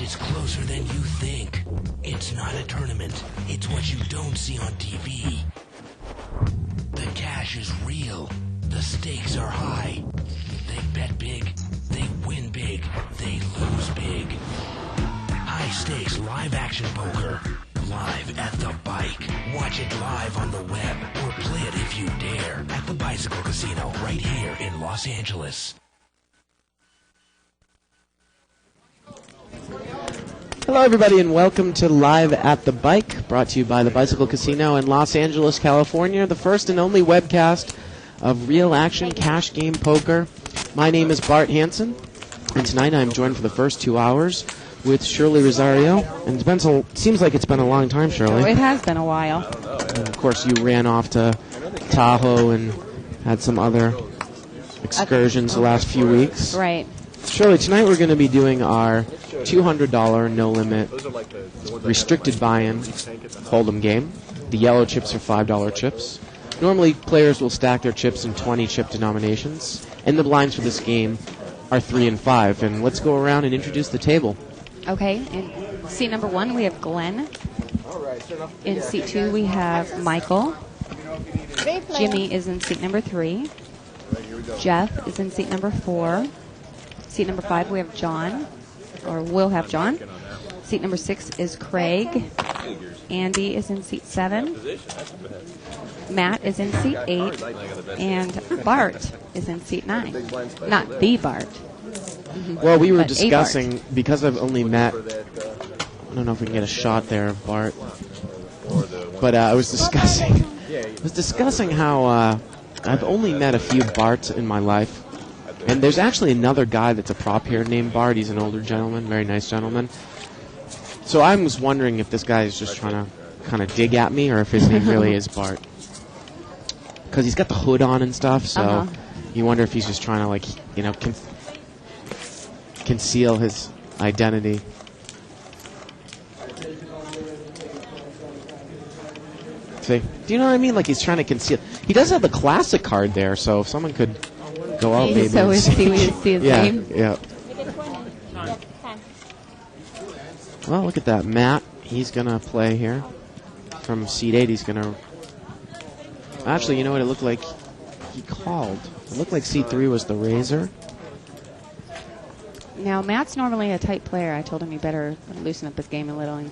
is closer than you think. It's not a tournament. It's what you don't see on TV. The cash is real. The stakes are high. They bet big. They win big. They lose big. High stakes live action poker. Live at the bike. Watch it live on the web or play it if you dare at the Bicycle Casino right here in Los Angeles. Hello, everybody, and welcome to Live at the Bike, brought to you by the Bicycle Casino in Los Angeles, California, the first and only webcast of real action cash game poker. My name is Bart Hanson, and tonight I'm joined for the first 2 hours with Shirley Rosario. And seems like it's been a long time, Shirley. Oh, it has been a while. And of course, you ran off to Tahoe and had some other excursions the last few weeks. Right. Shirley, tonight we're going to be doing our $200 no-limit restricted buy-in hold'em game. The yellow chips are $5 chips. Normally, players will stack their chips in 20-chip denominations, and the blinds for this game are 3 and 5. And let's go around and introduce the table. Okay, in seat number 1, we have Glenn. In seat 2, we have Michael. Jimmy is in seat number 3. Jeff is in seat number 4. Seat number 5, we have John, or will have John. Seat number 6 is Craig. Andy is in seat 7. Matt is in seat 8. And Bart is in seat 9. Not the Bart. Well, we were But discussing, because I've only met, I don't know if we can get a shot there of Bart, but I was discussing how I've only met a few Barts in my life. And there's actually another guy that's a prop here named Bart. He's an older gentleman, very nice gentleman. So I was wondering if this guy is just trying to kind of dig at me or if his name really is Bart. Because he's got the hood on and stuff, so you wonder if he's just trying to, like, you know, conceal his identity. See? Do you know what I mean? Like, he's trying to conceal. He does have the classic card there, so if someone could go out maybe. So we see his name. Yeah. Well, look at that. Matt, he's going to play here. From seat 8, he's going to... Actually, you know what it looked like? He called. It looked like seat 3 was the Razor. Now, Matt's normally a tight player. I told him he better loosen up his game a little and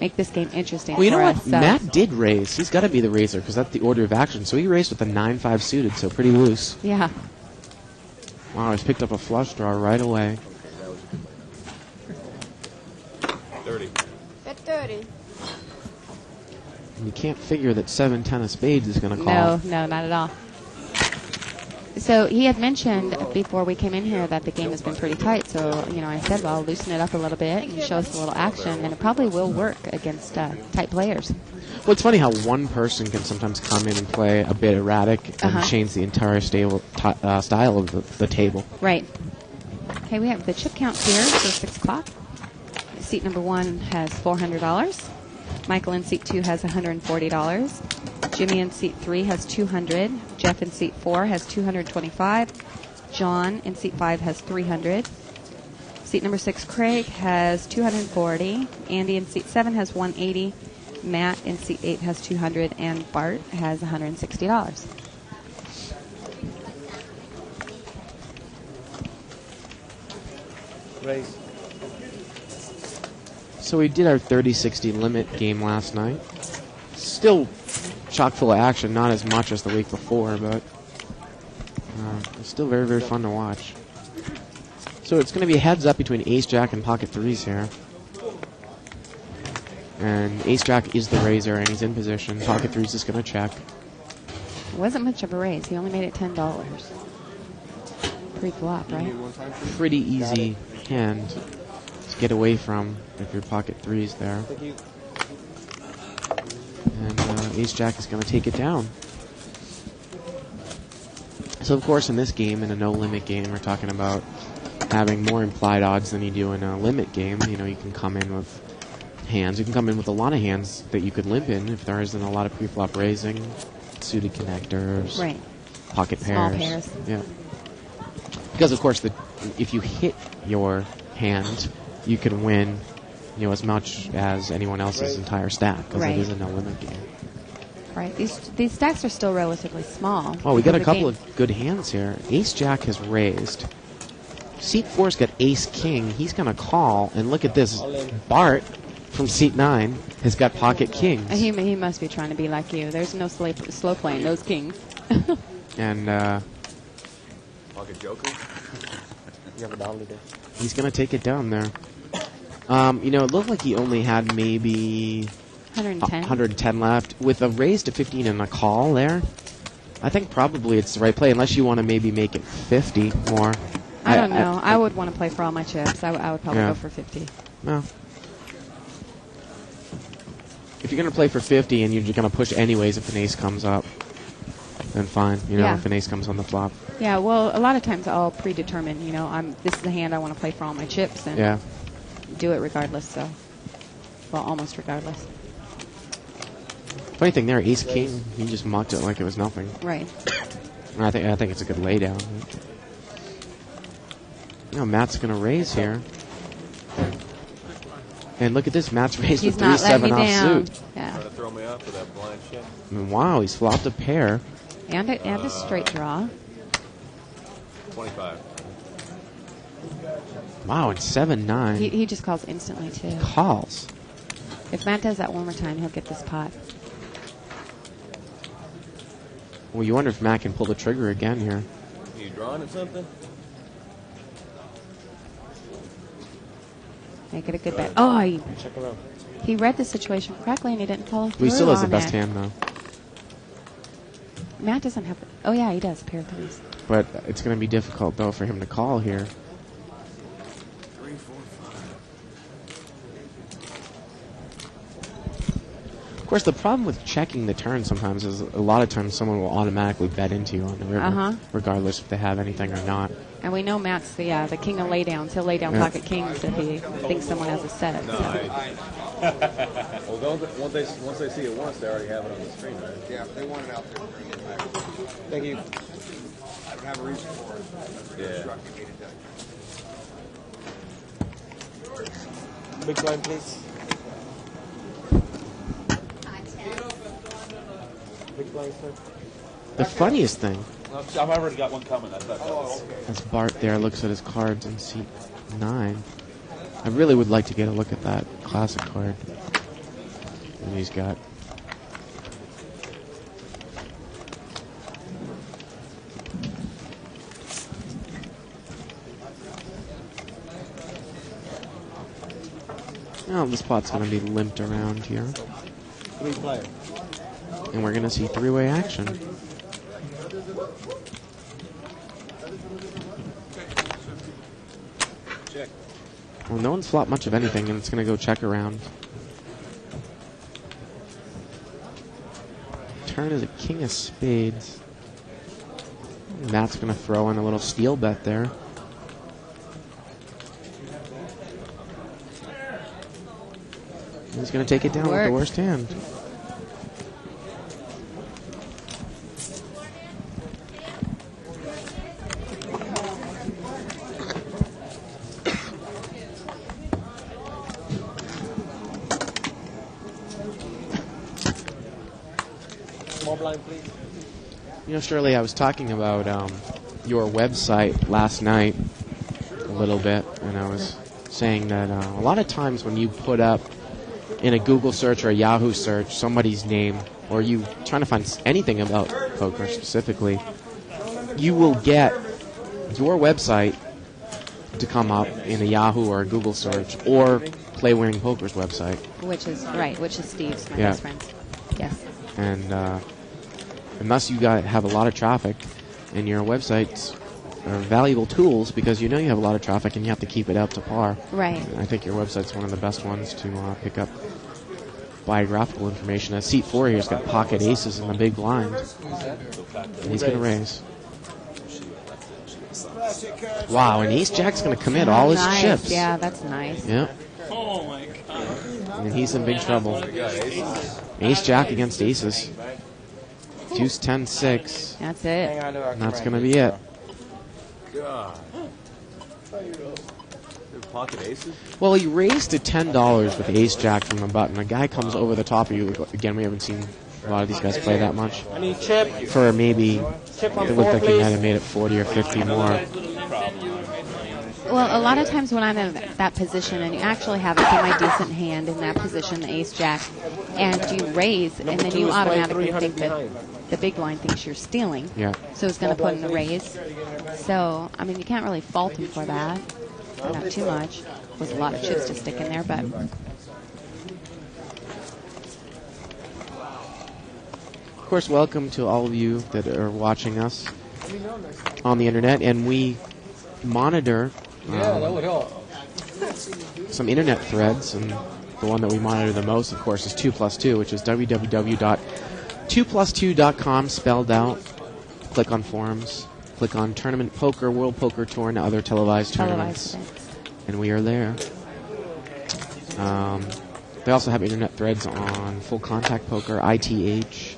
make this game interesting Well, you know for what? us. Matt did raise. He's got to be the Razor because that's the order of action. So he raised with a 9-5 suited, so pretty loose. Yeah. Wow, he's picked up a flush draw right away. 30. Bet 30. And you can't figure that 7-10 of spades is going to call. No, not at all. So he had mentioned before we came in here that the game has been pretty tight. So, you know, I said, well, loosen it up a little bit and show us a little action. And it probably will work against tight players. Well, it's funny how one person can sometimes come in and play a bit erratic and change the entire style of the table. Right. Okay, we have the chip count here for 6 o'clock. Seat number 1 has $400. Michael in seat 2 has $140. Jimmy in seat 3 has $200. Jeff in seat 4 has $225. John in seat 5 has $300. Seat number 6, Craig, has $240. Andy in seat 7 has $180. Matt in seat 8 has $200. And Bart has $160. Raise. So we did our 30-60 limit game last night. Still chock full of action, not as much as the week before, but it's still very, very fun to watch. So it's going to be a heads up between Ace-Jack and Pocket Threes here. And Ace-Jack is the Razor, and he's in position. Pocket Threes is going to check. It wasn't much of a raise. He only made it $10. Pre-flop, right? Pretty easy hand to get away from if your Pocket Threes there. And Ace-Jack is going to take it down. So, of course, in this game, in a no-limit game, we're talking about having more implied odds than you do in a limit game. You know, you can come in with hands. You can come in with a lot of hands that you could limp in if there isn't a lot of pre-flop raising, suited connectors, Right. pocket Small pairs. pairs. Yeah. Because, of course, if you hit your hand you can win, as much as anyone else's entire stack, because Right. it is a no-limit game. Right. These stacks are still relatively small. Oh, we got a because the couple game- of good hands here. Ace-Jack has raised. Seat 4's got Ace-King. He's going to call, and look at this. Bart from Seat 9 has got pocket kings. He must be trying to be like you. There's no slow playing those kings. And Pocket Joker? You have a dollar today? he's going to take it down there. It looked like he only had maybe 110. 110 left. With a raise to 15 and a call there, I think probably it's the right play, unless you want to maybe make it 50 more. I don't know. I would want to play for all my chips. I would probably Yeah. go for 50. No. If you're going to play for 50 and you're going to push anyways if an ace comes up, then fine. Yeah. If an ace comes on the flop. Yeah, well, a lot of times I'll predetermine, this is the hand I want to play for all my chips and Yeah. do it regardless, so. Well, almost regardless. Funny thing there, Ace-King, he just mucked it like it was nothing. Right. And I think it's a good laydown. Matt's going to raise here. And look at this, Matt's raised He's with not letting 3-7 me off down. suit. Yeah. Trying to throw me off with that blind shit. I mean, wow, he's flopped a pair. And a straight draw. 25. Wow, and 7-9. He just calls instantly, too. Calls. If Matt does that one more time, he'll get this pot. Well, you wonder if Matt can pull the trigger again here. You drawing at something? Make it a good bet. Oh, Check him out. he read the situation correctly and he didn't follow Well, through he still has the on best it. hand, though. Matt doesn't have. Oh yeah, he does. Pair of threes. But it's going to be difficult, though, for him to call here. 3, 4, 5. Of course, the problem with checking the turn sometimes is a lot of times someone will automatically bet into you on the river, Uh-huh. regardless if they have anything or not. And we know Matt's the king of laydowns. He'll lay down Yeah. pocket kings if he thinks someone has a set. No, so. Well, once they see it once, they already have it on the screen, right? Yeah, they want it out there. Thank you. I don't have a reason for it. Yeah. Instructed me to do. Big blind, please. Big blind, sir. The funniest thing, I've already got one coming. I thought that was. as Bart there looks at his cards in seat 9, I really would like to get a look at that classic card that he's got. Oh, this pot's going to be limped around here. 3 player. And we're going to see three-way action. Check. Well, no one's flopped much of anything, and it's going to go check around. Turn is a king of spades. Matt's going to throw in a little steal bet there. He's going to take it down with the Works. worst hand. Small blind, please. Shirley, I was talking about your website last night a little bit, and I was saying that a lot of times when you put up in a Google search or a Yahoo search somebody's name, or you trying to find anything about poker specifically, you will get your website to come up in a Yahoo or a Google search, or Play Winning Poker's website. Which is Steve's, my Yeah. best friend. Yes. And unless you have a lot of traffic, and your websites are valuable tools because you have a lot of traffic and you have to keep it up to par. Right. And I think your website's one of the best ones to pick up biographical information. Seat 4 here's got pocket aces in the big blind. And he's going to raise. Wow, and Ace-Jack's going to commit all his Nice. chips. Yeah, that's nice. Yep. Oh my God! And he's in big trouble. Ace-Jack against aces. Deuce 10-6. That's it. Hang on to our And that's friend. going to be it. God. pocket aces? Well, he raised to $10 with ace jack from the button. A guy comes over the top of you. Again, we haven't seen a lot of these guys play that much. I need chip. For maybe, Chip on it looked 4, like he please. might have made it 40 or 50 more. Well, a lot of times when I'm in that position, and you actually have a semi-decent hand in that position, the ace-jack, and you raise, and then you automatically think that the big blind thinks you're stealing. Yeah. So it's going to put in the raise. So, I mean, you can't really fault him for that. Not too much. There's a lot of chips to stick in there, but... Of course, welcome to all of you that are watching us on the internet, and we monitor some internet threads, and the one that we monitor the most, of course, is 2plus2, which is www.2plus2.com, spelled out. Click on forums, click on Tournament Poker, World Poker Tour, and other televised tournaments, and we are there. They also have internet threads on Full Contact Poker, ITH,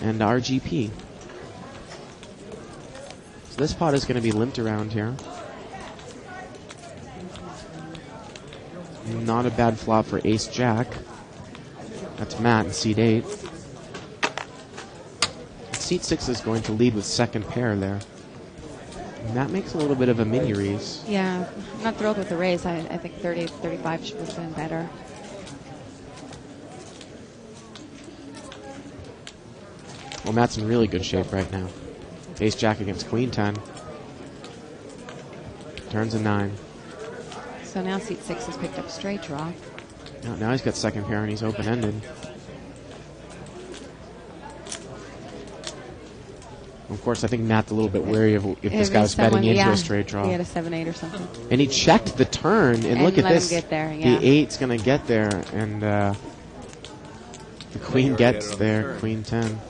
and RGP. So this pot is going to be limped around here. Not a bad flop for ace-jack. That's Matt in seat 8. Seat 6 is going to lead with second pair there. And that makes a little bit of a mini raise. Yeah, I'm not thrilled with the raise. I think 30, 35 would have been better. Well, Matt's in really good shape right now. Ace-jack against queen 10. Turns a 9. So now seat 6 has picked up straight draw. Now he's got second pair and he's open-ended. Of course, I think Matt's a little bit wary of if this guy was betting into a straight draw. He had a 7-8 or something. And he checked the turn, and look at let this. him get there, yeah. The 8's going to get there, and the queen gets there, queen 10.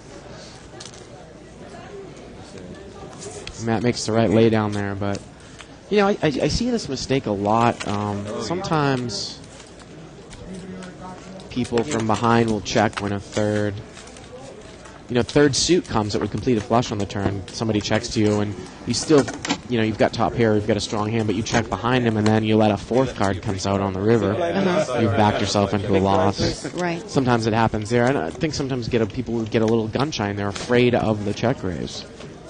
Matt makes the right lay down there, but you know, I see this mistake a lot. Sometimes people from behind will check when a third suit comes that would complete a flush on the turn. Somebody checks to you, and you still, you've got top pair, you've got a strong hand, but you check behind him, and then you let a fourth card comes out on the river. You've backed yourself into a loss. Right. Sometimes it happens there, and I think sometimes people get a little gun shy, and they're afraid of the check raise,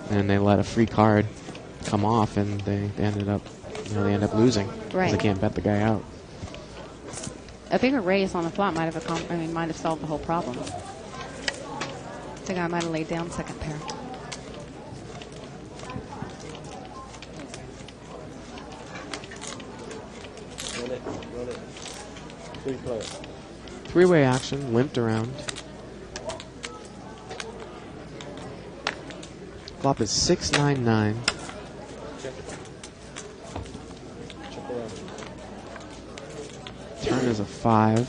and they let a free card come off, and they end up losing because they can't bet the guy out. A bigger raise on the flop might have solved the whole problem. I think I might have laid down second pair. Run it. 3 players. Three-way action, limped around. Flop is 6-9-9. Turn is a 5.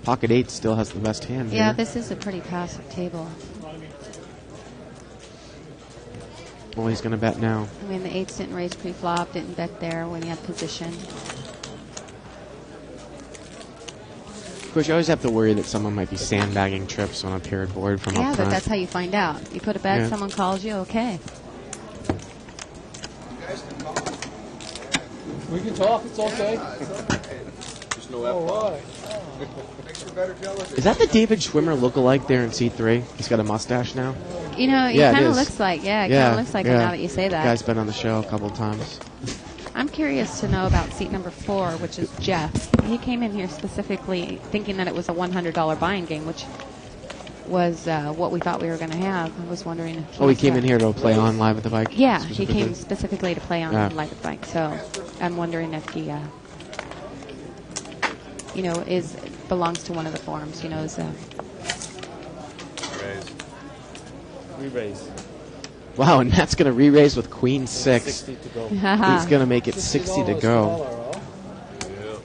Pocket 8 still has the best hand Yeah, here. this is a pretty passive table. Well, he's going to bet now. I mean, the 8s didn't raise pre-flop, didn't bet there when he had position. Of course, you always have to worry that someone might be sandbagging trips on a paired board from up Yeah, front. but that's how you find out. You put a bet, someone calls you, okay. We can talk, it's okay. There's no F-bomb. Is that the David Schwimmer lookalike there in seat 3? He's got a mustache now. You know, it Yeah, kind it of is. looks like, it kind of looks like it now that you say that. Guy's been on the show a couple of times. I'm curious to know about seat number 4, which is Jeff. He came in here specifically thinking that it was a $100 buying game, which was what we thought we were going to have. I was wondering if He came in here to play on Live at the Bike? Yeah, he came specifically to play on Yeah. Live at the Bike. So I'm wondering if he, belongs to one of the forums. Is Re-raise. Wow, and Matt's going to re-raise with Queen 6. 60 to go. He's going to make it 60 to go.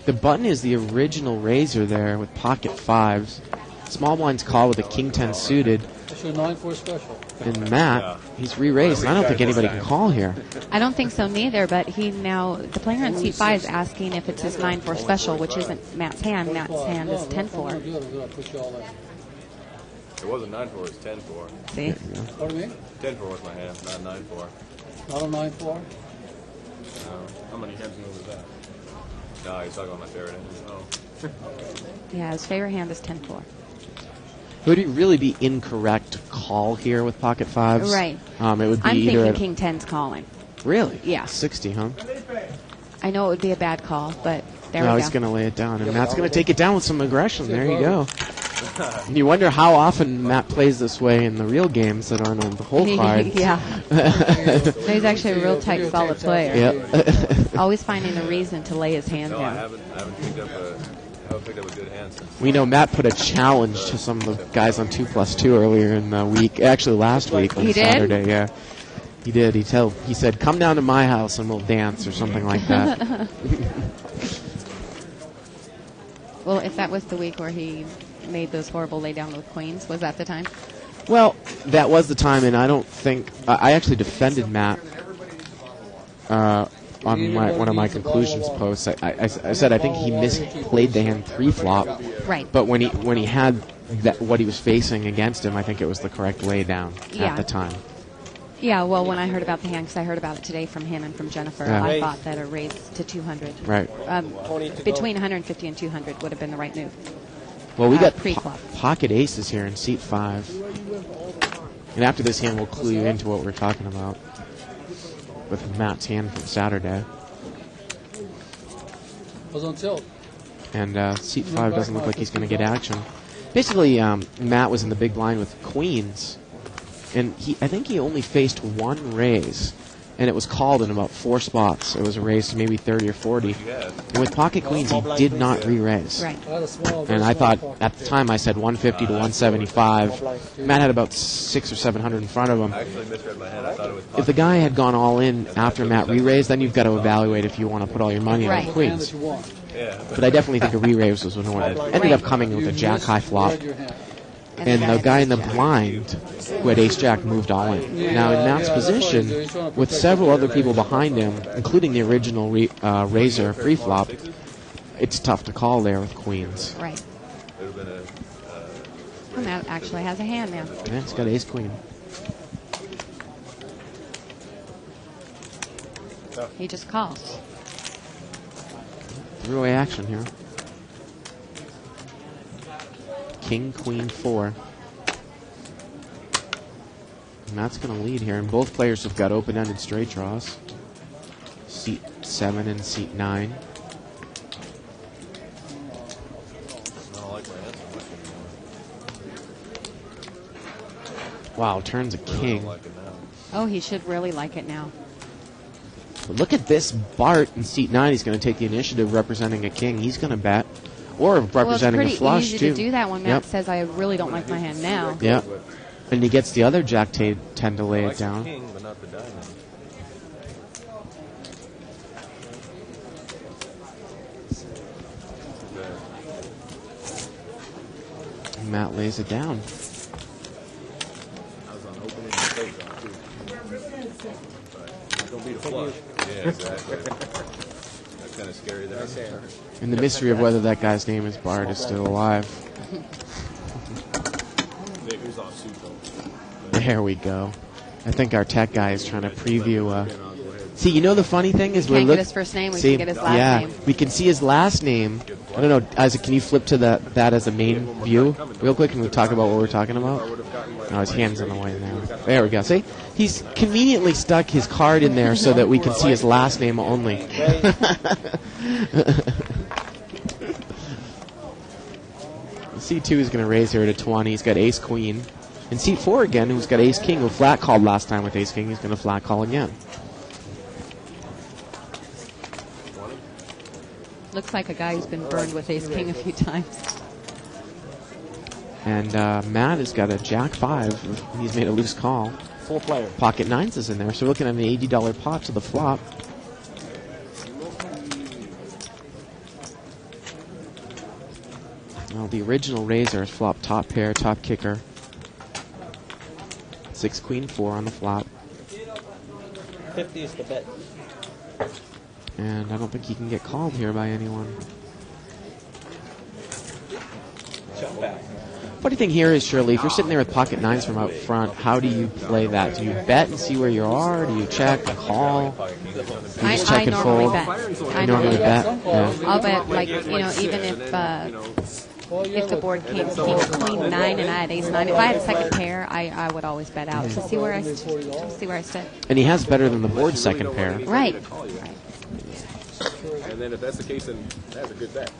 The button is the original raiser there with pocket 5s. Small blind's call with a King 10 suited. Issue 9-4 special. And Matt, he's re-raised, and I don't think anybody can call here. I don't think so neither, but the player in seat 5 is asking if it's his 9-4 special, which isn't Matt's hand. Matt's hand is 10-4. It wasn't 9-4, it's 10-4. See? What do you mean? 10-4 was my hand, not 9-4. Not a 9-4? How many hands was that? No, he's talking about my favorite hand. Oh. Yeah, his favorite hand is 10-4. Would it really be incorrect to call here with pocket fives? Right. It would be I'm either thinking King 10's calling. Really? Yeah. 60, huh? I know it would be a bad call, but there we No, go. he's going to lay it down, and Matt's going to take it down with some aggression. There you go. And you wonder how often Matt plays this way in the real games that aren't on the whole card. Yeah. No, he's actually a real tight, solid player. Yep. Always finding a reason to lay his hand No, I down. haven't picked up a good hand since. We know Matt put a challenge to some of the guys on 2+2 earlier in the week. Actually, last week on He did? Saturday. Yeah, he did. He said, "Come down to my house and we'll dance" or something like that. Well, if that was the week where he made those horrible lay down with queens, was that the time? Well, that was the time, and I don't think I actually defended Matt on one of my conclusions posts. I said I think he misplayed the hand pre-flop. Right. But when he had what he was facing against him, I think it was the correct lay down at the time. Yeah, well, when I heard about the hand, because I heard about it today from him and from Jennifer, Yeah. I thought that a raise to 200. Right. Between 150 and 200 would have been the right move. Well, we got pre-flop. pocket aces here in seat 5. And after this hand, we'll clue you into what we're talking about with Matt's hand from Saturday. Was on tilt. And seat 5 doesn't look like he's going to get action. Basically, Matt was in the big blind with queens, and I think he only faced one raise, and it was called in about 4 spots. It was a raise to maybe 30 or 40. And with pocket queens, he did not re-raise. Right. And I thought, at the time, I said 150 to 175. Matt had about 600 or 700 in front of him. I actually misread my hand. I thought it was If the guy had gone all in after Matt re-raised, then you've got to evaluate if you want to put all your money on Right. the queens. yeah. But I definitely think a re-raise was in order. Ended up coming with a jack-high flop. And the guy in the blind, who had ace-jack, moved all in. Now, in Matt's position, with several other people behind him, including the original raiser pre-flop, it's tough to call there with queens. Right. It would have been a Well, Matt actually has a hand now. Yeah, he's got ace-queen. He just calls. Three-way action here. King, queen, 4. And that's going to lead here, and both players have got open-ended straight draws. Seat 7 and seat 9. I don't like my hand so much anymore. Wow, turns a I don't king. like it now. Oh, he should really like it now. But look at this Bart in seat 9. He's going to take the initiative representing a king. He's going to bet. Or representing well, a it's flush, pretty easy too. to do that when Matt Yep. says, I really don't like my hand now. Yep. And he gets the other jack 10 to lay I it like the down. king, but not the diamond. And Matt lays it down. I was on opening the straight draw, too. But don't be the flush. Yeah, exactly. That's kind of scary there. And the mystery of whether that guy's name is Bart is still alive. Who's off suit, though? There we go. I think our tech guy is trying to preview. See, you know the funny thing is Can't get his first name, we can get his last name. We can see his last name. I don't know, Isaac, can you flip to that as a main view real quick and we talk about what we're talking about? Oh, his hand's in the way now. There we go. See? He's conveniently stuck his card in there so that we can see his last name only. C2 is going to raise here to 20. He's got ace-queen. And seat 4 again, who's got ace-king, who flat called last time with ace-king, he's going to flat call again. Looks like a guy who's been burned with ace-king a few times. And Matt has got a jack-5. He's made a loose call. Full player. Pocket 9s is in there, so we're looking at an $80 pot to the flop. Well, the original raiser is flop top pair, top kicker. 6 queen 4 on the flop. 50 is the bet. And I don't think he can get called here by anyone. Jump back. Funny thing here is, Shirley, if you're sitting there with pocket nines from out front, how do you play that? Do you bet and see where you are? Do you check, call? Do you just check and normally fold? bet. You normally bet? Yeah. I'll bet, like, even if the board came queen 9 and I had ace 9, if I had a second pair, I would always bet out to see where I stood. And he has better than the board's second pair. Right. And then if that's the case, then that's a good bet.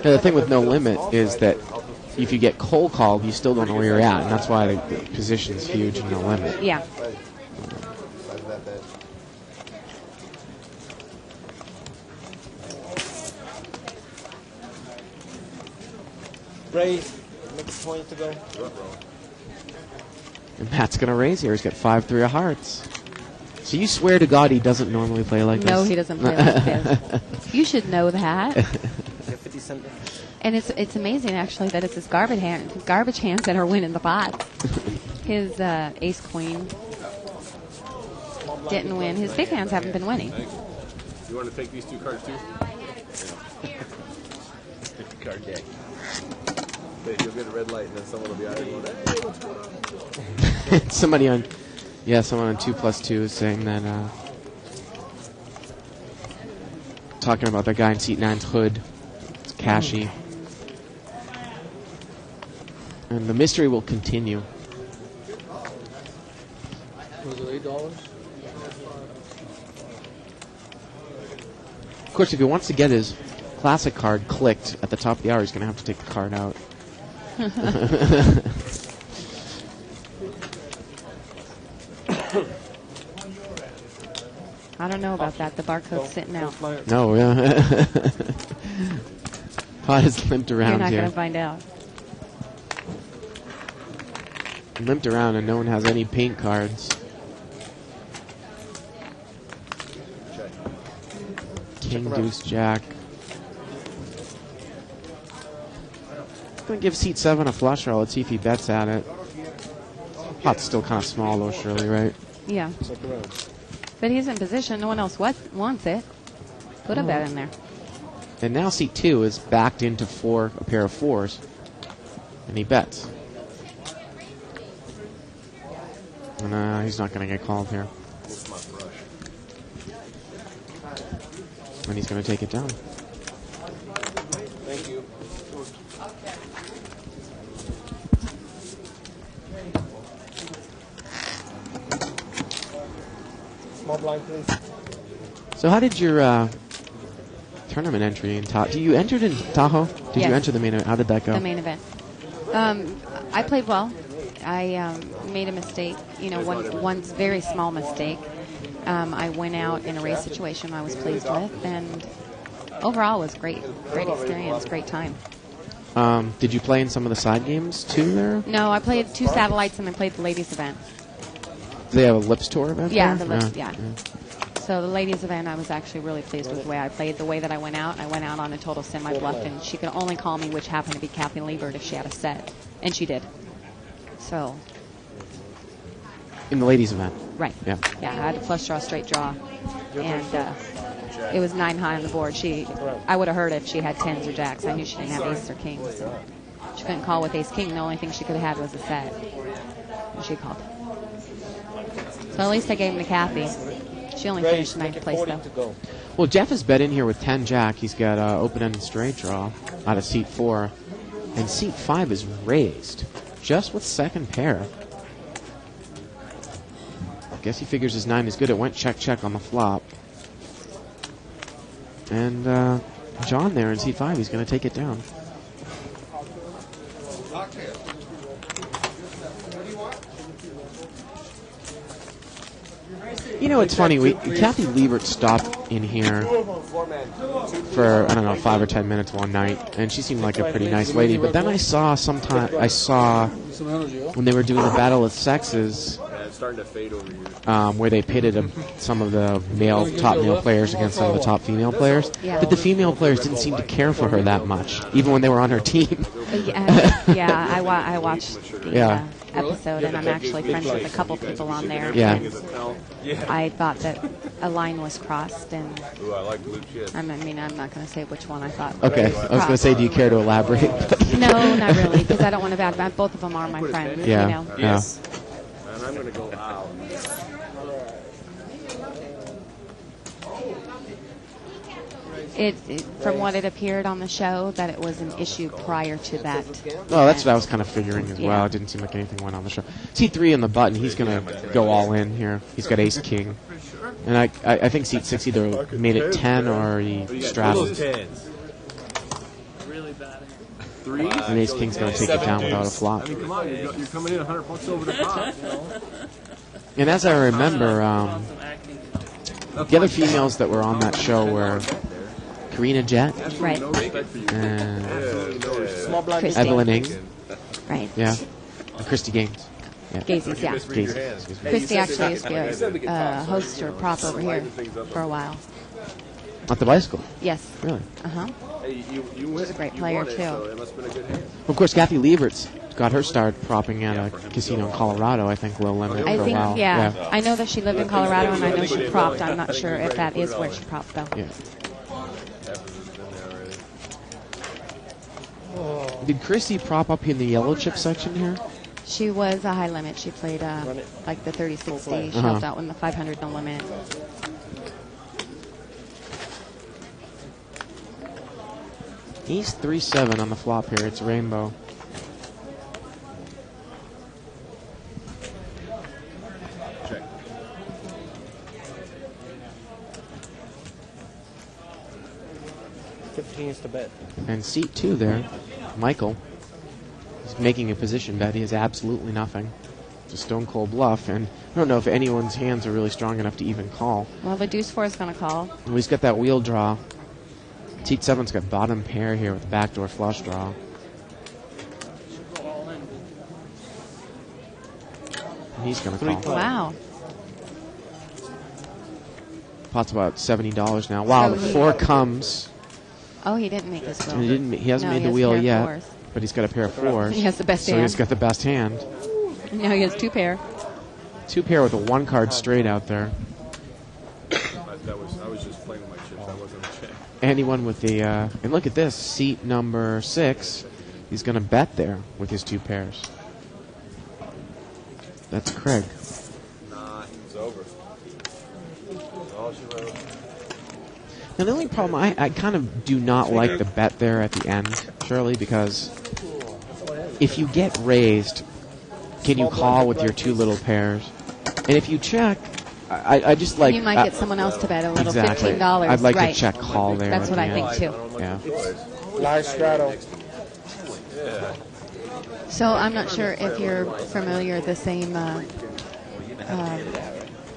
The thing with no limit is that if you get cold called, you still don't know where you're at, and that's why the position's huge in no limit. Yeah. Raise. Make a point to go. And Matt's going to raise here. He's got 5-3 of hearts. So you swear to God he doesn't normally play like this? No, he doesn't play like this. You should know that. 50 cents. And it's amazing, actually, that it's his garbage hands that are winning the pot. His ace queen didn't win. His big hands haven't been winning. You want to take these 2 cards too? Card deck. You'll get a red light, and then someone will be out there going, hey, what's going on? Someone on 2+2 is saying that, talking about that guy in seat 9's hood. It's Cashy. And the mystery will continue. Was it $8? Of course, if he wants to get his classic card clicked at the top of the hour, he's going to have to take the card out. I don't know about that. The barcode's sitting out. No, yeah. Pot is limped around You're not here. going to find out. Limped around and no one has any paint cards. King, deuce, jack. Going to give seat 7 a flush draw. Let's see if he bets at it. Pot's still kind of small though, Shirley, right? Yeah. But he's in position. No one else wants it. Put a bet in there. And now seat 2 is backed into a pair of 4s. And he bets. And he's not going to get called here. And he's going to take it down. Thank you. Small blind, please. So how did your tournament entry in Tahoe? You entered in Tahoe? Did you enter the main event? How did that go? The main event. I played well. I made a mistake, one very small mistake. I went out in a race situation I was pleased with, and overall it was great. Great experience, great time. Did you play in some of the side games too there? No, I played 2 satellites and I played the ladies event. Do they have a Lips Tour event? Yeah, there? the Lips, yeah. So the ladies event, I was actually really pleased with the way I played, the way that I went out. I went out on a total semi-bluff, and she could only call me, which happened to be Kathy Liebert, if she had a set. And she did. So. In the ladies event? Right. Yeah. Yeah, I had a flush draw, straight draw. And it was 9 high on the board. I would have heard if she had 10s or jacks. I knew she didn't have aces or kings. So she couldn't call with ace-king. The only thing she could have had was a set. And she called. So at least I gave him to Kathy. She only finished 9th place, though. Well, Jeff is bet in here with 10 jack. He's got open-ended straight draw out of seat 4. And seat 5 is raised, just with second pair. I guess he figures his 9 is good. It went check on the flop. And John there in seat 5, he's going to take it down. You know, it's funny. Kathy Liebert stopped in here for, 5 or 10 minutes one night, and she seemed like a pretty nice lady. But then I saw when they were doing the Battle of Sexes, it's starting to fade over here. where they pitted some of the top male players against some of the top female players. Yeah. But the female players didn't seem to care for her that much, even when they were on her team. I watched the episode, and I'm actually friends with a couple people on there. Yeah. And I thought that a line was crossed, and Ooh, I like blue chips. I'm not going to say which one I thought. Okay, I was going to say, do you care to elaborate? No, not really, because I don't want to badmouth. Both of them are my friends. Yeah. You know? Yes. And I'm going to go out. From what it appeared on the show, that it was an issue prior to that. Well, that's what I was kind of figuring as well. Yeah. It didn't seem like anything went on the show. Seat 3 in the button, he's going to go all in here. He's got ace king. And I think seat 6 either made it 10 or he straddled. Really bad. Threes? And ace king's going to take it down without a flop. I mean, come on, you're coming in $100 over the top. You know? And as I remember, Some acting. the other females that were on that show were Karina Jett Right. and Small blind, please. Christy. Evelyn Ing. Right. Yeah. And Christy Gaines. Yeah. Gazy's, yeah. Gaines. Excuse me. Christy actually used to be a host or prop over here for a while. At the bicycle. Yes. Really? Uh-huh. Hey, you win. She's a great You player, won it, too. So it must have been a good hand. Of course, Kathy Liebert's got her start propping at a casino in Colorado, I think, low limit I for a think, while. yeah. I know that she lived in Colorado, and I know she propped. I'm not sure if that is where she propped, though. Yeah. Did Christy prop up in the yellow chip section here? She was a high limit. She played like the 30-60. She helped out with the 500 no limit. Ace 3-7 on the flop here. It's rainbow. Check. $15 to bet. And seat 2 there, Michael, is making a position bet. He has absolutely nothing. It's a stone cold bluff, and I don't know if anyone's hands are really strong enough to even call. Well, the deuce 4 is going to call. Well, he's got that wheel draw. Seat 7's got bottom pair here with the backdoor flush draw. Should go all in. And he's going to call. Wow. Pot's about $70 now. Wow, So the he- 4 comes. Oh, he didn't make his wheel. And he hasn't No, made he the has a wheel pair of yet, fours. but he's got a pair of 4s. He has the best so hand. he's got the best hand. No, he has 2 pair. 2 pair with a 1 card straight out there. I was just playing with my chips. I wasn't checking. Anyone with the and look at this, seat number 6, he's going to bet there with his 2 pairs. That's Craig. Nah, it's over. All she wrote. Now the only problem, I kind of do not like the bet there at the end, Shirley, because if you get raised, can you call with your 2 little pairs? And if you check, I just like... You might get someone else to bet a little exactly. $15. I'd like right. to check call there. That's at what the I end. think, too. Yeah. Live straddle. So I'm not sure if you're familiar, the same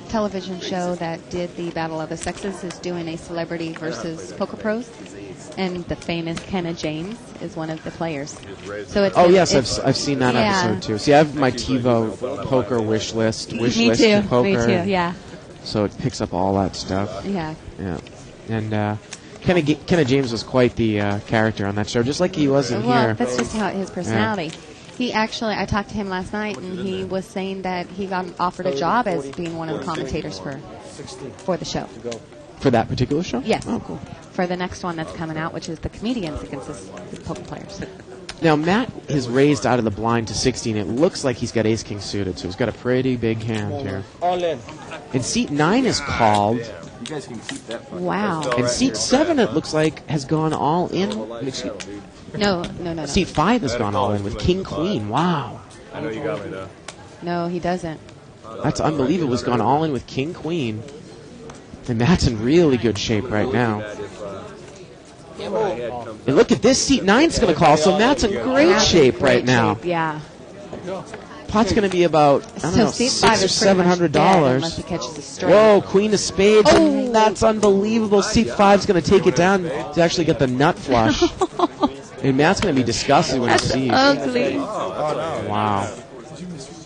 television show that did the Battle of the Sexes is doing a celebrity versus poker pros, and the famous Kenna James is one of the players. So it's Oh it's- yes, it's- I've seen that yeah. episode too. See, I have my TiVo poker wish list Me to too. poker. Me too. Yeah. So it picks up all that stuff. Yeah. Yeah, and Kenna James was quite the character on that show, just like he was in Well, here. that's just how his personality. He actually, I talked to him last night, and he was saying that he got offered a job as being one of the commentators for the show. For that particular show? Yes. Oh, cool. For the next one that's coming out, which is the comedians against his poker players. Now, Matt is raised out of the blind to 16. It looks like he's got ace-king suited, so he's got a pretty big hand here. All in. And seat 9 is called, You guys can keep that. Wow. and seat 7, it looks like, has gone all in. No. Seat 5 has gone all in with king-queen. Wow. I know you got me though. No, he doesn't. That's unbelievable. He's gone all in with king-queen. And Matt's in really good shape right now. And look at this, seat 9's going to call, so Matt's in great Matt's in shape great right now. shape, yeah. Pot's going to be about, I don't So know, seat 5 $600 or is pretty much dead unless he $700. catches a straight. Whoa, queen of spades. Oh. And that's unbelievable. Seat 5's going to take it down to actually get the nut flush. And Matt's going to be disgusted when he sees. Ugly. Wow.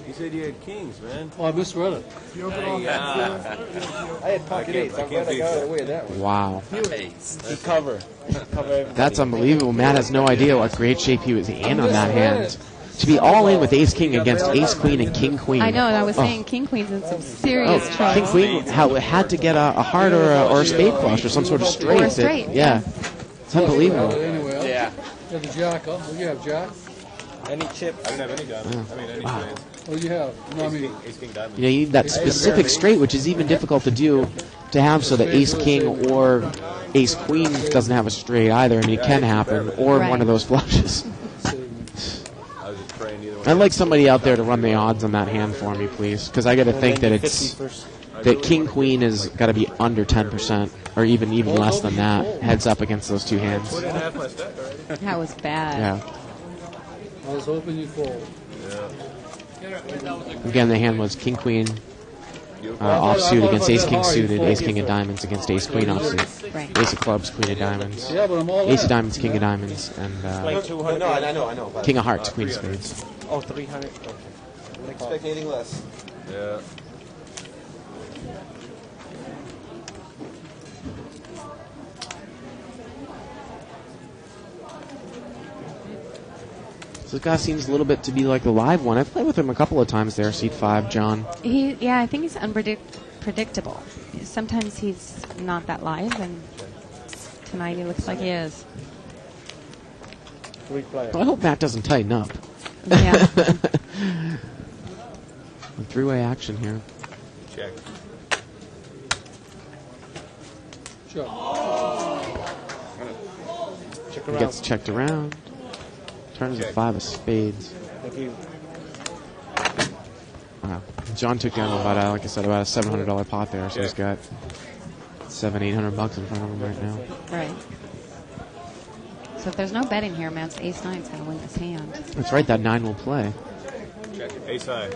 You said you had kings, man. Oh, I misread it. I had pocket eights. I'm glad I got away with that one. Wow. He cover. Cover everybody. That's unbelievable. Matt has no idea what great shape he was in on that hand. To be all in with ace king against ace queen and king queen. I know, and I was saying king queen's in some serious trouble. King queen had to get a heart or a spade flush or some sort of straight. Or a straight, Yeah. It's unbelievable. Anyway, Yeah. you have the jack, huh? What do you have, jack? Any chip. I don't have any diamonds. I mean, any spades. What do you have? No, I mean, Ace king diamond. You know, you need that specific straight, which is even difficult to do, to have so that ace king or ace queen doesn't have a straight either. I mean, it can happen, or Right. one of those flushes. I was just praying either one. I'd like somebody out there to run the odds on that hand for me, please, because I got to think that king queen has got to be under 10%, or even less than that, heads up against those two hands. Put in half my stack already. That was bad. Yeah. I was hoping you'd fold. Again, the hand was king queen offsuit against ace king suited, ace king of diamonds against ace queen offsuit, Right. ace of clubs, queen of diamonds, Yeah, but I'm all ace of in. diamonds, king of diamonds, and Like 200. No, I know. But king of hearts, queen of spades. Oh, 300. Okay. I'm expecting anything less. Yeah. So this guy seems a little bit to be like the live one. I've played with him a couple of times there, seat 5, John. I think he's unpredictable. Sometimes he's not that live, and tonight he looks like he is. Three players. Well, I hope Matt doesn't tighten up. Yeah. Three-way action here. Check. Sure. Check He around. gets checked around. Turns a 5 of spades. Thank you. Wow. John took down about, like I said, about a $700 pot there, so he's got $700-800 in front of him right now. Right. So if there's no betting here, Matt's ace 9 is going to win this hand. That's right, that 9 will play. Check. Ace high.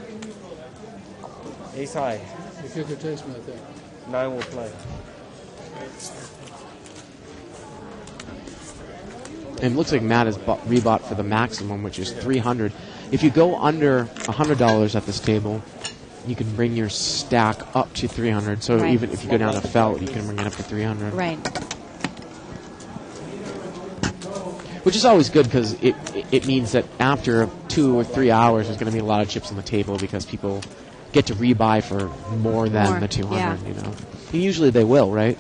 Ace high. The kicker takes me, I think. 9 will play. And it looks like Matt has rebought for the maximum, which is $300. If you go under $100 at this table, you can bring your stack up to $300. So Right. even if you go down to felt, you can bring it up to $300. Right. Which is always good because it means that after 2 or 3 hours, there's going to be a lot of chips on the table because people get to rebuy for more than More, the 200. yeah. You know, and usually they will, right?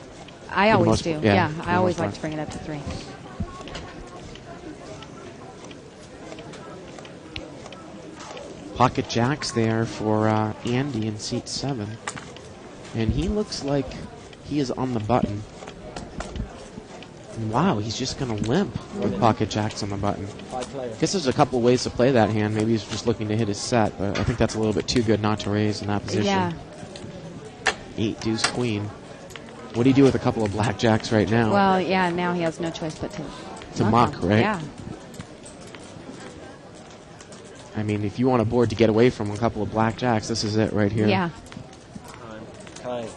I the always most- do. yeah, Yeah, for I the always most like part. to bring it up to 3. Pocket jacks there for Andy in seat 7. And he looks like he is on the button. And wow, he's just going to limp with pocket jacks on the button. 5 players. Guess there's a couple of ways to play that hand. Maybe he's just looking to hit his set, but I think that's a little bit too good not to raise in that position. Yeah. 8 deuce queen. What do you do with a couple of blackjacks right now? Well, yeah, now he has no choice but to muck, them. right? Yeah. I mean, if you want a board to get away from a couple of blackjacks, this is it right here. Yeah. Time.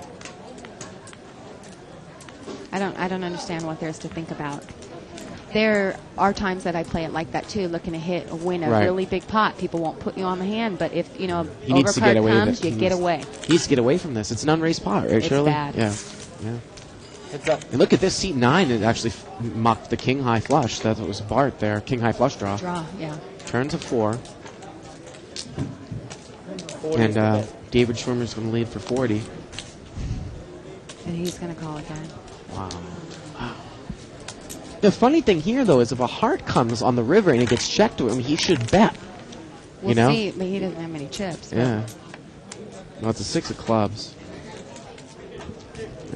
I don't understand what there's to think about. There are times that I play it like that too, looking to win a Right. really big pot. People won't put you on the hand, but if He needs to get overcard away with comes, it. you get away. He needs to get away from this. It's an unraised pot, right, It's Shirley? bad. Yeah. Heads up. And look at this seat 9. It actually mocked the king high flush. That was Bart there. King high flush draw. Draw, yeah. Turn to 4. 40 And is the bet. David Schwimmer's going to lead for 40. And he's going to call again. Wow. The funny thing here, though, is if a heart comes on the river and it gets checked to him, he should bet. We'll know? see, but he doesn't have many chips. but- Yeah. Well, it's a 6 of clubs.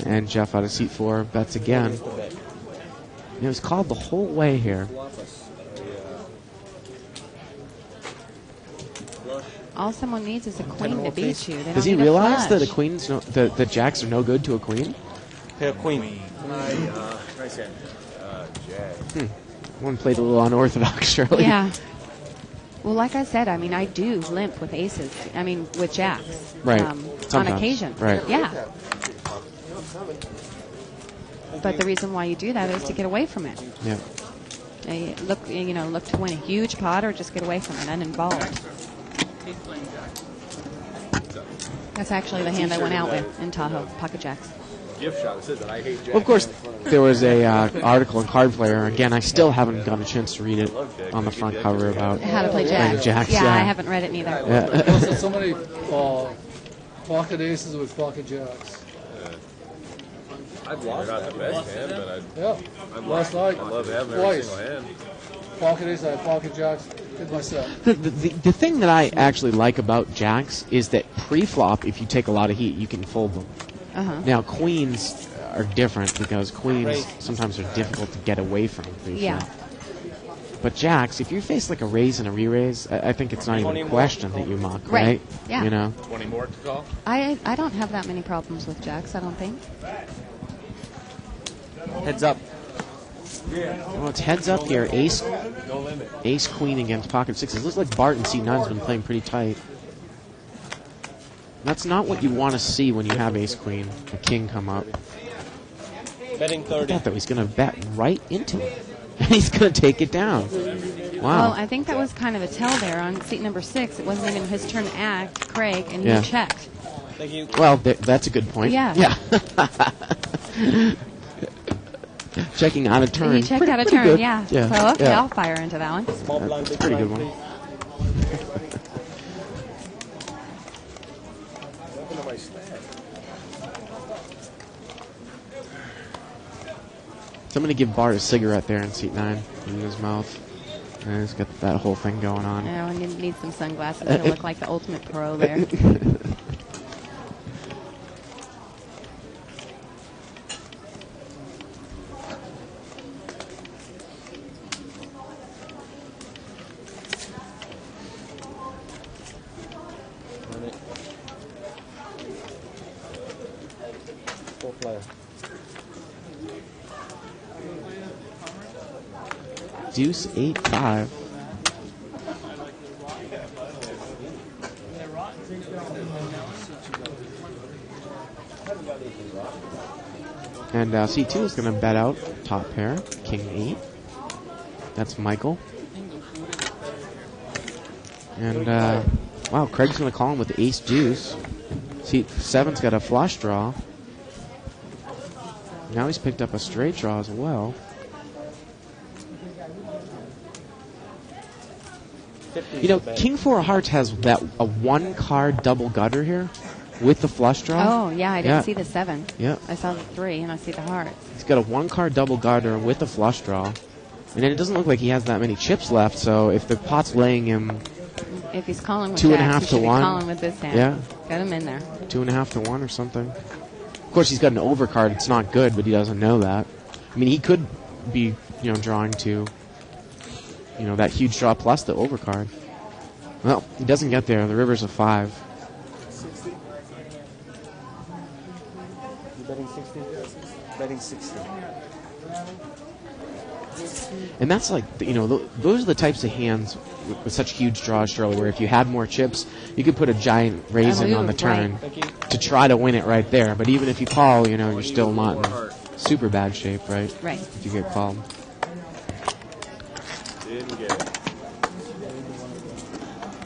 And Jeff out of seat 4 bets again. Is the bet. It was called the whole way here. All someone needs is a queen to beat you. They don't Does he need a realize that flush. the queens, the jacks are no good to a queen? Pair queen. Nice hand. Jack. One played a little unorthodox, Shirley. Yeah. Well, like I said, I mean, I do limp with aces. I mean, with jacks. Right. On Sometimes. occasion. Right. Yeah. But the reason why you do that is to get away from it. Yeah. Look to win a huge pot or just get away from it, uninvolved. He's playing jack. That's actually the hand I went out with in Tahoe, pocket jacks. gift shop. It says that I hate Jack. Well, of course, there was a article in Card Player. Again, I still haven't gotten a chance to read it on the front cover about How to play playing jacks. jacks. Yeah, I haven't read it neither. Yeah. Also, so many pocket aces with pocket jacks. I've lost They're not that. the best hand, but Yeah. Last night, I love having every twice. single hand. Pocket ace, I had pocket jacks. Hit myself. The thing that I actually like about jacks is that pre-flop, if you take a lot of heat, you can fold them. Uh-huh. Now, queens are different because queens sometimes are difficult to get away from pre-flop. Yeah. But jacks, if you face like a raise and a re-raise, I think it's not even a question that you muck, Right. right? Yeah. You know? 20 more to call. I don't have that many problems with jacks, I don't think. Heads up. Well, it's heads up here. Ace, queen against pocket sixes. Looks like Bart in C9's been playing pretty tight. That's not what you want to see when you have ace queen, a king come up. Betting 30. Though he's going to bet right into it. And he's going to take it down. Well, Wow. I think that was kind of a tell there on seat number 6. It wasn't even his turn to act, Craig, and he Yeah. checked. Thank you. Well, that's a good point. Yeah. Yeah. Checking out of turn. He checked out of Pretty turn, good. yeah. Yeah. So, okay, Yeah. I'll fire into that one. Small blind, That's a big pretty good blind, one. Open up my stack. So I'm going to give Bart a cigarette there in seat 9 in his mouth. And he's got that whole thing going on. I need some sunglasses to look like the ultimate pro there. Run it. Four player. Deuce 8-5. And C2 is going to bet out top pair, king 8. That's Michael. And, wow, Craig's going to call him with ace deuce. Seat 7's got a flush draw. Now he's picked up a straight draw as well. You know, King 4 of Hearts has that a one-card double gutter here with the flush draw. Oh, yeah, I didn't see the 7. Yeah. I saw the 3, and I see the hearts. He's got a one-card double gutter with a flush draw. And then it doesn't look like he has that many chips left, so if the pot's laying him If he's calling with 2.5 jacks, he to should be 1. calling with this hand. Yeah. Get him in there. 2.5 to 1 or something. Of course, he's got an overcard. It's not good, but he doesn't know that. I mean, he could be, drawing to, that huge draw plus the overcard. Well, he doesn't get there. The river's a 5. 60. You betting 60? Betting 60. And that's like, those are the types of hands with such huge draws, Shirley, where if you had more chips, you could put a giant raise in on the turn right. to try to win it right there. But even if you call, you're still not in super bad shape, right? Right. If you get called. Didn't get it.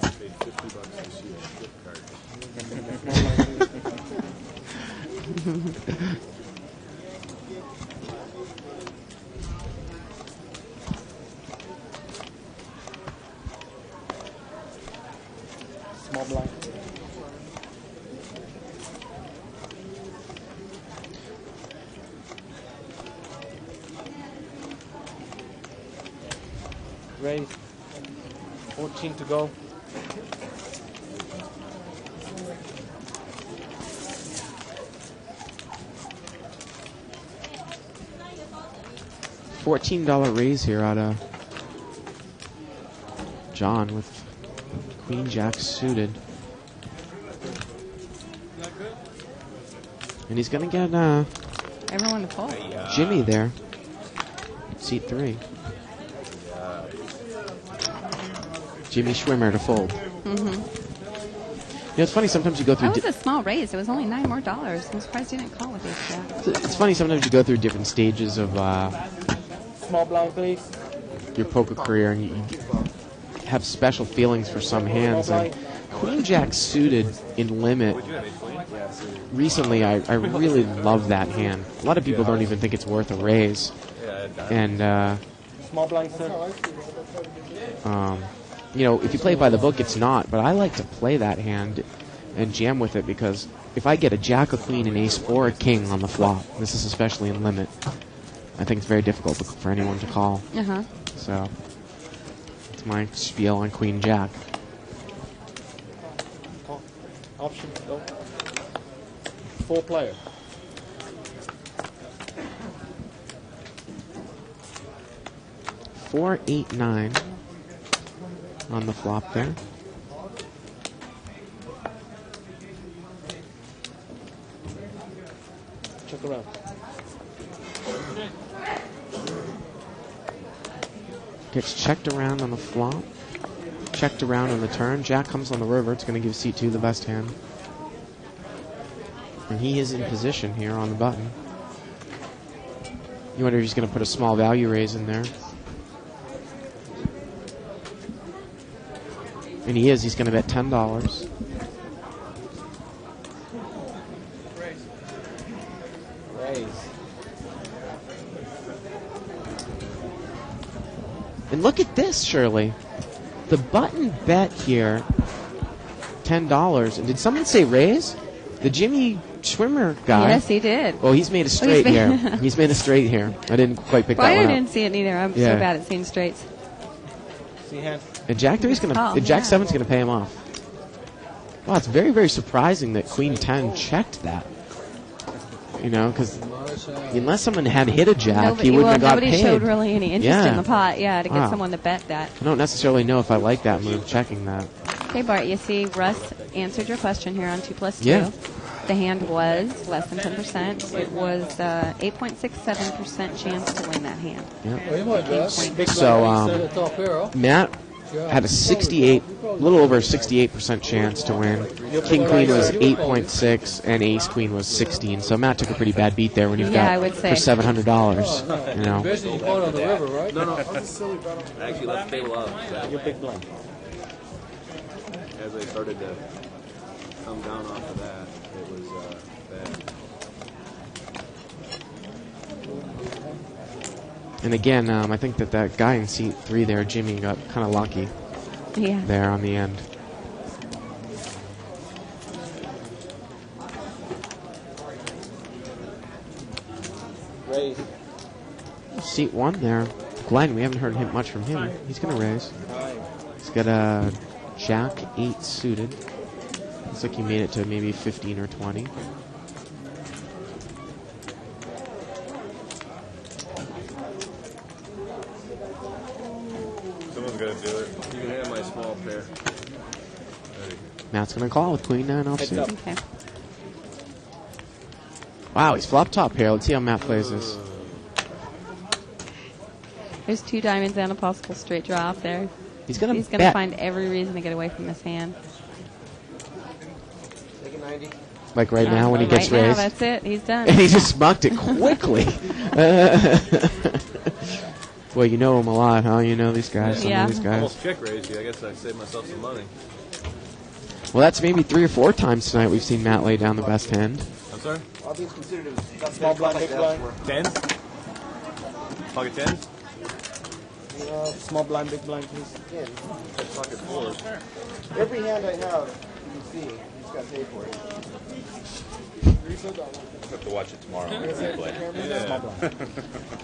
Paid $50 to see a gift card. Small blind. Raise. 14 to go. $14 raise here out of John with Queen Jack suited. And he's going to get Everyone to fold. Jimmy there. Seat 3. Jimmy Schwimmer to fold. Mm-hmm. It's funny sometimes you go through... That was a small raise. It was only $9 more. I'm surprised you didn't call with ace jack. It's funny sometimes you go through different stages of Small blind, please. your poker career, and you have special feelings for some hands. And Queen Jack suited in limit. Recently, I really love that hand. A lot of people don't even think it's worth a raise. And, Small blind, sir. you know, if you play it by the book, it's not. But I like to play that hand and jam with it because if I get a jack, a queen, an ace, or a king on the flop, this is especially in limit, I think it's very difficult for anyone to call. Uh-huh. So, it's my spiel on Queen Jack. Option, go. 4 player. Four, 8, 9 on the flop there. Check around. Gets checked around on the flop. Checked around on the turn. Jack comes on the river. It's going to give seat 2 the best hand. And he is in position here on the button. You wonder if he's going to put a small value raise in there. And he is. He's going to bet $10. Raise. And look at this, Shirley. The button bet here, $10. And did someone say raise? The Jimmy Schwimmer guy. Yes, he did. Oh, he's made a straight here. He's made a straight here. I didn't quite pick that I one up. didn't see it either. I'm so bad at seeing straights. See hand. And Jack 3's going to, Jack 7's going to pay him off. Wow, it's very, very surprising that Queen 10 checked that. You know, because unless someone had hit a Jack, he wouldn't have got paid. Nobody showed really any interest in the pot, to get Wow. someone to bet that. I don't necessarily know if I like that move, checking that. Okay, Bart, you see Russ answered your question here on 2+2. Yeah. The hand was less than 10%. It was 8.67% chance to win that hand. Yeah. So, Matt had a 68, a little over a 68% chance to win. King Queen was 8.6 and Ace Queen was 16. So Matt took a pretty bad beat there when you've got I would say. for $700. You know. Basically, you on the river, right? No. I actually left the table out. You're big blind. As I started to come down off of that, it was bad. And again, I think that guy in seat 3 there, Jimmy, got kind of lucky there on the end. Raise. Seat 1 there, Glenn, we haven't heard much from him. He's going to raise. He's got a Jack 8 suited. Looks like he made it to maybe 15 or 20. Someone's got to do it. You can have my small pair. Matt's going to call with Queen 9 offsuit. Okay. Wow, he's flop top here. Let's see how Matt plays this. There's 2 diamonds and a possible straight draw off there. He's going He's to going to find every reason to get away from this hand. Like right now when he gets right raised. Now, that's it. He's done. And he just mucked it quickly. Well, you know him a lot, huh? You know these guys, some of these guys. Almost check raised you. I guess I saved myself some money. Well, that's maybe 3 or 4 times tonight we've seen Matt lay down the best hand. I'm sorry? All these considered small blind, big blind. Tens? Pocket tens? Small blind, big blind, please. Pocket fours. Every hand I have, you can see. You just got to pay for it. I'll have to watch it tomorrow.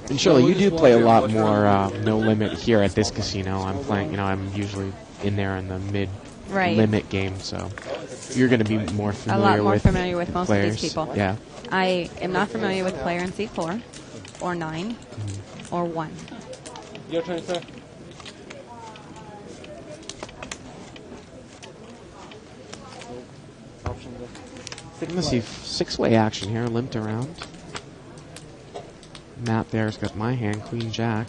And Shirley, you do play a lot more no limit here at this casino. I'm playing, I'm usually in there in the mid limit game, so you're going to be more familiar with a lot more familiar with most players. of these people. Yeah. I am not familiar with player in seat 4 or 9 or 1. Your turn, sir. Let's see, 6-way action here, limped around. Matt there's got my hand, Queen Jack.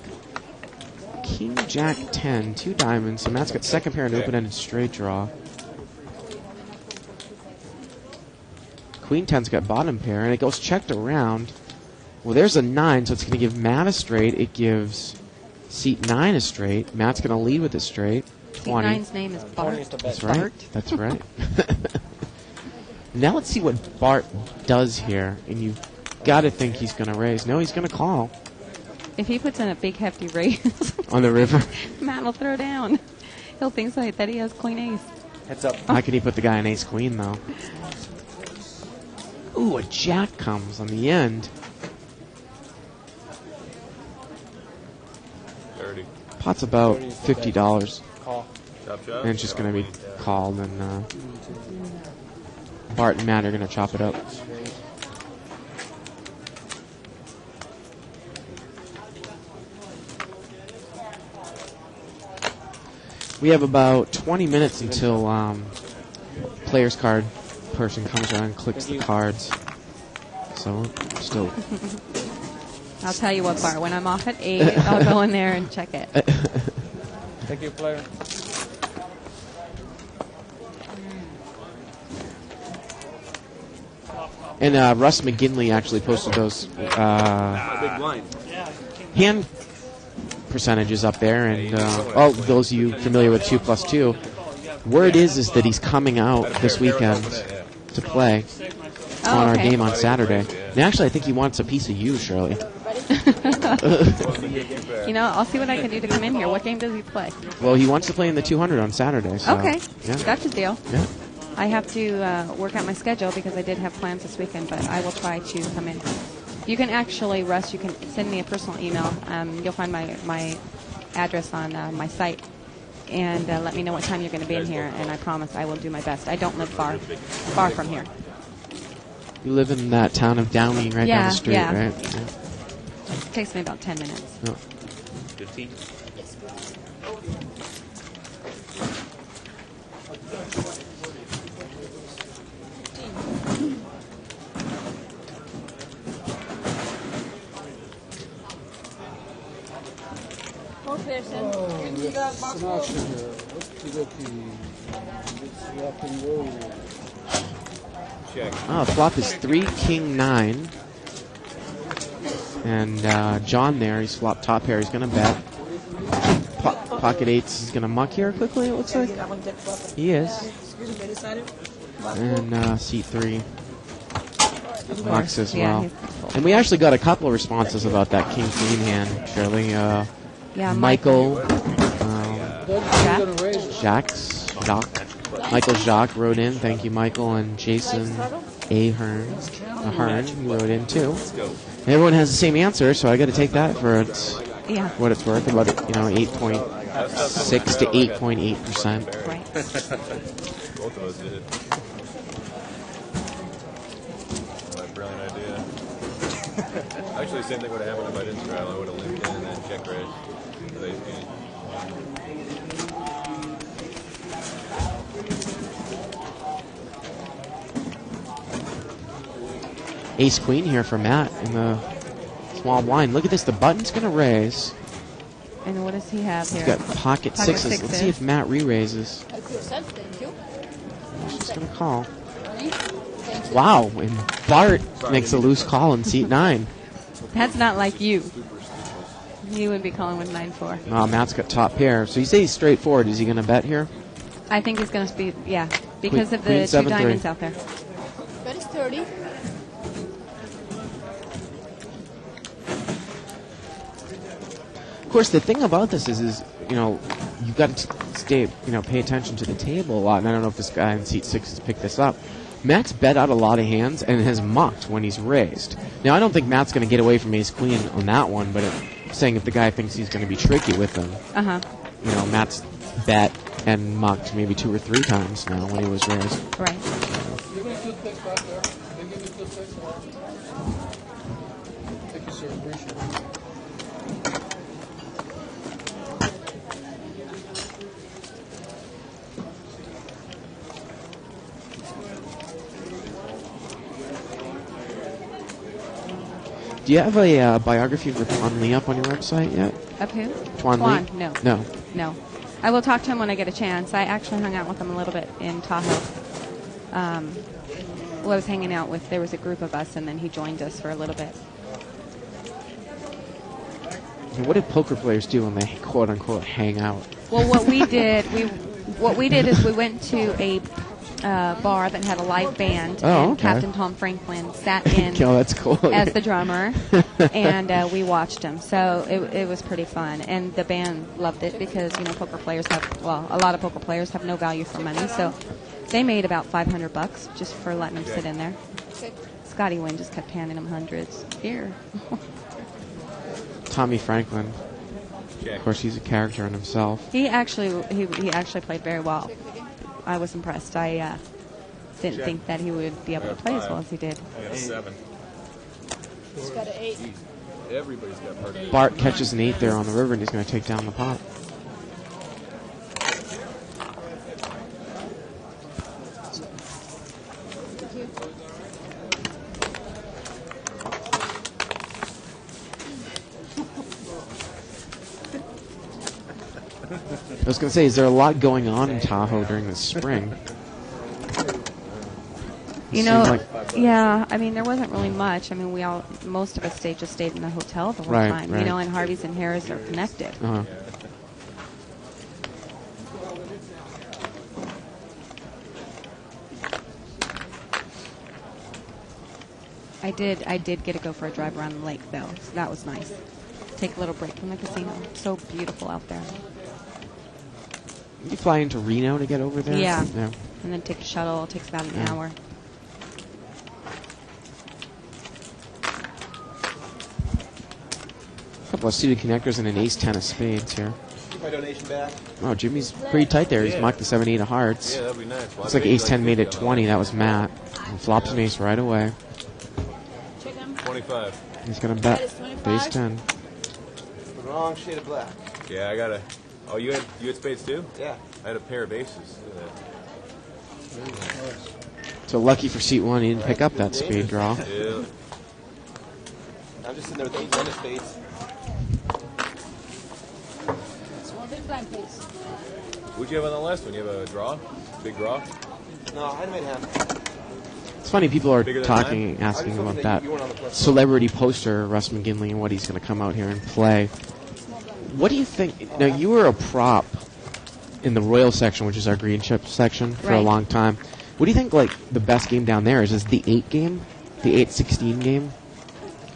King Jack 10, 2 diamonds. So Matt's got second pair and open-ended straight draw. Queen 10's got bottom pair, and it goes checked around. Well, there's a 9, so it's going to give Matt a straight. It gives seat 9 a straight. Matt's going to lead with a straight. 20. 9's name is Bart. That's right. That's right. Now let's see what Bart does here. And you've got to think he's going to raise. No, he's going to call. If he puts in a big hefty raise On the river. Matt will throw down. He'll think so that he has queen ace. Heads up. How can he put the guy in ace queen, though? Ooh, a jack comes on the end. 30. Pot's about $50. Call. Chop chop. And it's just going to be called, and Bart and Matt are going to chop it up. We have about 20 minutes until player's card person comes around and clicks the cards. So, still. I'll tell you what, Bart, when I'm off at 8, I'll go in there and check it. Thank you, player. And Russ McGinley actually posted those Big blind. hand percentages up there, and all those of you familiar with 2+2, word is that he's coming out this weekend to play on our game on Saturday. And actually, I think he wants a piece of you, Shirley. You know, I'll see what I can do to come in here. What game does he play? Well, he wants to play in the 200 on Saturday. So, Okay, yeah. that's a deal. Yeah. I have to work out my schedule because I did have plans this weekend, but I will try to come in. You can actually, Russ, you can send me a personal email. You'll find my address on my site, and let me know what time you're going to be in here, and I promise I will do my best. I don't live far from here. You live in that town of Downey right down the street, yeah. right? Yeah. It takes me about 10 minutes. No. 15. It's an auction here. Let's rock and roll. Check. Oh, flop is 3, king, 9. And John there, he's flopped top pair. He's going to bet. Pocket eights is going to muck here quickly, it looks like. He is. And seat 3 mucks as well. And we actually got a couple of responses about that king queen hand, Shirley. Yeah, Michael, Jacques. Jacques. Michael Jacques wrote in. Thank you, Michael. And Jason Ahern who wrote in too. And everyone has the same answer, so I got to take that for what it's worth. About 8.6 to 8.8%. Right. Both of us did. What a brilliant idea. Actually, same thing would have happened if I didn't straddle. I would have linked in and then check raise. Ace queen here for Matt in the small blind. Look at this. The button's going to raise. And what does he have here? He's got pocket sixes. Let's see if Matt re-raises. He's just going to call. Wow. And Bart makes a loose call in seat 9. That's not like you. You would be calling with 9-4. Oh, Matt's got top pair. So you say he's straightforward. Is he going to bet here? I think he's going to be, because of Queen the 7-3. two diamonds out there. That is 30. Of course, the thing about this is you've got to pay attention to the table a lot. And I don't know if this guy in seat 6 has picked this up. Matt's bet out a lot of hands and has mucked when he's raised. Now, I don't think Matt's going to get away from ace queen on that one, but I'm saying if the guy thinks he's going to be tricky with him, Matt's bet and mucked maybe 2 or 3 times now when he was raised. Right. Give me a good pick back there. They give me a good pick. Thank you, sir. Appreciate it. Do you have a biography for Tuan Lee up on your website yet? Of who? Tuan Lee? No. No. I will talk to him when I get a chance. I actually hung out with him a little bit in Tahoe. I was hanging out with, there was a group of us, and then he joined us for a little bit. What do poker players do when they quote-unquote hang out? Well, what we did is we went to a bar that had a live band, and okay. Captain Tom Franklin sat in Oh, that's cool. as the drummer, and we watched him. So it was pretty fun, and the band loved it because poker players a lot of poker players have no value for money, so they made about $500 just for letting them sit in there. Scotty Wynn just kept handing them hundreds. Here. Tommy Franklin. Of course, he's a character in himself. He actually played very well. I was impressed. I didn't think that he would be able to play as well as he did. I got a 7. He's got an 8. Everybody's got part. Bart catches an 8 there on the river, and he's going to take down the pot. I was going to say, is there a lot going on in Tahoe during the spring? Yeah, I mean, there wasn't really much. I mean, most of us just stayed in the hotel the whole time. Right. And Harvey's and Harris are connected. Uh-huh. I did get to go for a drive around the lake, though, so that was nice. Take a little break from the casino. So beautiful out there. You fly into Reno to get over there? Yeah. And then take a shuttle. It takes about an hour. A couple of suited connectors and an ace-10 of spades here. Keep my donation back. Oh, Jimmy's pretty tight there. He's marked the 7-8 of hearts. Yeah, that'd be nice. Looks like ace-10 made it 20. That was Matt. And flops an ace right away. 25. He's going to bet ace-10. The wrong shade of black. Yeah, I got a... Oh, you had spades too? Yeah. I had a pair of aces. So lucky for seat 1, he didn't pick up that spade draw. Yeah. I'm just sitting there with 8 spades. Small big blind, please. What'd you have on the last one? You have a draw? Big draw? No, I had made half. It's funny, people are Bigger than talking, asking about that celebrity poster, Russ McGinley, and what he's going to come out here and play. What do you think? Now, you were a prop in the Royal section, which is our green chip section, for a long time. What do you think, the best game down there is? Is the 8 game? The 8-16 game?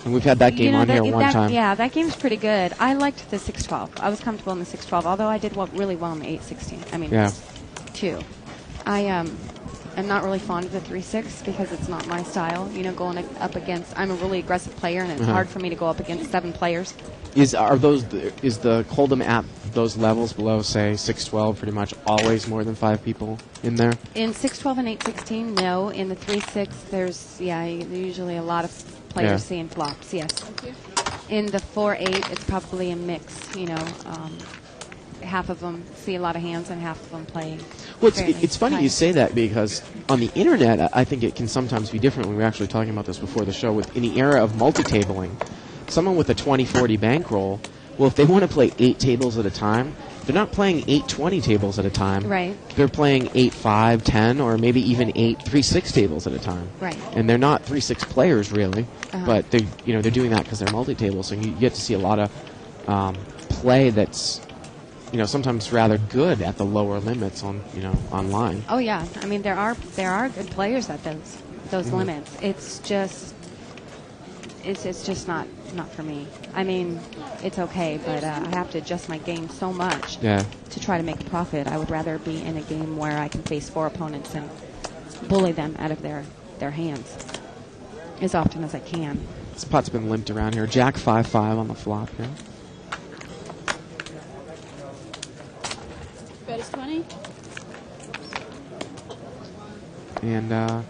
And we've had that game on here one time. Yeah, that game's pretty good. I liked the 6-12. I was comfortable in the 6-12, although I did really well in the 8-16. I mean, 2. I am not really fond of the 3-6 because it's not my style. Going up against... I'm a really aggressive player, and it's hard for me to go up against 7 players. Is the Hold'em at those levels below, say, 6-12, pretty much always more than 5 people in there? In 6-12 and 8-16, no. In the 3-6, there's usually a lot of players seeing flops, yes. Thank you. In the 4-8, it's probably a mix, half of them see a lot of hands and half of them play. Well, it's funny you say that because on the internet, I think it can sometimes be different. We were actually talking about this before the show. In the era of multi-tabling, someone with a 20-40 bankroll, well, if they want to play 8 tables at a time, they're not playing 8 20 tables at a time. Right. They're playing 8 5 10 or maybe even 8 3-6 tables at a time. Right. And they're not 3-6 players really, but they're doing that because they're multi-tables. So you get to see a lot of play that's sometimes rather good at the lower limits on online. Oh yeah, I mean there are good players at those limits. It's just not for me. I mean, it's okay, but I have to adjust my game so much to try to make a profit. I would rather be in a game where I can face 4 opponents and bully them out of their hands as often as I can. This pot's been limped around here. Jack 5-5 on the flop here. Bet is 20. And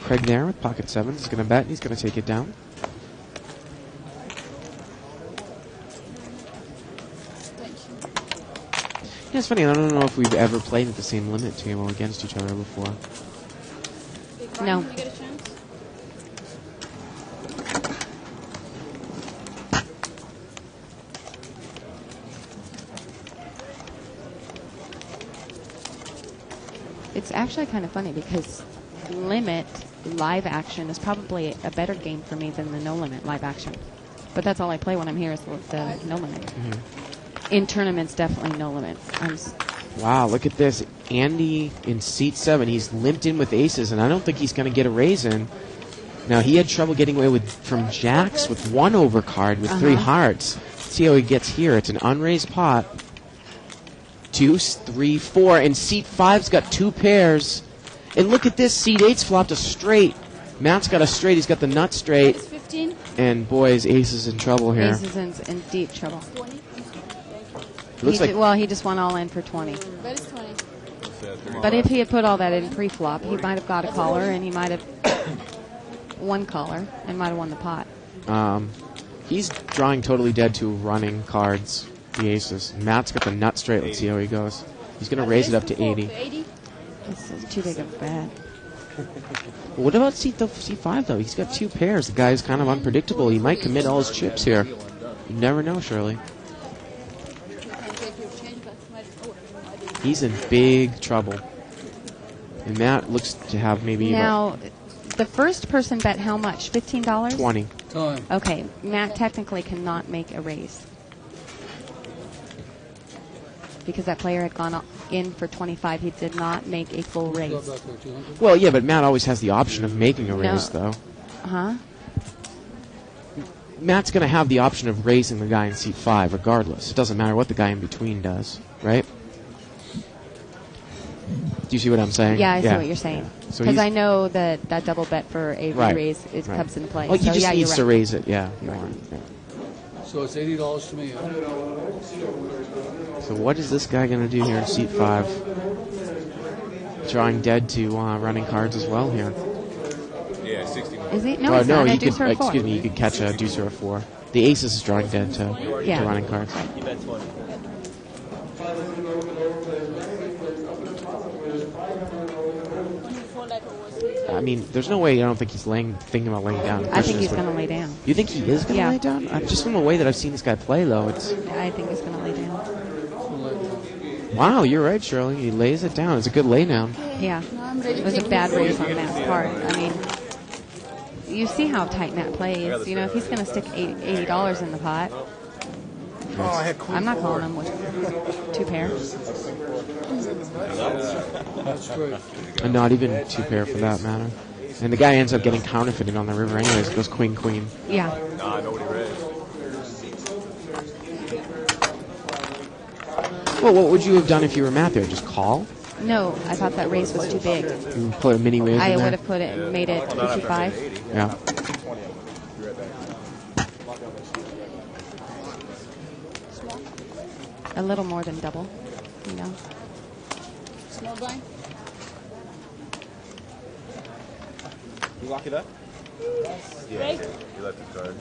Craig there with pocket 7s is going to bet, and he's going to take it down. Yeah, it's funny. I don't know if we've ever played at the same limit table against each other before. No. You get a chance? It's actually kind of funny because limit live action is probably a better game for me than the no limit live action. But that's all I play when I'm here is the no limit. in tournaments, definitely no limit. Wow, look at this. Andy in seat 7. He's limped in with aces, and I don't think he's going to get a raise in. Now, he had trouble getting away from jacks with 1 overcard with 3 hearts. Let's see how he gets here. It's an unraised pot. 2, 3, 4, and seat 5's got 2 pairs. And look at this. Seat 8's flopped a straight. Matt's got a straight. He's got the nut straight. 15. And boys, Ace is in trouble here. Ace is in deep trouble. 20. Looks like He just went all in for 20. That is 20. But if he had put all that in pre-flop, he might have got a caller, and he might have one caller, and might have won the pot. He's drawing totally dead to running cards, the aces. Matt's got the nut straight. Let's see how he goes. He's going to raise it up to 80. This is too big of a bet. What about C5, though? He's got 2 pairs. The guy's kind of unpredictable. He might commit all his chips here. You never know, Shirley. He's in big trouble. And Matt looks to have maybe... Now, the first person bet how much? $15? 20. Time. Okay, Matt technically cannot make a raise. Because that player had gone in for 25. He did not make a full Go raise. back there, 200. Well, yeah, but Matt always has the option of making a raise, though. Huh? Matt's going to have the option of raising the guy in seat 5 regardless. It doesn't matter what the guy in between does, right? Do you see what I'm saying? Yeah, I see what you're saying. So Because I know that double bet for a raise comes into play. Well, he so just needs to raise it, yeah. So it's $80 to me. So what is this guy going to do here in seat 5? Drawing dead to running cards as well here. Yeah, 60. Is he? No, he's not. he A deuce or a 4. excuse me, you could catch a deuce or a 4. The aces is drawing dead to running cards. You bet 20. I mean, there's no way I don't think he's thinking about laying down. I think he's going to lay down. You think he is going to lay down? Just from the way that I've seen this guy play, though, it's... I think he's going to lay down. Wow, you're right, Shirley. He lays it down. It's a good lay down. Yeah. It was a bad raise on Matt's part. I mean, you see how tight Matt plays. You know, if he's going to stick $80 in the pot, I'm not calling him with 2 pairs. That's great. And not even 2 pair for that matter. And the guy ends up getting counterfeited on the river anyways. It goes queen, queen. Yeah. Nah, nobody raised. Well, what would you have done if you were Matt there? Just call? No, I thought that raise was too big. You put a mini raise I in there? would have put it, made it 55. Yeah. A little more than double, you know. Small blind. You lock it up? Yeah, you left his card.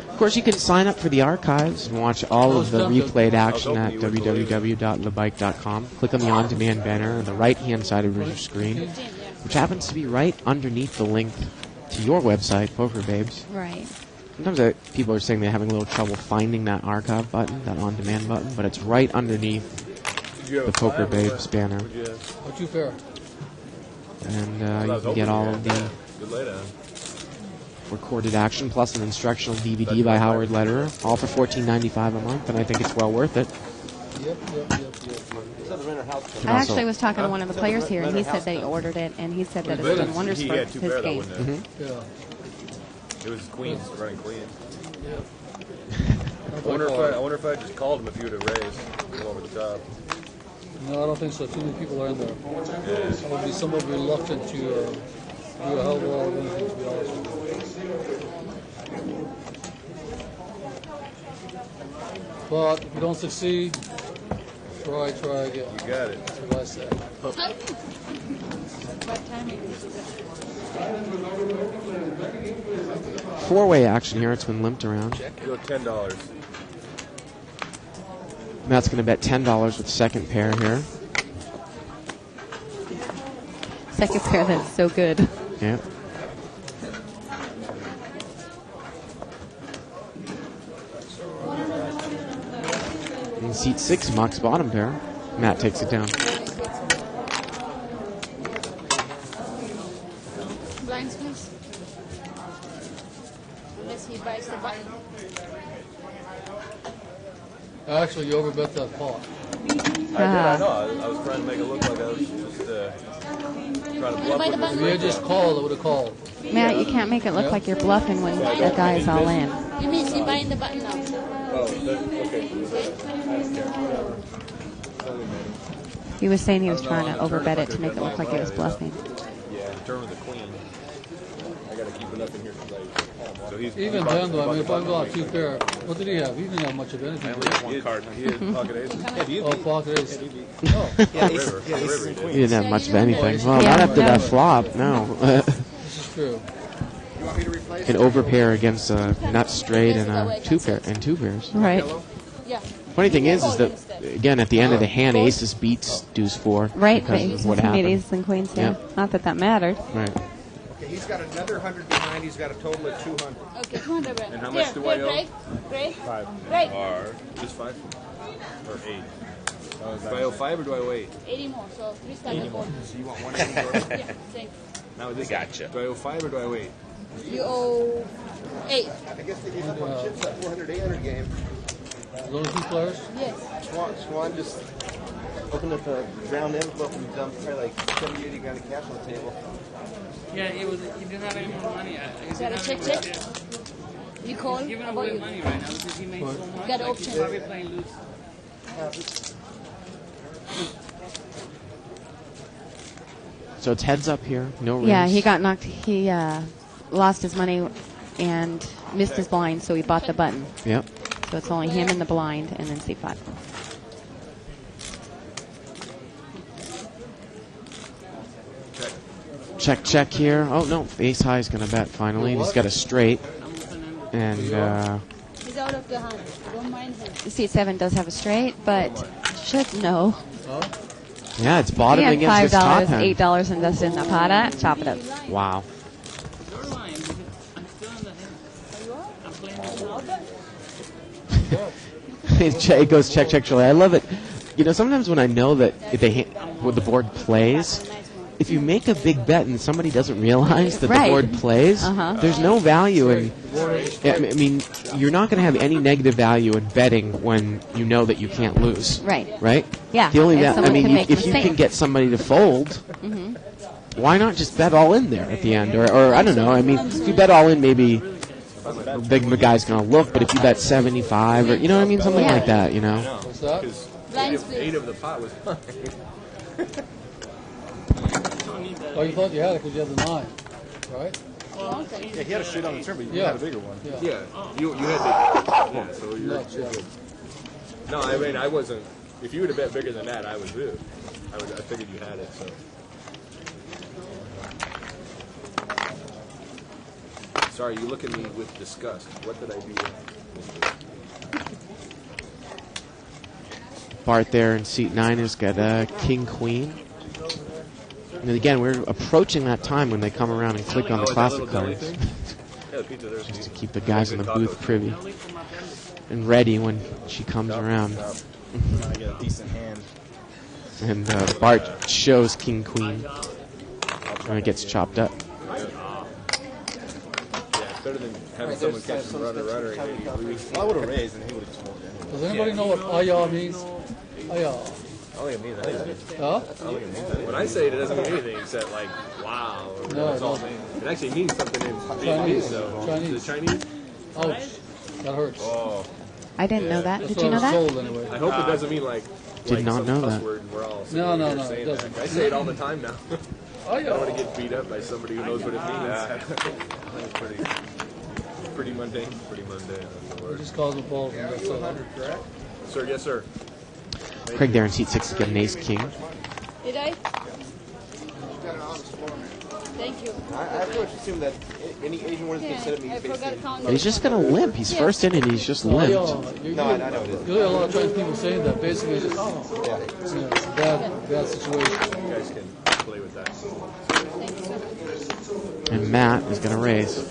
Of course, you can sign up for the archives and watch all of the replayed action at www.lebike.com. Click on the on-demand banner on the right-hand side of your screen, which happens to be right underneath the link to your website, Poker Babes. Right. Sometimes people are saying they're having a little trouble finding that archive button, that on-demand button, but it's right underneath the Poker Babes banner. What you pair? And you can get all of the Good laydown. recorded action plus an instructional DVD by Howard Lederer, all for $14.95 a month, and I think it's well worth it. Yep. I actually was talking to one of the players here, and he said they ordered it, and he said that it's done wonders He for had his 2 pair though, game. wouldn't it? Yeah. It was queens, running queens. Yeah. I wonder if I just called him if you would have raised, go over the top. No, I don't think so. Too many people are in there. Yeah. I would be somewhat reluctant to do a hell of a lot of anything, to be honest with you. But if you don't succeed, try again. You got it. That's what I say. What timing? Four-way action here. It's been limped around. Go $10. Matt's going to bet $10 with second pair here. Second pair that's so good. Yeah. In seat 6, Mock's bottom pair. Matt takes it down. Blind Actually, you overbet that pot. I did, I know. I was trying to make it look like I was just trying to bluff with If you had just called, I would have called. Matt, you can't make it look like you're bluffing when a guy is all in. You mean she buying the button now? Oh, okay. I don't care. He was saying he was trying to overbet it to make it look like he was bluffing. Yeah, turn with the queen. I gotta keep enough in here because so he's Even then, though, I mean, if I'm going 2 pair, what did he have? He didn't have much of anything. I only have one card. He had pocket aces. Oh, pocket ace. Yeah, River. He didn't have much of anything. Well, not after that flop, no. This is true. An overpair against a nut straight and a two pairs. Right. Yeah. Funny thing is that, again, at the end of the hand, aces beats deuce 4. Right, but Because he's of what made happened. aces and queens, yeah. Yeah. Not that mattered. Right. Okay, he's got another 100 behind. He's got a total of 200. Okay, 200 And how much do I owe? Greg? 5. Greg. Or just 5? Or 8? Do I owe 5 or do I owe 8? 80 more, so 3 stars more. So you want 180? Yeah, same. Now this gotcha. Do I owe 5 or do I owe 8? You owe 8. I guess they gave up on chips that 400-800 game. Those 2 players? Yes. Swan just opened up a round envelope and dumped probably like 70, 80 grand of cash on the table. Yeah, he didn't have any more money. Is that a check? You call He's giving about away you. money right now because he made so much. Got an Like, option. he's probably playing loose. So it's heads up here. No rings. Yeah, he got knocked. He lost his money and missed his blind, so he bought the button. Yep. So it's only him in the blind and then C5. Check, check here. Oh, no. Ace high is going to bet finally. And he's got a straight. And He's out of the hand. Don't mind him. C7 does have a straight, but should know. yeah, it's He bottom had against his top $5, hand. $8 invested in the pot. Chop it up. Wow. You're lying because I'm still in the hand. I'm playing the ball. It goes check, check, Shirley. I love it. You know, sometimes when I know that if when the board plays, if you make a big bet and somebody doesn't realize that Right. the board plays, there's no value in. I mean, you're not going to have any negative value in betting when you know that you can't lose. Right. Right. Yeah. The only and I someone mean, can make if you mistakes. can get somebody to fold, why not just bet all in there at the end? Or I don't know. I mean, if you bet all in, maybe the big guy's going to look. But if you bet 75, or you know what I mean, something like that. You know. What's that? Because Blinds, please. 8 of the pot was fine. Oh, you thought you had it because you had the 9, right? Yeah, he had a shit on the turn, but you Yeah. had a bigger one. Yeah, you had the yeah. So you're Nuts, yeah. good. No, I mean I wasn't. If you would have bet bigger than that, I was good. I figured you had it. So. Sorry, you look at me with disgust. What did I do? Bart there in seat 9 has got a king queen. And again, we're approaching that time when they come around and click on the is that classic little deli cards. thing? Yeah, the pizza there's Just to keep the guys in the booth privy and ready when she comes around. I get a decent hand. And Bart shows king queen when it gets chopped up. Yeah, it's better than having someone catch some rudder and maybe lose. Well, I would have raised and he would have just folded anyway. Does anybody know what ayah means? Ayah. I don't think it means anything. Huh? I don't think it means anything. When I say it, it doesn't mean anything except like wow. Or No, that's all it it means. It actually means something in Vietnamese. So Chinese. is it Chinese? Ouch. That hurts. Oh, I didn't know that. That's Did you what know I that? was told anyway. I hope it doesn't mean like. Did not some know cuss that. Word and we're all No, no, here no, saying it that. doesn't. I say it all the time now. I don't want Ayah. to get beat up by somebody who knows what it means. That's pretty mundane. Pretty mundane. That's the It word. just calls them balls. And that's it. Sir, yes, sir. Craig there in seat 6 has got an ace king. Did I? Thank you. I pretty much assume that any Asian one is going to set up me I forgot facing. count. He's just going to limp. He's first in and he's just limped. You No, I know it isn't. get a lot of Chinese people saying that. Basically, it's just, Yeah. it's a bad situation. You guys can play with that. Thank you, sir. And Matt is going to raise.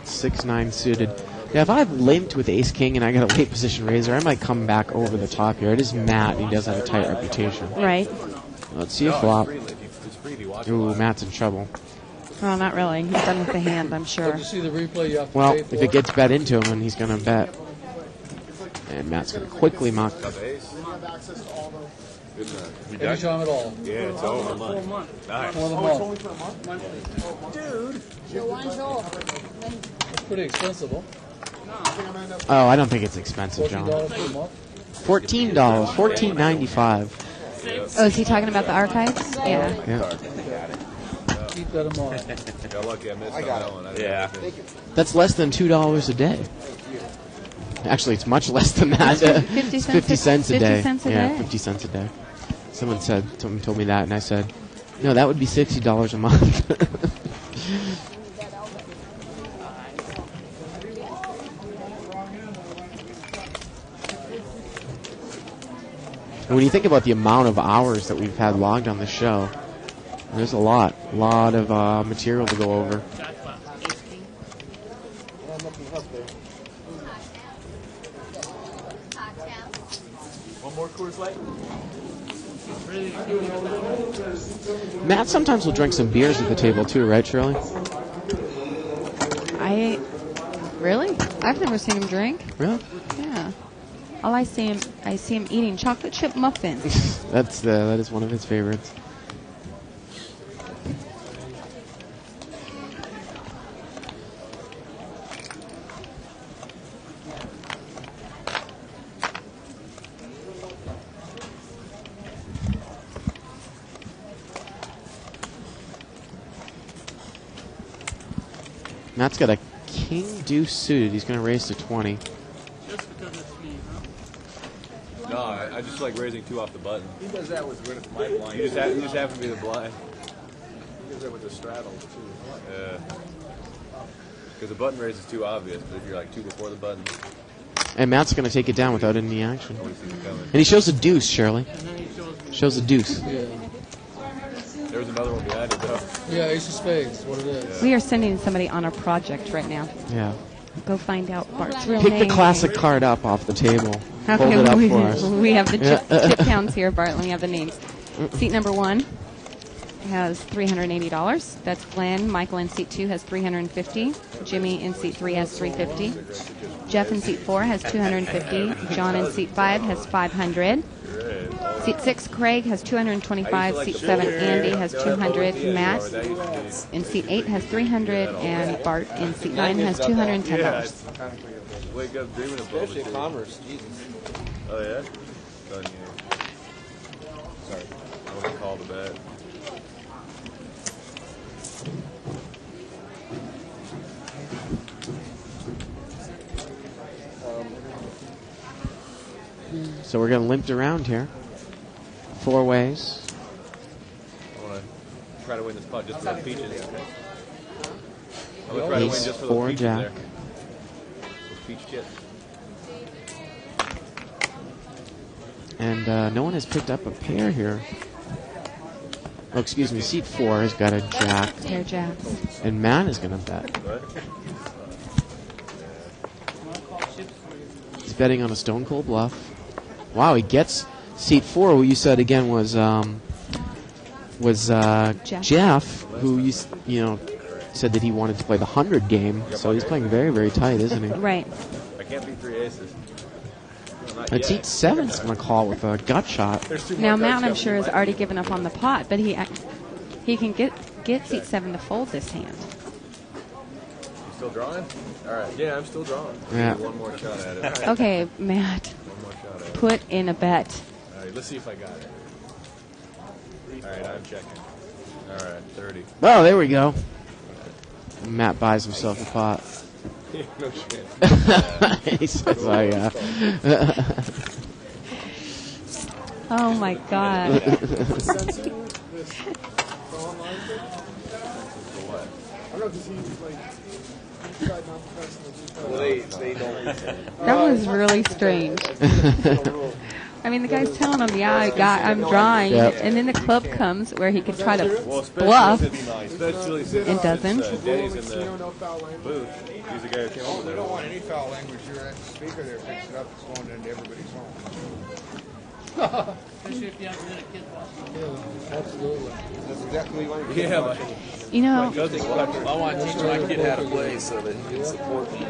6-9 suited. Yeah, if I've limped with ace king and I got a late position raiser, I might come back over the top here. It is Matt. He does have a tight reputation. Right. Let's see a flop. It's free if you watch it. Ooh, Matt's in trouble. Well, not really. He's done with the hand, I'm sure. Did you see the replay? You have to Well, pay if for it gets bet into him, then he's going to bet. And Matt's going to quickly mock. Top ace. Anytime at all. Yeah, it's over. Full month. Nice. For the month. The one show. It's pretty expensive, huh? Oh, I don't think it's expensive, John. $14 per month. $14, $14.95. Oh, is he talking about the archives? Yeah. Yeah. Keep that in mind. Got lucky I missed on that one. Yeah. That's less than $2 a day. Actually, it's much less than that. 50 It's cents 50 cents a 50 day. cents a Yeah, day. 50 cents a day. Someone told me that, and I said, no, that would be $60 a month. And when you think about the amount of hours that we've had logged on the show, there's a lot of material to go over. One more Coors Light? Matt sometimes will drink some beers at the table too, right, Shirley? Really? I've never seen him drink. Really? Yeah. All I see him eating chocolate chip muffins. That is one of his favorites. Matt's got a king deuce suited. He's going to raise to 20. Just because it's me, huh? No, I just like raising 2 off the button. He does that with my blind. You just happen to be the blind. He does that with the straddle, too. Yeah. Because the button raise is too obvious, but if you're like 2 before the button, And Matt's going to take it down without any action. nobody sees it coming. And he shows a deuce, Shirley. And then he shows me. Shows a deuce. Yeah. There was another one behind it, though. Yeah, Ace of Spades, what it is. We are sending somebody on a project right now. Yeah. Go find out Bart's real Pick name. the classic card up off the table. Okay, Hold it up for us. we have the chip counts here, Bart. Let me have the names. Seat number 1 has $380. That's Glenn. Michael in seat 2 has $350. Jimmy in seat 3 has $350. Jeff in seat 4 has $250. John in seat 5 has $500. Seat 6, Craig has $225. Seat 7, Andy has $200. Matt in seat 8 has $300, and Bart in seat 9 has $210. Wake up dreaming of Especially commerce, Jesus. Oh, yeah? Done you. Sorry. I'm going to call the bet. So we're going to limp around here. 4 ways. I want to try to win this pot just for the peaches. I'm going to try to win Ace, just for 4, those peaches jack. there. Those peach chips. And no one has picked up a pair here. Oh, excuse me. Seat 4 has got a jack. Pair jacks. And Matt is going to bet. What? He's betting on a stone cold bluff. Wow, he gets seat 4. Who you said again was Jeff, who you said that he wanted to play the 100 game. So he's playing very, very tight, isn't he? Right. I can't beat 3 aces. Not And yet. seat 7's going to call with a gut shot. There's 2 Now more Matt, I'm cards sure, has coming. already given up on the pot, but he can get seat 7 to fold this hand. You still drawing? All right. Yeah, I'm still drawing. Yeah. One more shot at it. Okay, Matt, One more shot at it. put in a bet. All right, let's see if I got it. All right, I'm checking. All right, 30. Oh, there we go. Matt buys himself a pot. No shit. He says, oh, yeah. Oh my God. Well, they don't. That was really strange. I mean, the guy's telling him, "Yeah, I'm drawing," Yep. and then the club comes where he could try to Well, bluff. especially since It doesn't. Danny's in the booth. He's the guy who came over You there. don't want any foul language. You're at the speaker there, picks it up, it's going into everybody's home. Especially if you haven't been a kid watching. Yeah, absolutely. That's exactly what you Yeah, You know, cousin's watching. I want to teach my kid how to play so that he can support me.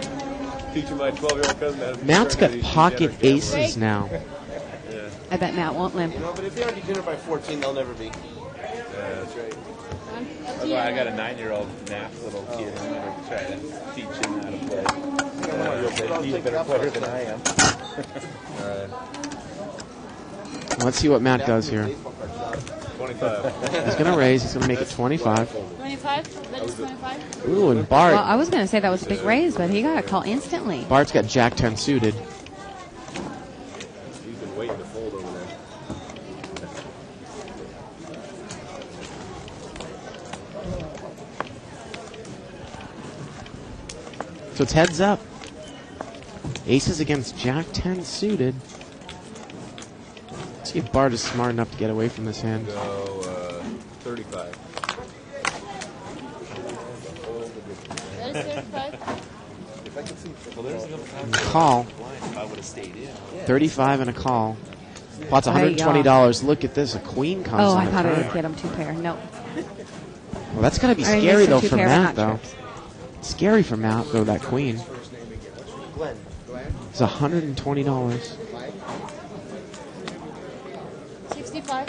Teaching my 12-year-old cousin how to Matt's got be pocket beginner aces now. Yeah. I bet Matt won't limp. You know, but if they already dinner by 14, they'll never be. Yeah, that's right. That's why I got a 9-year-old math little kid, and I'm going to try to teach him how to play. He's a better player than I am. All right. Let's see what Matt does here. 25. He's going to raise. He's going to make it 25. 25? That is 25? Ooh, and Bart. Well, I was going to say that was a big raise, but he got a call instantly. Bart's got Jack 10 suited. He's been waiting to fold over there. So it's heads up. Aces against Jack 10 suited. Let's see if Bart is smart enough to get away from this hand. Go 35. That is 35? If I could see. Well, there's another And call. if I would have stayed in. 35 and a call. Pot's $120. Look at this. A queen comes Oh, on I the thought I turn. would get him 2 pair. Nope. Well, that's got to be I scary, missed though, the 2 for pair Matt, hot though. trips. Scary for Matt, though, that queen. Glenn. It's $120. 65?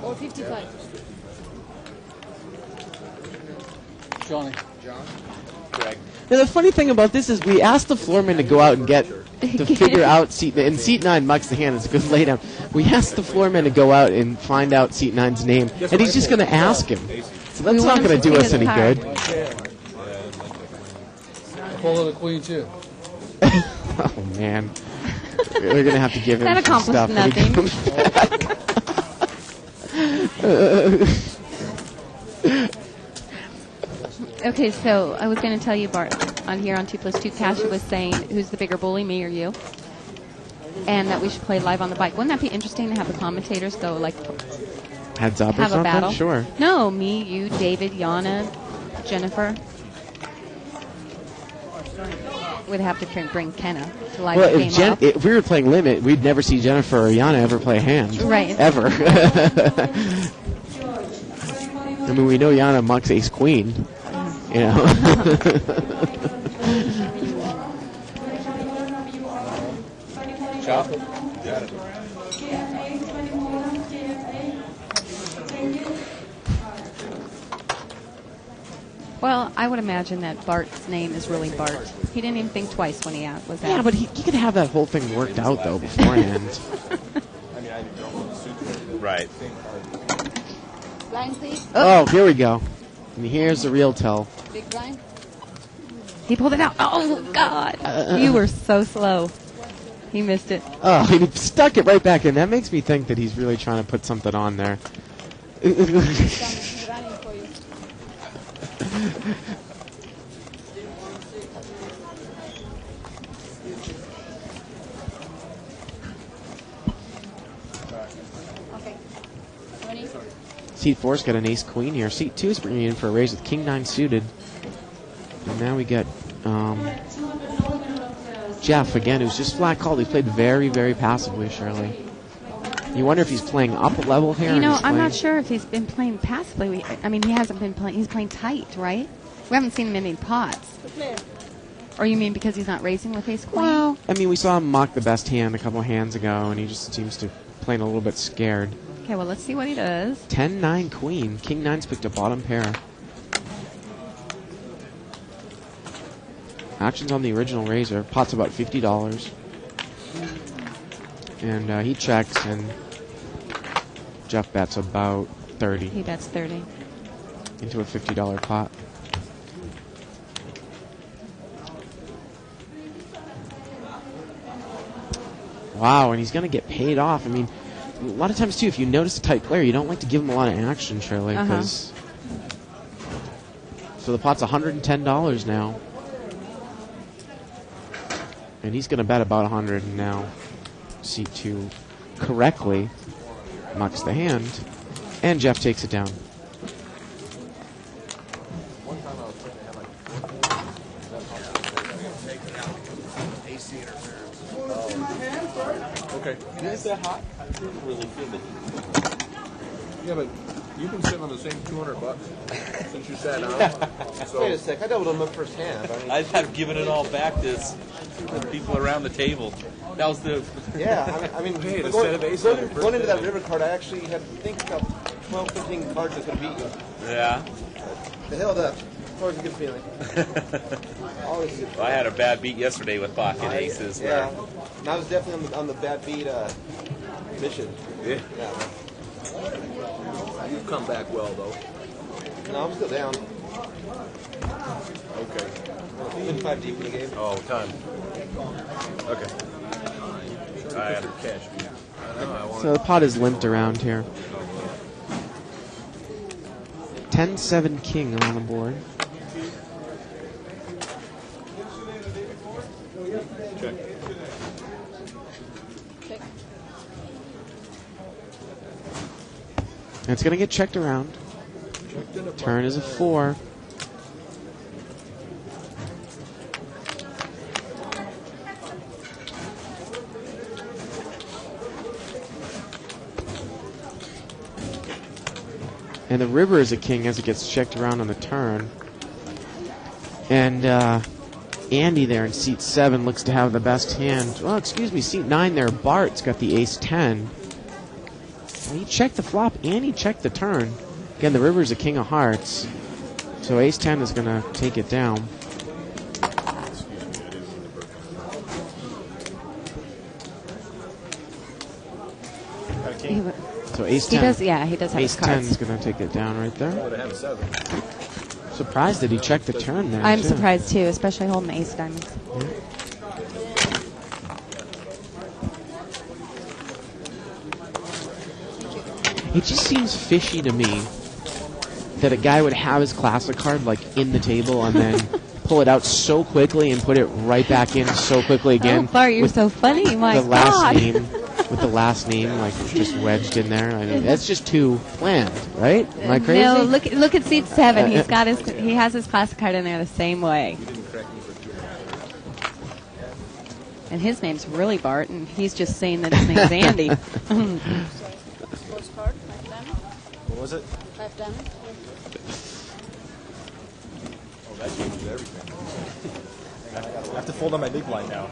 Or 55? Johnny. Greg. Now, the funny thing about this is we asked the floorman to go out and to figure out seat, and seat 9 mucks the hand. It's a good laydown. We asked the floorman to go out and find out seat 9's name, and he's just going to ask him. So that's not going to do us any good. Pull of the queen, too. Oh, man. We're going to have to give him That some stuff. accomplished when he nothing. Okay, so I was going to tell you, Bart, on here on 2+2, Kasha was saying, who's the bigger bully, me or you? And that we should play live on the bike. Wouldn't that be interesting to have the commentators go, like, Heads up or have a something? battle? Sure. No, me, you, David, Yana, Jennifer. We'd have to bring Kenna to live Well, the game off. if we were playing Limit, we'd never see Jennifer or Yana ever play a hand. Right. Ever. I mean, we know Yana mucks ace queen. You know. Chop. Well, I would imagine that Bart's name is really Bart. He didn't even think twice when he was out. Yeah, but he could have that whole thing worked out, though, beforehand. Right. Blind, please. Oh, here we go. And here's the real tell. Big blind. He pulled it out. Oh, God. You were so slow. He missed it. Oh, and he stuck it right back in. That makes me think that he's really trying to put something on there. He's running for you. Okay. 20. Seat 4's got an ace queen here. Seat 2 is bringing in for a raise with king 9 suited. And now we got Jeff again, who's just flat called. He's played very, very passively, Shirley. You wonder if he's playing up a level here. You or know, he's I'm playing- not sure if he's been playing passively. I mean, he hasn't been playing. He's playing tight, right? We haven't seen him in any pots. Or you mean because he's not raising with ace queen? Well, I mean, we saw him mock the best hand a couple of hands ago, and he just seems to playing a little bit scared. Okay, well, let's see what he does. 10-9 queen. King 9's picked a bottom pair. Action's on the original razor. Pot's about $50. And he checks, and Jeff bets about 30 He bets 30. into a $50 pot. Wow, and he's going to get paid off. I mean, a lot of times, too, if you notice a tight player, you don't like to give him a lot of action, Shirley, because... So the pot's $110 now. And he's going to bet about 100 now. C2 correctly mucks the hand, and Jeff takes it down. Okay. Is that hot? I didn't really feel it. Yeah, but You've been sitting on the same $200 since you sat down. So Wait a sec, I doubled them up first hand. I mean, I have given it all back to the people around the table. That was the. yeah, I mean, Hey, the going, set of aces going, on your going into that first river card, I actually had to think about 12, 15 cards that could beat you. Yeah. They held up. It's always a good feeling. Always a good feeling. I had a bad beat yesterday with pocket aces. Yeah, and I was definitely on the bad beat mission. Yeah. You've come back well, though. No, I'm still down. Okay. I've been 5 deep in the game. Oh, time. Okay. I had Cash. I know, I want So the pot is limped around here. 10-7 king on the board. check. Check. And it's going to get checked around. Turn is a 4. And the river is a king as it gets checked around on the turn. And Andy there in seat 7 looks to have the best hand. Well, excuse me, seat 9 there, Bart's got the ace 10. Well, he checked the flop and he checked the turn. Again, the river is a king of hearts. So ace 10 is going to take it down. So ace 10. He does, yeah, he does have Ace his 10 cards. is going to take it down right there. would have had a 7. Surprised that he checked the turn there. I'm too. surprised too, especially holding the ace of diamonds. It just seems fishy to me that a guy would have his classic card like in the table and then pull it out so quickly and put it right back in so quickly again. Oh, Bart, you're with so funny. My the last God. name, with the last name like just wedged in there. I mean, that's just too planned, right? Am I crazy? No, look at seat 7. He has his classic card in there the same way. And his name's really Bart, and he's just saying that his name's Andy. First card, 5 diamond. What was it? 5 diamond. Oh, that changes everything. I have to fold on my big blind now.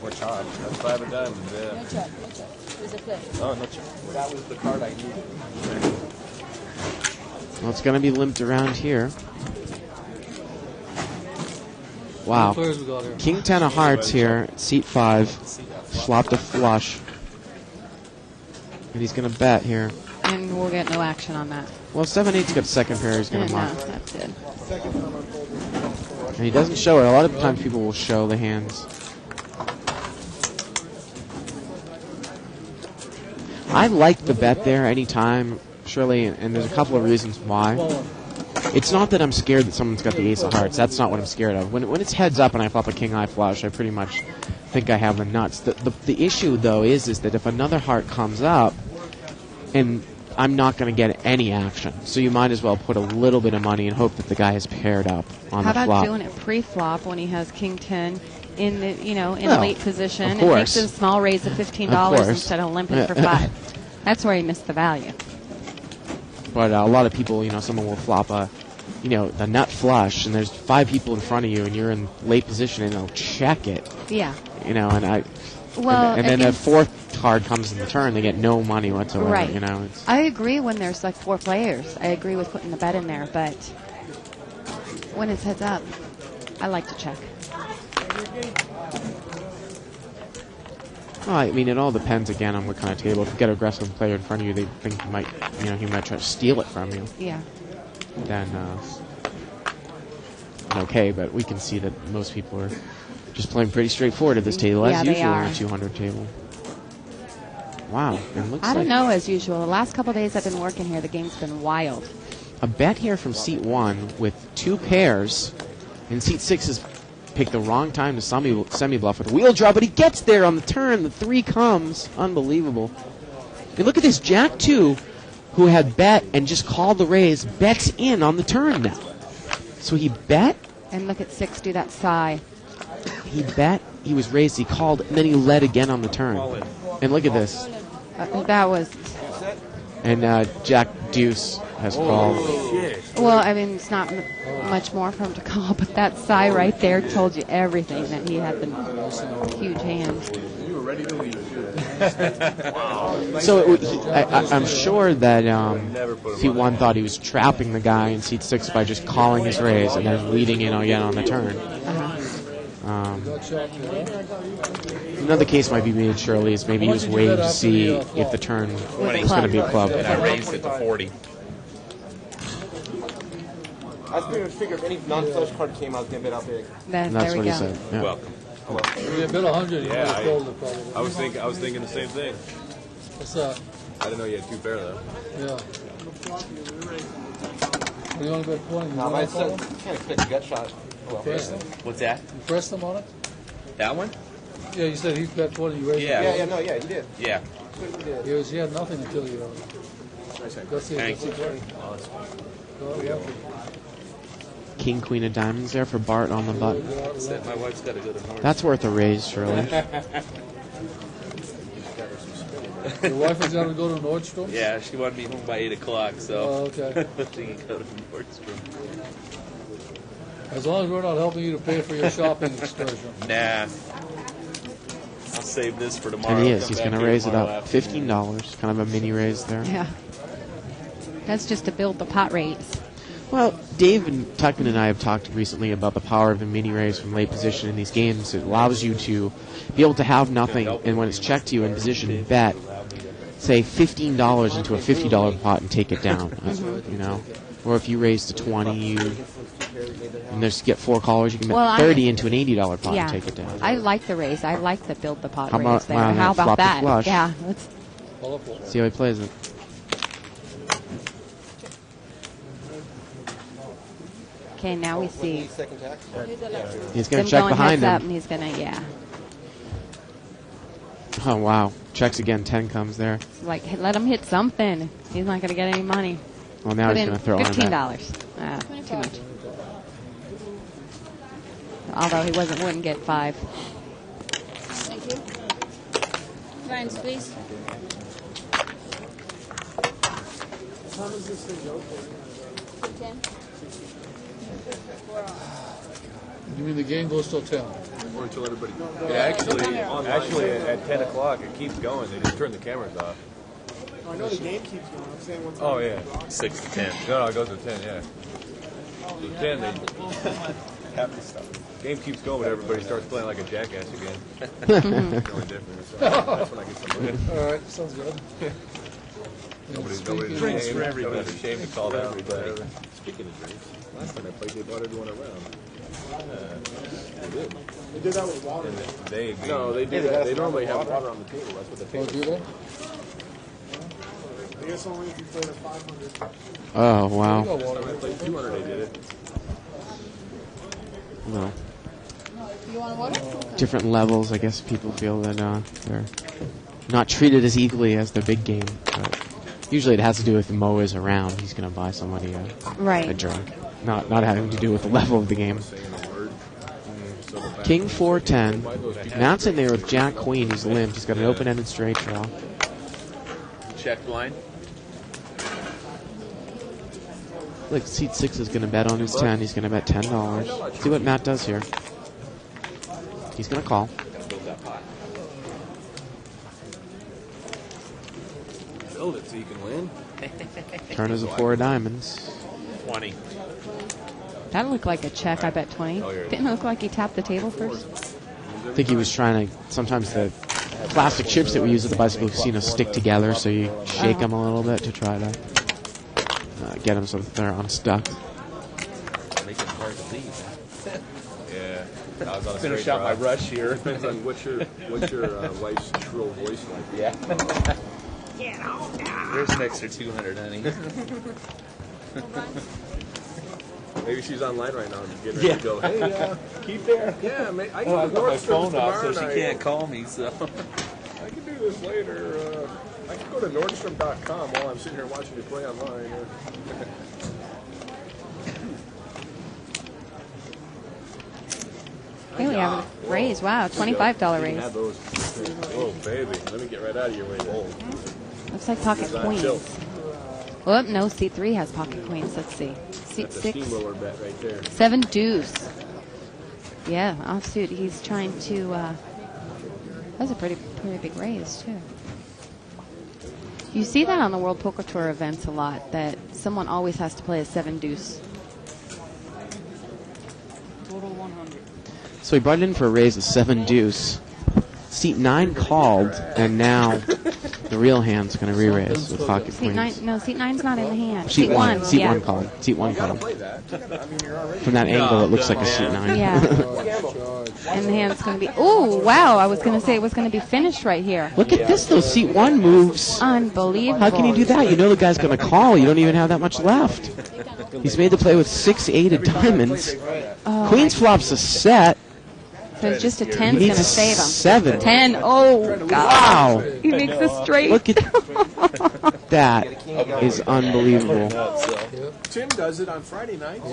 Or chop. That's 5 of diamonds, yeah. No check. There's a play. Oh, no check. That was the card I needed. Well, it's going to be limped around here. Wow. Players we got here. King 10 of hearts here, seat 5. Flopped a flush. And he's going to bet here. And we'll get no action on that. Well, 7-8's got second pair. He's going to No, mark. that's it. And he doesn't show it. A lot of times people will show the hands. I like the bet there anytime, Shirley, and there's a couple of reasons why. It's not that I'm scared that someone's got the ace of hearts. That's not what I'm scared of. When it's heads up and I flop a king high flush, I pretty much think I have the nuts. The issue, though, is that if another heart comes up, and I'm not going to get any action, so you might as well put a little bit of money and hope that the guy is paired up on How the about flop. doing it pre-flop when he has King 10 in the, in Well, late position? of It makes course. it a small raise of $15 Of course. instead of limping Yeah. for 5. That's where he missed the value. But a lot of people, someone will flop the nut flush, and there's 5 people in front of you, and you're in late position, and they'll check it. Yeah. And I. Well, and then a against- 4th card comes in the turn, they get no money whatsoever. Right. It's, I agree when there's like 4 players. I agree with putting the bet in there, but when it's heads up, I like to check. well, I mean, it all depends again on what kind of table. If you get an aggressive player in front of you, they think he might try to steal it from you. Yeah. Then okay, but we can see that most people are just playing pretty straightforward at this table, Yeah, as they usual are. on a 200 table. Wow, it looks I don't like know, as usual. The last couple days I've been working here, the game's been wild. a bet here from seat 1 with 2 pairs, and seat 6 has picked the wrong time to semi-bluff with a wheel draw, but he gets there on the turn. The 3 comes. Unbelievable. And look at this, Jack 2, who had bet and just called the raise, bets in on the turn now. So he bet, And look at 6 do that sigh. he bet, he was raised, he called, and then he led again on the turn. And look at this. That was And Jack Deuce has called. Well, I mean, it's not much more for him to call, but that sigh right there told you everything, that he had the huge hand. You were ready to leave. So I'm sure that seat 1 thought he was trapping the guy in seat 6 by just calling his raise and then leading in again on the turn. Another case might be made, Shirley, is maybe he was waiting to see if the turn was going to be a club. And I raised it to 40. I was figuring if any non-flush card came, I was going to bet out big. And that's what he said. Yeah. Welcome. We bet 100. Yeah, I was thinking the same thing. What's that? I didn't know you had 2 pair though. Yeah. You want to bet 20? You No, want I to call him? can't expect a gut shot. Press him? What's that? You pressed him on it? That one? Yeah, you said he bet 20. You raised Yeah. it. Yeah, he did. Yeah. He had nothing until you. That's it. Thanks. That's it. Well, yeah. King, queen of diamonds there for Bart on the button. My wife's got to go to North. That's worth a raise, Shirley. Your wife is going to go to Nordstrom? Yeah, she wanted me home by 8 o'clock, so. Oh, okay. She can go to Nordstrom. As long as we're not helping you to pay for your shopping excursion. Nah. I'll save this for tomorrow. And he is. He's going to raise it up $15. Kind of a mini raise there. Yeah. That's just to build the pot raise. Well, Dave and Tuckman and I have talked recently about the power of a mini raise from late position in these games. It allows you to be able to have nothing, and when it's checked to you in position, bet, say, $15 into a $50 pot and take it down. You know, or if you raise to 20, and there's get 4 callers, you can bet 30 into an $80 pot and take it down. I like the raise. I like the build the pot How raise about- there. wow, How about flop the that? flush. Yeah. Let's See how he plays it. Okay, now we see He's going him to check going behind heads up, him. and he's going to, yeah. Oh, wow. Checks again. 10 comes there. Like, let him hit something. He's not going to get any money. Well, now Put he's in going to throw on that. $15. Too much. Although he wouldn't get 5. Thank you. Lines, please. How does this thing go for? 10. You mean the game goes till 10? Or until everybody. Yeah, actually, at 10 o'clock it keeps going. They just turn the cameras off. I know the game keeps going. I'm saying what's Oh yeah, 6 to 10. No, it goes to 10. Yeah. So 10, they half the stuff. Game keeps going, but everybody starts playing like a jackass again. It's the only difference. So that's when I get some money. All right, sounds good. Nobody's Drinks for everybody. Nobody's ashamed to call that everybody. Speaking of drinks, last time I played, they bought everyone around. They did. They did that with water. They did. They normally have water on the table. That's what the Oh, table. do they? I guess only if you played at 500. Oh, wow. You got water. When I played 200, they did it. Well, You want water? different levels, I guess people feel that they're not treated as equally as the big game. But usually it has to do with Mo is around. He's going to buy somebody a Right. drink. Not having to do with the level of the game. King 4-10. Matt's in there with Jack Queen. He's limped. He's got an open-ended straight draw. Check blind. Look, seat 6 is going to bet on his 10. He's going to bet $10. See what Matt does here. He's going to call. Build that pot. Build it so you can win. Turn is a 4 of diamonds. 20. That looked like a check. I bet 20. Didn't it look like he tapped the table first? I think he was trying to, sometimes the plastic chips that we use at the bicycle casino stick together, so you shake them a little bit to try to get them so that they're unstuck. Make it hard to leave. Yeah. I was on a Finish straight out my draw. rush here. Depends on what's your wife's shrill voice like. Yeah. There's an extra 200, honey. Maybe she's online right now and just getting ready to go. Hey, Keep there. yeah, I Oh, I can got go my to phone off, so tomorrow she night. can't call me. So I can do this later. I can go to Nordstrom.com while I'm sitting here watching you play online. Okay, we have a raise. Wow, $25 You raise. can have those. Oh, baby. Let me get right out of your way. Looks like pocket Chill. queens. Oh, no, seat 3 has pocket queens. Let's see. Seat That's a 6. steamroller bet right there. 7 deuce. Yeah, offsuit. He's trying to. That's a pretty big raise too. You see that on the World Poker Tour events a lot. That someone always has to play a 7 deuce. Total 100. So he brought it in for a raise of 7 deuce. Seat 9 called, and now the real hand's going to re-raise with pocket Seat 9. queens. No, seat 9's not in the hand. Seat 1. Seat yeah. 1 called. Seat 1 called. From that angle, it looks like a seat 9. Yeah. And the hand's going to be. Oh, wow. I was going to say it was going to be finished right here. Look at this, though. Seat 1 moves. Unbelievable. How can you do that? You know the guy's going to call. You don't even have that much left. He's made the play with 6-8 of diamonds. Oh, Queens flop's a set. So it's just a 10's He going needs to a save him. 7. 10. Oh, God. Wow. He makes a straight. Look at that. Is unbelievable. Tim does it on Friday nights.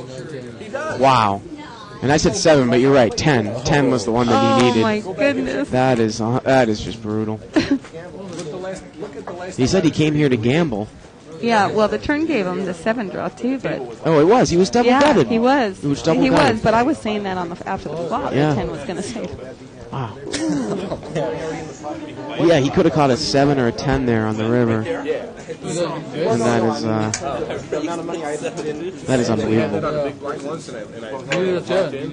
He does. Wow. And I said 7, but you're right. 10. 10 was the one that he needed. Oh, my goodness. That is just brutal. He said he came here to gamble. Yeah, well, the turn gave him the 7 draw, too, but... Oh, it was. He was double gutted. Yeah, he was. He was double He gutted. was, but I was saying that on the after the flop, Yeah. the 10 was going to save him. Wow. Yeah, he could have caught a 7 or a 10 there on the river. And that is unbelievable.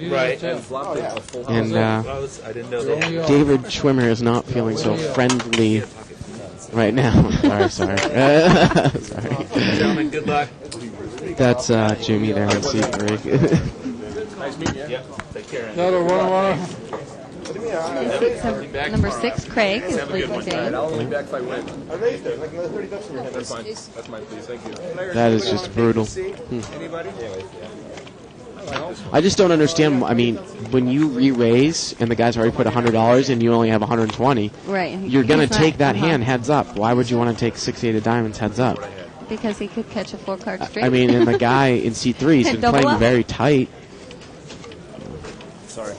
Right. And I didn't know that. David Schwimmer is not feeling so friendly right now. Sorry. Sorry. Gentlemen, good luck. That's Jimmy there in seat 3. Nice meeting you. Yep. Take care. Another one. Number 6, Craig, is leading the day. I'll only back if I win. I raised it. Like another 30 bucks in your hand. That's fine. That's mine, please. Thank you. That is just brutal. Anybody? I just don't understand. I mean, when you re-raise and the guy's already put $100 and you only have 120, Right. you're going to He's take not- that hand heads up. Why would you want to take 6-8 of diamonds heads up? Because he could catch a 4-card straight. I mean, and the guy in seat 3 has been Double playing up. very tight. Sorry.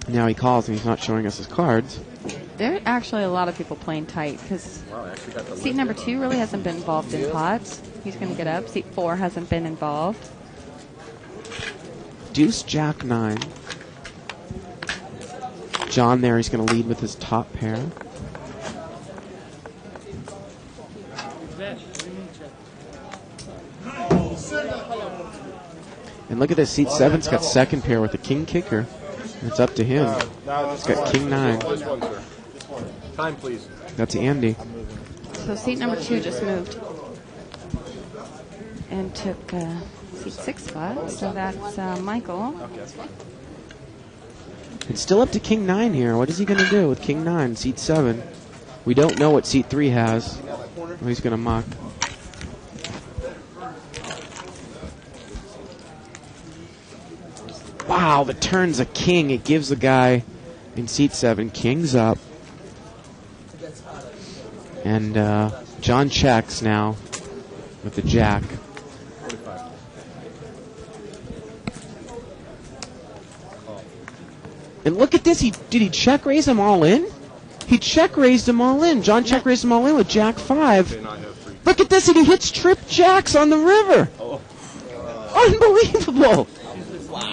Now he calls and he's not showing us his cards. There are actually a lot of people playing tight because Wow, I actually got the seat number 2 really hasn't been involved in pots. He's going to get up. Seat 4 hasn't been involved. Deuce, Jack, 9. John there, he's going to lead with his top pair. And look at this, seat 7's got second pair with a king kicker. It's up to him. He's got king 9. This one, sir. Time, please. That's Andy. So seat number 2 just moved and took seat 6 spot. So that's Michael. Okay, that's fine. It's still up to king 9 here. What is he going to do with king 9, seat 7? We don't know what seat 3 has. Oh, he's going to muck. Wow, the turn's a king. It gives the guy in seat 7 kings up. And John checks now with the jack. And look at this. Did he check raise them all in? He check raised them all in. John check raised them all in with jack 5. Look at this. And he hits trip jacks on the river. Unbelievable.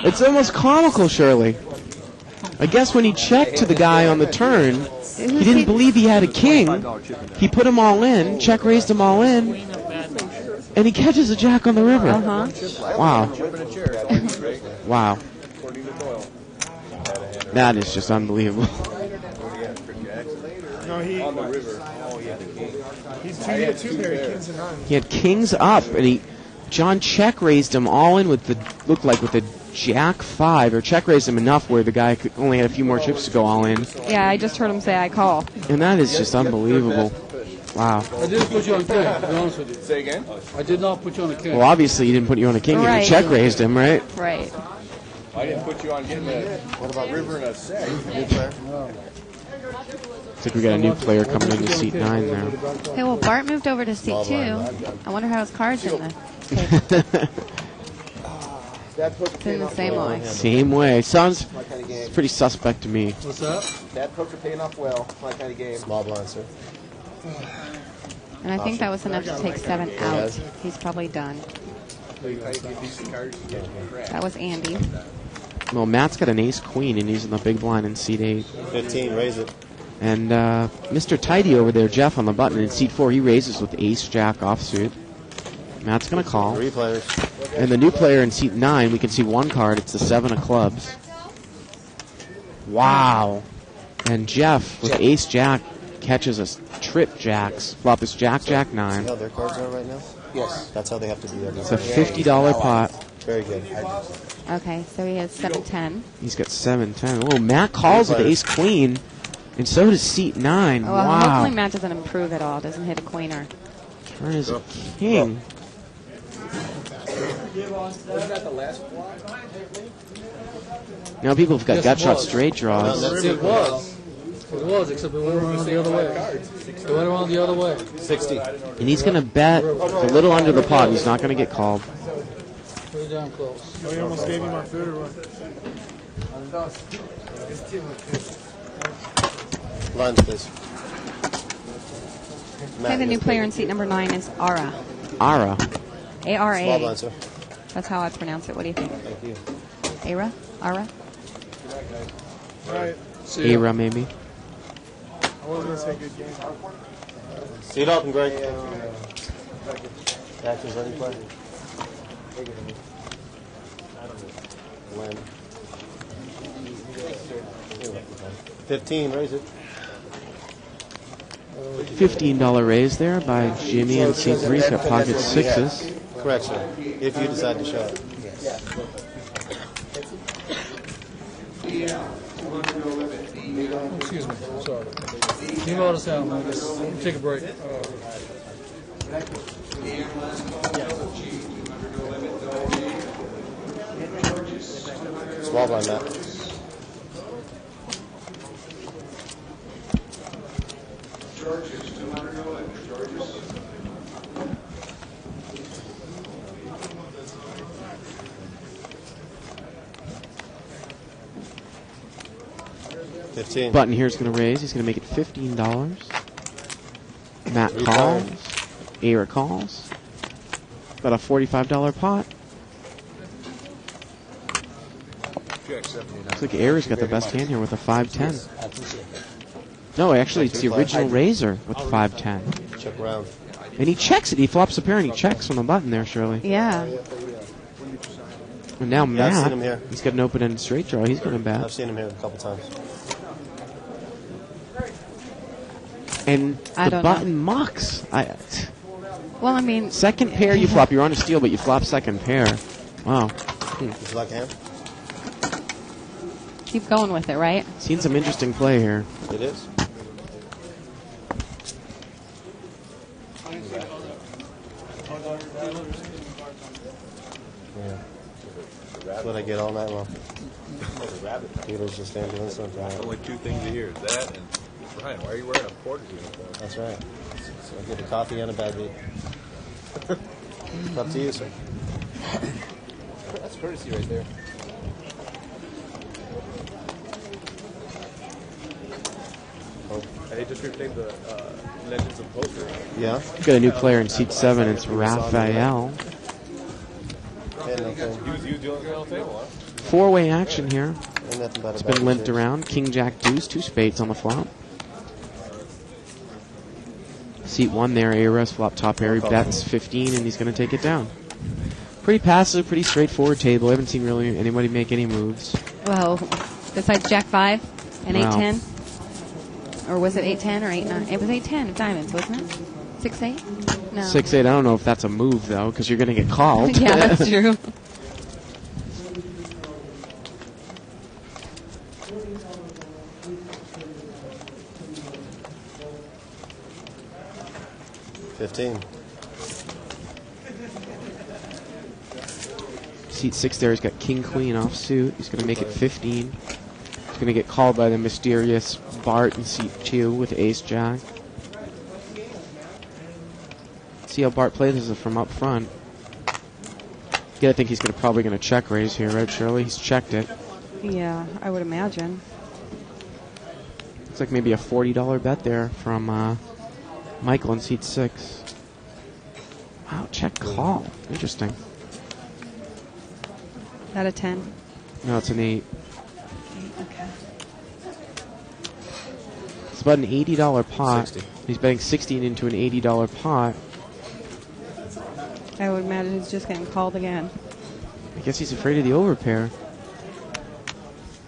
It's almost comical, Shirley. I guess when he checked to the guy on the turn, he didn't believe he had a king. He put them all in, check raised them all in, and he catches a jack on the river. Wow. Wow. That is just unbelievable. No, he On the river. had two pair of kings and 9. He had kings up, and John check raised them all in with looked like with the jack 5, or check raised him enough where the guy only had a few more chips to go all in. Yeah, I just heard him say I call. And that is just unbelievable. Wow. I didn't put you on king, to be honest with you. Say again? I did not put you on a king. Well, obviously you didn't put you on a king if Right. you check raised him, right? Right. I didn't put you on getting a what about river and a set? Looks like we got a new player coming into seat 9 there. Okay, well, Bart moved over to seat 2. I wonder how his card's in the table. It's in the same way. Same way. Sounds My kind of game. pretty suspect to me. What's that? Bad poker paying off well. My kind of game. Small blind, sir. And I think that was enough to take 7 out. He's probably done. That was Andy. Well, Matt's got an ace-queen, and he's in the big blind in seat 8. 15, raise it. And Mr. Tidy over there, Jeff, on the button in seat 4, he raises with ace-jack offsuit. Matt's going to call. 3 players. And the new player in seat 9, we can see one card. It's the 7 of clubs. Wow. And Jeff, with ace-jack, catches us trip jacks. Flop is jack, jack, 9. See how their cards are right now? Yes. That's how they have to be. It's a $50 pot. Very good. Okay, so he has 7-10. He's got 7-10. Oh, Matt calls with ace-queen, and so does seat 9. Well, Wow. hopefully Matt doesn't improve at all, doesn't hit a queener. Turn is a king. Now people have got gut shot straight draws. It was. It was, except it went around the other way. It went around the other way. 60. And he's going to bet a little under the pot. He's not going to get called. Pretty damn close. Oh, you almost gave me my food or what? Lines, please. Okay, the new player in seat number 9 is Ara. Ara. A-R-A. Small blind, sir. That's how I pronounce it. What do you think? Thank you. Ara? Ara? Right. Ara, maybe. I was going to say good game. See it open, Greg. Actions on any play. When? 15, raise it. $15 raise there by Jimmy in seat 3. He's got pocket 6s. Correct, sir. If you decide to show it. Excuse me, sorry. Team out of sound, man. Just take a break. Small blind, Matt. Button here is going to raise. He's going to make it $15. Matt calls. Ara calls. About a $45 pot. Looks like Ara's got the best hand here with a 5-10. No, actually, it's the original raiser with 5-10. Check around. And he checks it. He flops a pair and he checks on the button there, Shirley. Yeah. And now I've seen Matt, him here. he's got an open-ended straight draw. He's going to bet. I've seen him here a couple times. And I the don't button mocks. Well, I mean... Second pair you flop. You're on a steal, but you flop second pair. Wow. Would you like a hand? Keep going with it, right? Seen some interesting play here. It is. Yeah. That's what I get all night long. Peter's just standing doing something. There's only 2 things to hear is that and Brian, why are you wearing a Porter's uniform? That's right. So I get a coffee and a bad beat. It's up to you, sir. That's courtesy right there. They just renamed the Legends of Poker. Yeah. Got a new player in seat 7. It's Raphael. He was doing the table, huh? 4-way action here. Nothing but It's been limped around. King, Jack, Deuce, 2 spades on the flop. Seat 1 there, Ara's flop top pair. He bets 15 and he's going to take it down. Pretty passive, pretty straightforward table. I haven't seen really anybody make any moves. Well, besides Jack 5 and Wow. 8-10. Or was it 8-10 or 8-9? It was 8-10 of diamonds, wasn't it? 6-8? No. 6-8. I don't know if that's a move though, because you're going to get called. Yeah, that's true. Seat 6 there, he's got King Queen offsuit. He's going to make it 15. He's going to get called by the mysterious Bart in seat 2 with Ace Jack. See how Bart plays this from up front. Yeah, I think he's probably going to check raise here, right, Shirley? He's checked it. Yeah, I would imagine. Looks like maybe a $40 bet there from Michael in seat 6. Wow, check call. Interesting. Is that a 10? No, it's an 8. Okay. It's about an $80 pot. 60. He's betting 16 into an $80 pot. I would imagine he's just getting called again. I guess he's afraid of the overpair.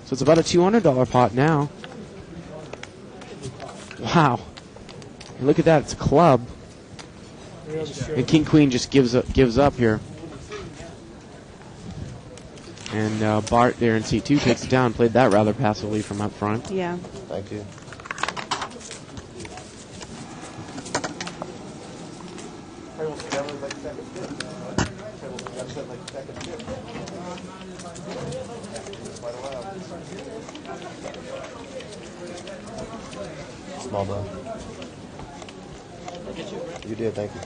So it's about a $200 pot now. Wow. And look at that, it's a club. And King Queen just gives up here. And Bart there in seat 2 takes it down. Played that rather passively from up front. Yeah. Thank you. Small ball. You did, thank you.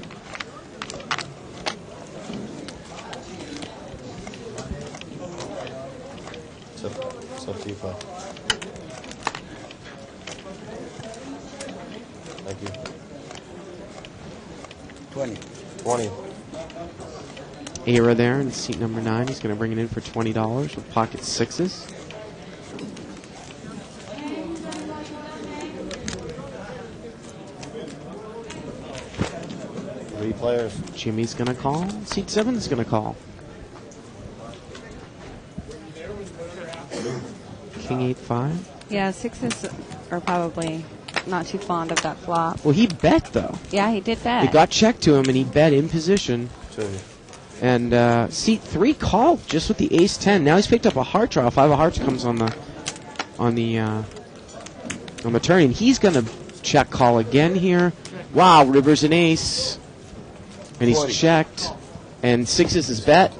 It's up to you, Fred. Thank you. 20. Era there in seat number 9. He's going to bring it in for $20 with pocket 6s. Three players. Jimmy's going to call. Seat 7's going to call. King 8-5. Yeah, 6s are probably not too fond of that flop. Well, he bet, though. Yeah, he did bet. It got checked to him, and he bet in position. Two. And seat 3 called just with the ace-10. Now he's picked up a heart draw. 5 of hearts comes on the turn, and he's going to check call again here. Wow, river's an ace, and he's 40. checked. And 6s is bet,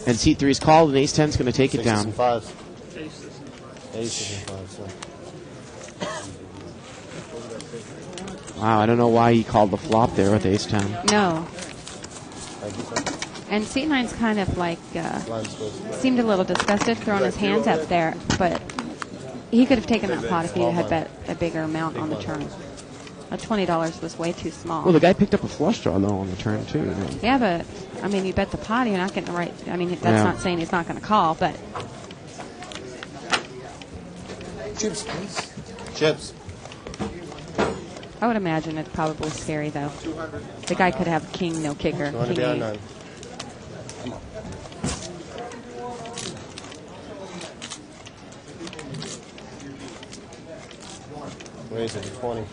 and seat 3 is called, and ace-10's going to take it down. And 5s. Aces and 5s. So. Wow, I don't know why he called the flop there with ace-10. No. Thank you, sir. And seat 9's kind of like seemed a little disgusted throwing his hands up there, but he could have taken that pot if he had bet a bigger amount on the turn. $20 was way too small. Well, the guy picked up a flush draw, though, on the turn, too. You know. Yeah, but, I mean, you bet the pot, you're not getting the right... I mean, that's not saying he's not going to call, but... Chips, please. Chips. I would imagine it's probably scary, though. The guy could have king, no kicker. King 8. 9. Raise it to 20.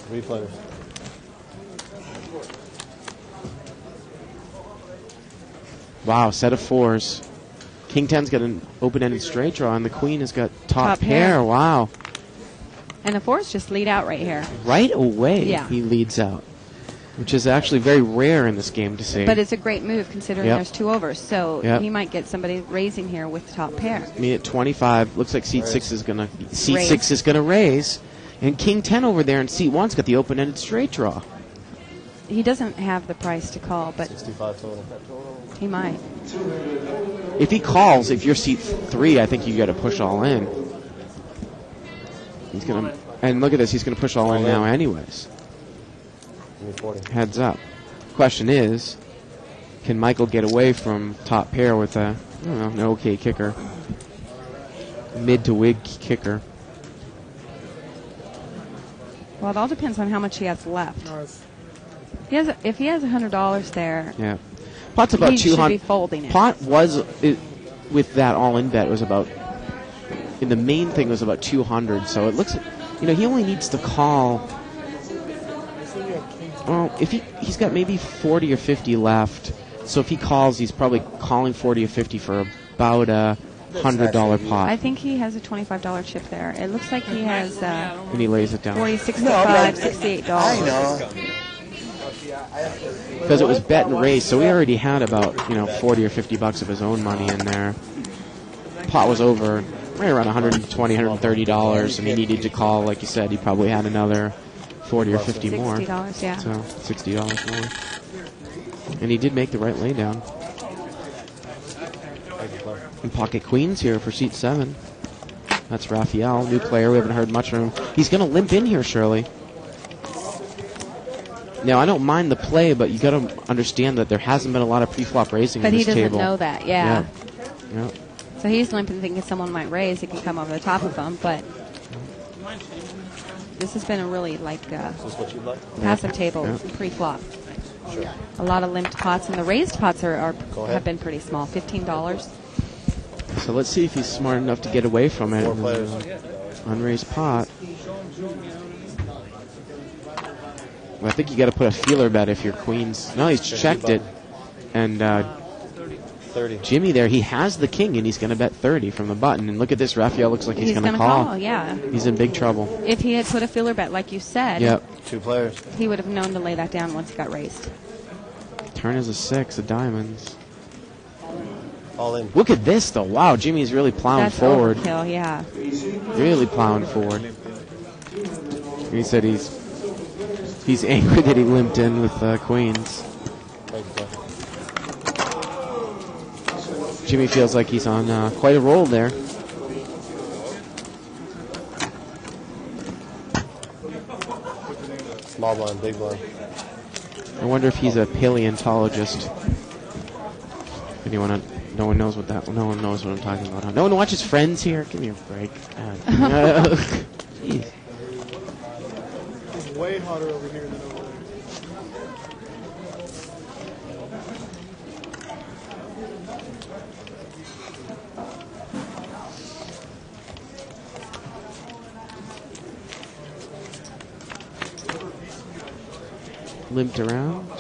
Three players. Wow, set of 4s. King 10's got an open-ended straight draw, and the queen has got top pair. Wow. And the 4s just lead out right here. Right away, Yeah. he leads out, which is actually very rare in this game to see. But it's a great move considering Yep. there's 2 overs. So Yep. he might get somebody raising here with top pair. I mean, at 25, looks like seat 6 is going to raise, and King 10 over there in seat 1's got the open-ended straight draw. He doesn't have the price to call, but 65 total. he might. If he calls, if you're seat 3, I think you got to push all in. He's going to, and look at this, he's going to push all in now anyways. Give me 40. Heads up. Question is, can Michael get away from top pair with a, I don't know, an okay kicker? Mid to wig kicker. Well, it all depends on how much he has left. If he has $100 there, Yeah. Pot's about he should 200. be folding it. Pot was, with that all-in bet, was about, in the main thing was about 200, so it looks, he only needs to call, well, if he's got maybe 40 or 50 left, so if he calls, he's probably calling 40 or 50 for about a $100 pot. I think he has a $25 chip there. It looks like he has And he lays it down. $40, $65, $68. I know. Because it was bet and raise, so he already had about 40 or $50 of his own money in there. Pot was over. right around $120, $130, and he needed to call, like you said, he probably had another 40 or 50 more. $60, yeah. So $60 more. And he did make the right laydown. And pocket queens here for seat 7. That's Raphael, new player. We haven't heard much from him. He's going to limp in here, Shirley. Now, I don't mind the play, but you got to understand that there hasn't been a lot of pre-flop raising in this table. But he doesn't know that, yeah. Yeah. So he's limping, thinking someone might raise. He can come over the top of him, but this has been a really passive table pre-flop. Sure. A lot of limped pots, and the raised pots have been pretty small, $15. So let's see if he's smart enough to get away from it. Unraised pot. Well, I think you got to put a feeler bet if you're queens. No, he's checked it. And 30. Jimmy there, he has the king, and he's going to bet 30 from the button. And look at this, Raphael looks like he's going to call. Yeah. He's in big trouble. If he had put a feeler bet, like you said, yep. 2 players. He would have known to lay that down once he got raised. Turn is a 6 of diamonds. All in. Look at this, though. Wow, Jimmy's really plowing forward. Overkill, yeah. Really plowing forward. He said he's angry that he limped in with queens. Jimmy feels like he's on quite a roll there. Small blind, big blind. I wonder if he's a paleontologist. No one knows what I'm talking about. No one watches Friends here. Give me a break. Jeez. It's way hotter over here than over there. Limped around.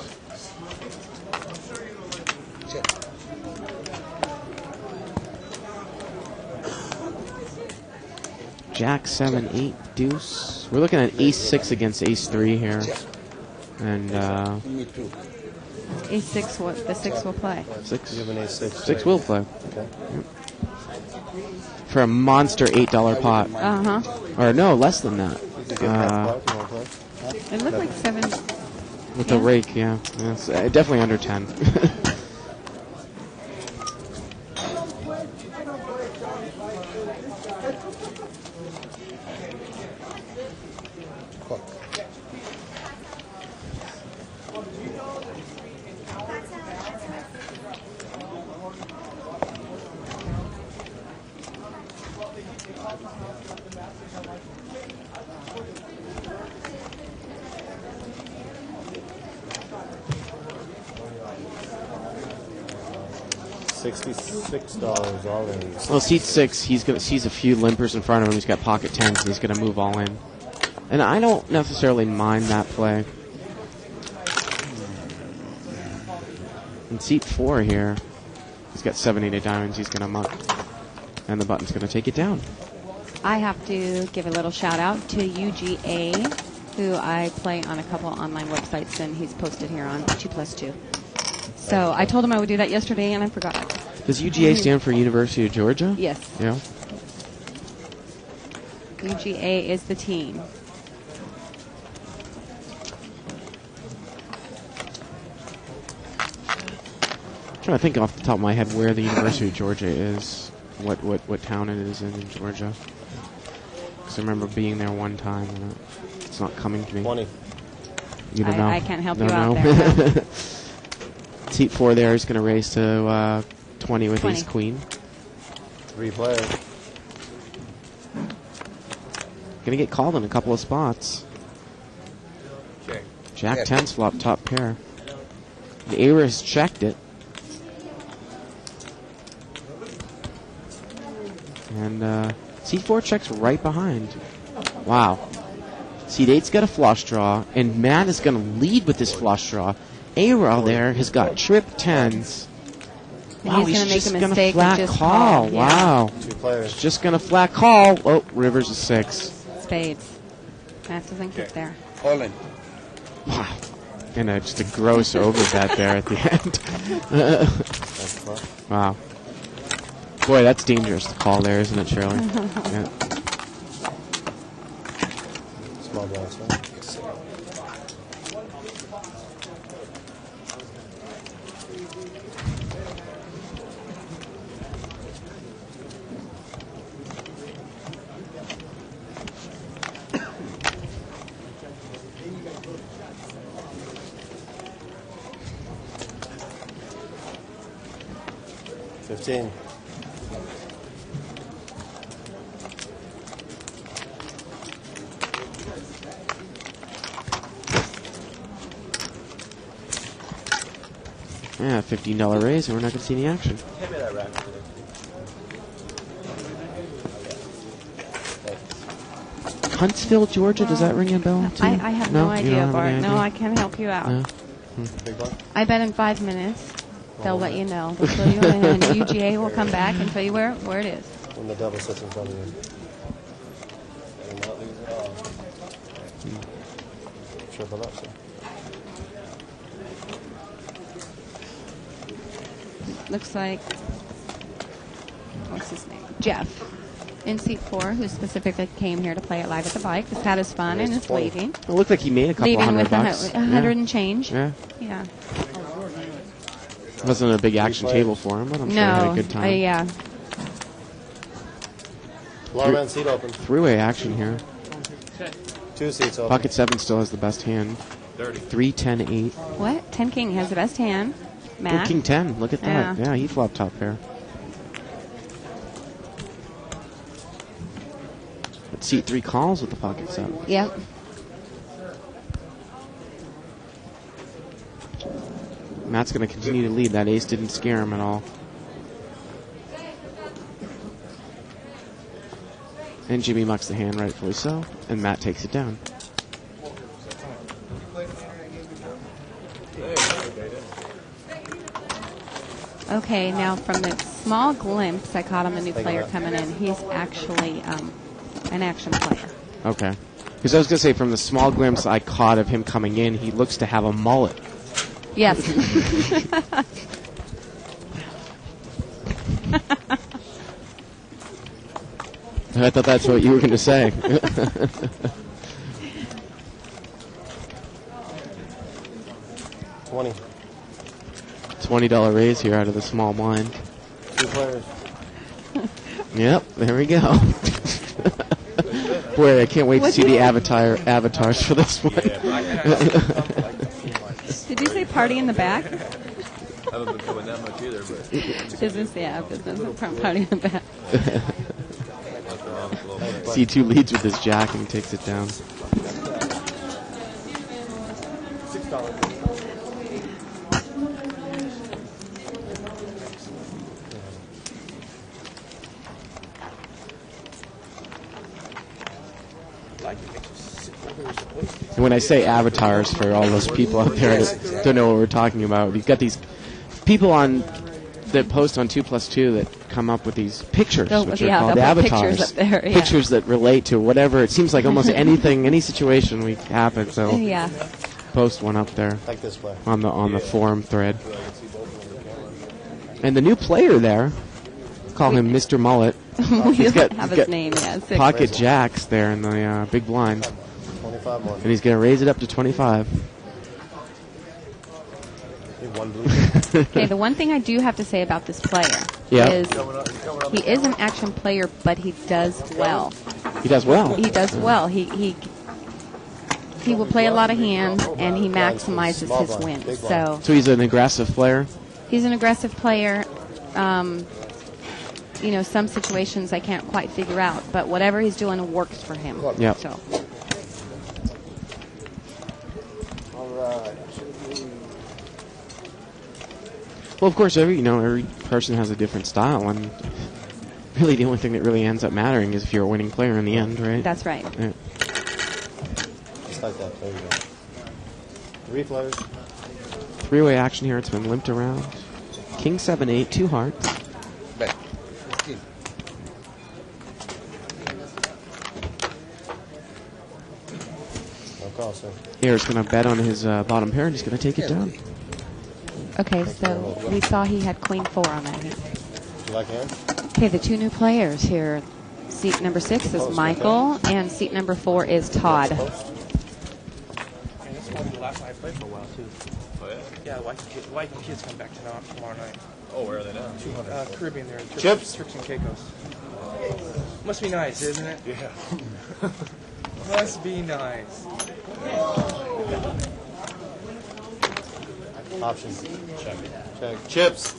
Jack 7, 8, deuce. We're looking at ace 6 against ace 3 here. And ace 6, the 6 will play. 6? You have an ace 6. 6 will play. Okay. Yep. For a monster $8 pot. Or no, less than that. It looked like 7. With the rake, yeah. It's definitely under 10. $66 all in. Well, seat 6, he sees a few limpers in front of him. He's got pocket 10s, and he's going to move all in. And I don't necessarily mind that play. In seat 4 here, he's got 7, 8 of diamonds. He's going to muck. And the button's going to take it down. I have to give a little shout out to UGA, who I play on a couple online websites, and he's posted here on 2+2. So I told him I would do that yesterday, and I forgot. Does UGA stand for University of Georgia? Yes. Yeah. UGA is the team. I'm trying to think off the top of my head where the University of Georgia is, what town it is in Georgia. Because I remember being there one time, and it's not coming to me. 20. You don't know. I can't help you out there. No. Seat 4 there is going to raise to 20 with 20. ace queen. 3 players. Going to get called in a couple of spots. Jack 10's flop top pair. The Aira has checked it. And seat 4 checks right behind. Wow. Seat 8's got a flush draw, and Matt is going to lead with this flush draw. A-Roll there has got trip 10s. Wow, he's just going to flat call. Wow. 2 players. He's just going to flat call. Oh, River's a 6. Spades. Matt doesn't get there. All in. Wow. And just a gross over bet there at the end. Wow. Boy, that's dangerous to call there, isn't it, Shirley? Yeah. Small blinds, huh? $15. Yeah, $15 raise, and we're not going to see any action. Hand me that rack. Huntsville, Georgia, does that ring a bell? Too? I have no idea, Bart. No, I can't help you out. No? Big one? I bet in 5 minutes they'll let you know. They'll fill you in, and UGA will come back and tell you where it is. When the devil sits in front of you. And not lose it all. Triple up, sir. Looks like, what's his name? Jeff. In seat 4, who specifically came here to play it live at the bike, has had his fun and is leaving. It looked like he made a couple Leaving $100 with bucks. $100 and change. Yeah. Yeah. It wasn't a big action table for him, but I'm sure he had a good time. Yeah. Long man seat open. Three-way action here. 2 seats open. Pocket 7 still has the best hand. 3, 10, 8. What? 10 King has the best hand. Oh, Matt. King 10. Look at that. Yeah, he flopped top pair. But seat 3 calls with the pocket 7. Yep. Matt's going to continue to lead. That ace didn't scare him at all. And Jimmy mucks the hand, rightfully so. And Matt takes it down. Okay, now from the small glimpse I caught on the new player coming in, he's actually an action player. Okay. Because I was going to say, from the small glimpse I caught of him coming in, he looks to have a mullet. Yes. I thought that's what you were going to say. $20 raise here out of the small blind. 2 players. Yep, there we go. Boy, I can't wait to see the avatars for this one. Did you say party in the back? I haven't been coming that much either, but business party in the back. C2 leads with his jack and he takes it down. And when I say avatars, for all those people out there that don't know what we're talking about, you've got these people that post on 2+2 that come up with these pictures, which are called avatars. Pictures up there, yeah. Pictures that relate to whatever. It seems like almost anything, any situation we happen. So post one up there Like this way. on the forum thread. And the new player there, call him Mr. Mullet. We don't have his name yet. Pocket jacks there in the big blind. 25 more. And he's going to raise it up to 25. Okay, the one thing I do have to say about this player is he is an action player, but he does well. He does well. He does well. He will play a lot of hands, and he maximizes his wins. So he's an aggressive player? He's an aggressive player. You know, some situations I can't quite figure out, but whatever he's doing works for him. Yep. So. All right. Well, of course, every person has a different style, and really the only thing that really ends up mattering is if you're a winning player in the end, right? That's right. Yeah. Just like that. There you go. 3 players. Three-way action here. It's been limped around. King 7-8, 2 hearts. Back. No call, sir. Here's going to bet on his bottom pair, and he's going to take it down. Okay, so we saw he had Queen 4 on that hand. Do you like hand? Okay, the two new players here. Seat number 6 is Michael, and seat number 4 is Todd. And this might be the last night I played for a while, too. Oh, yeah? Yeah, the wife and kids come back tomorrow night. Oh, where are they now? Caribbean, they're Chips? Turks and Caicos. Must be nice, isn't it? Yeah. Must be nice. Option. Check. Chips.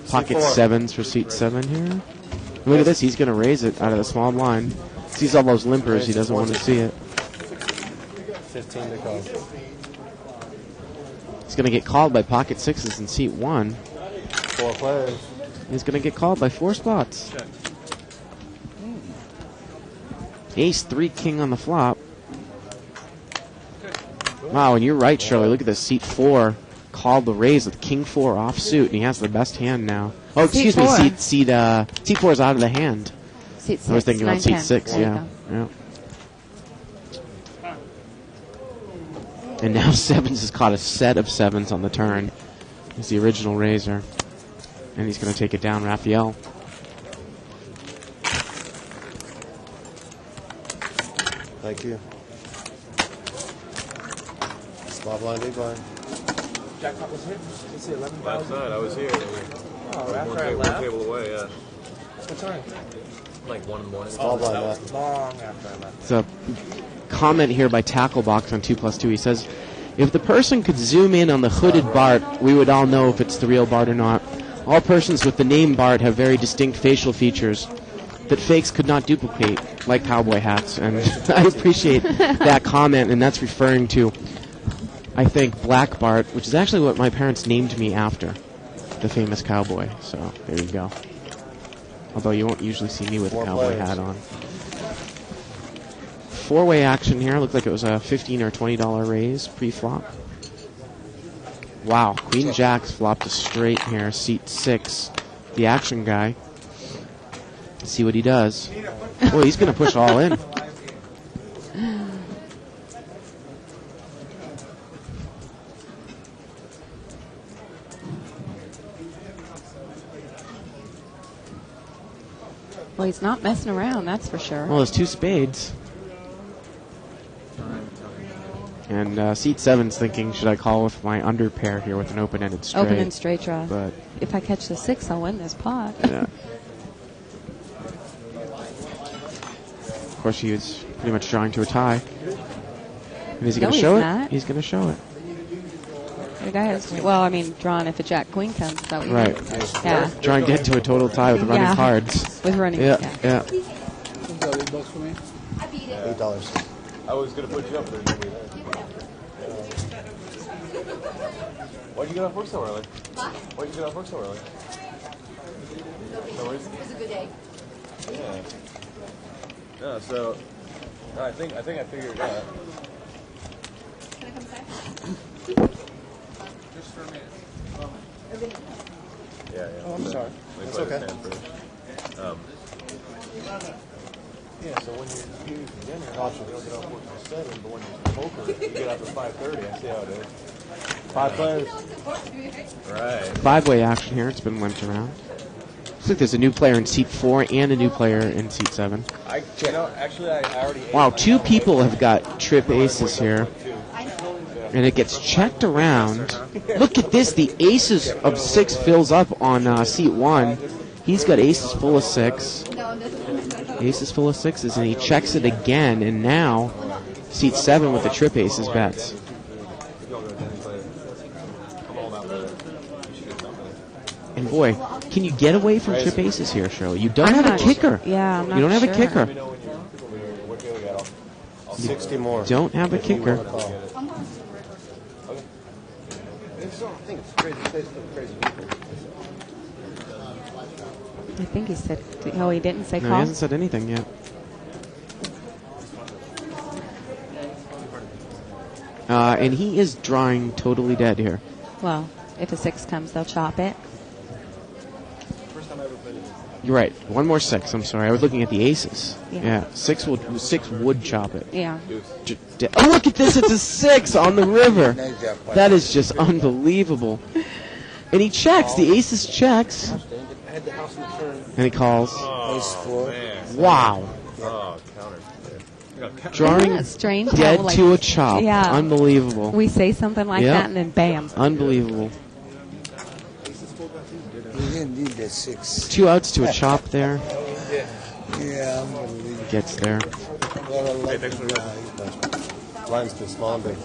Pocket C4. 7s for seat 7 here. Look at this. He's going to raise it out of the small blind. Sees all those limpers. He doesn't want to see it. 15 to call. He's going to get called by pocket 6s in seat 1. 4 players. He's going to get called by 4 spots. Ace 3 king on the flop. Wow, and you're right, Shirley. Look at this. Seat 4 called the raise with king 4 offsuit, and he has the best hand now. Oh, excuse me. Seat 4 is out of the hand. Seat 6. I was thinking about seat 6. There Yeah. And now 7s has caught a set of 7s on the turn. He's the original raiser. And he's going to take it down, Raphael. Thank you. Small blind, big blind. Jackpot was hit? Let's see, 11,000. Last night I was here. Oh, after I one left? table away, yeah. What time? Like 1 in the morning. Small blind, That was long after I left. It's a comment here by Tacklebox on 2+2. He says, if the person could zoom in on the hooded Bart, we would all know if it's the real Bart or not. All persons with the name Bart have very distinct facial features that fakes could not duplicate, like cowboy hats. And I appreciate that comment, and that's referring to, I think, Black Bart, which is actually what my parents named me after, the famous cowboy. So there you go. Although you won't usually see me with a cowboy hat on. 4-way action here. Looked like it was a $15 or $20 raise pre-flop. Wow, Queen Jack's flopped a straight here. Seat 6, the action guy. Let's see what he does. Boy, he's going to push all in. Well, he's not messing around, that's for sure. Well, there's 2 spades. And seat 7's thinking, should I call with my under pair here with an open-ended straight? Open and straight draw. But if I catch the 6, I'll win this pot. yeah. Of course, he is pretty much drawing to a tie. And is he going to show it? Not. He's going to show it. The guy has, well, I mean, drawn if a jack queen comes. Is that what you Right. mean? Yeah. Drawing dead to a total tie with running cards. With running, yeah. yeah. $8 for me. $8. I was going to put you up there. Why'd you get off work so early? Why'd you get off work so early? No worries. It was a good day. Yeah. No, so I think I figured it out. Can I come inside? Just for a minute. Yeah. Oh, I'm sorry. That's okay. Yeah, so when you're eating for dinner, you don't get off work till 7, but when you're poker, you get up at 5:30. I see how it is. 5 players. Right. 5-way action here. It's been limped around. Looks like there's a new player in seat 4 and a new player in seat 7. Actually, I already. Wow, 2 people have got trip aces here. And it gets checked around. Look at this. The aces of 6 fills up on seat 1. He's got aces full of 6. Aces full of 6s, and he checks it again. And now, seat 7 with the trip aces bets. And boy, can you get away from trip aces here, Shirley? You don't have a kicker. Yeah, I'm not You don't have sure. a kicker. 60 more. Don't have a kicker. I think he said, oh, he didn't say No, he call? hasn't said anything yet. And he is drawing totally dead here. Well, if a 6 comes, they'll chop it. You're right. One more 6. I'm sorry. I was looking at the aces. Yeah. 6 would chop it. Yeah. Oh, look at this. It's a 6 on the river. That is just unbelievable. And he checks. The aces checks. I had the house in the turn. And he calls. Ace 4. Wow. Oh, counter. Drawing Isn't that strange? dead how, like, to a chop. Yeah. Unbelievable. We say something like Yep. that and then bam. Unbelievable. We didn't need that 6. 2 outs to a chop there. Yeah, I'm going to leave. Gets there. Line's too small and big.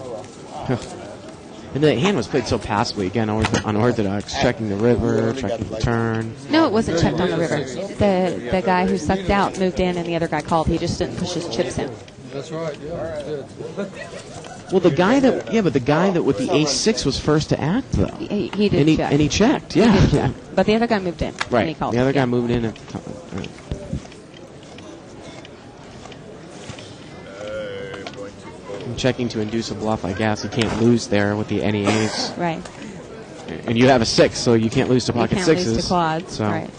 And the hand was played so passively. Again, unorthodox. Checking the river, checking the turn. No, it wasn't checked on the river. The guy who sucked out moved in and the other guy called. He just didn't push his chips in. That's right, yeah. Good. Well, the guy that with the ace-6 was first to act, though. He did check. And he checked, He yeah. did check. But the other guy moved in. Right. And he called. The other guy Yeah. moved in at the time. Right. And checking to induce a bluff, I guess. You can't lose there with the any ace. Right. And you have a 6, so you can't lose to pocket You can't sixes. lose to quads. So. Right.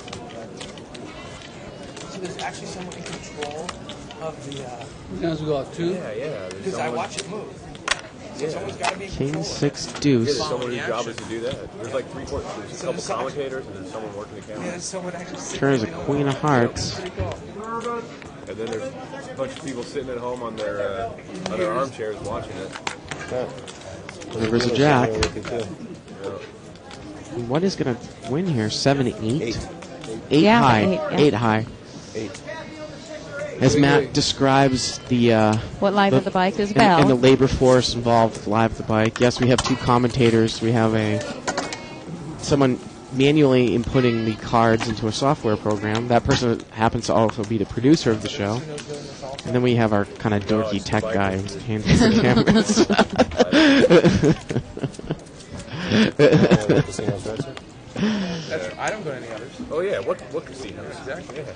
So there's actually someone in control of the. Hands we got 2. Yeah. Because I watch it move. So someone's got to be in King, control. 6, Yeah, deuce. there's someone whose job is to do that. There's like 3 quarters. There's a couple commentators and then someone working the camera. Yeah, there's someone actually. Turn is a queen of hearts. And then there's a bunch of people sitting at home on their armchairs watching it. River's a jack. Yeah. What is going to win here? 7, 8? 8 Yeah, high. 8, yeah. 8 high. 8. As Matt describes the What live at the bike is Bell. and the labor force involved with live at the bike. Yes, we have 2 commentators. We have someone manually inputting the cards into a software program. That person happens to also be the producer of the show. And then we have our kind of dorky tech guy who's handling the cameras. I don't go to any others. Oh yeah, what casinos? Exactly. Yeah.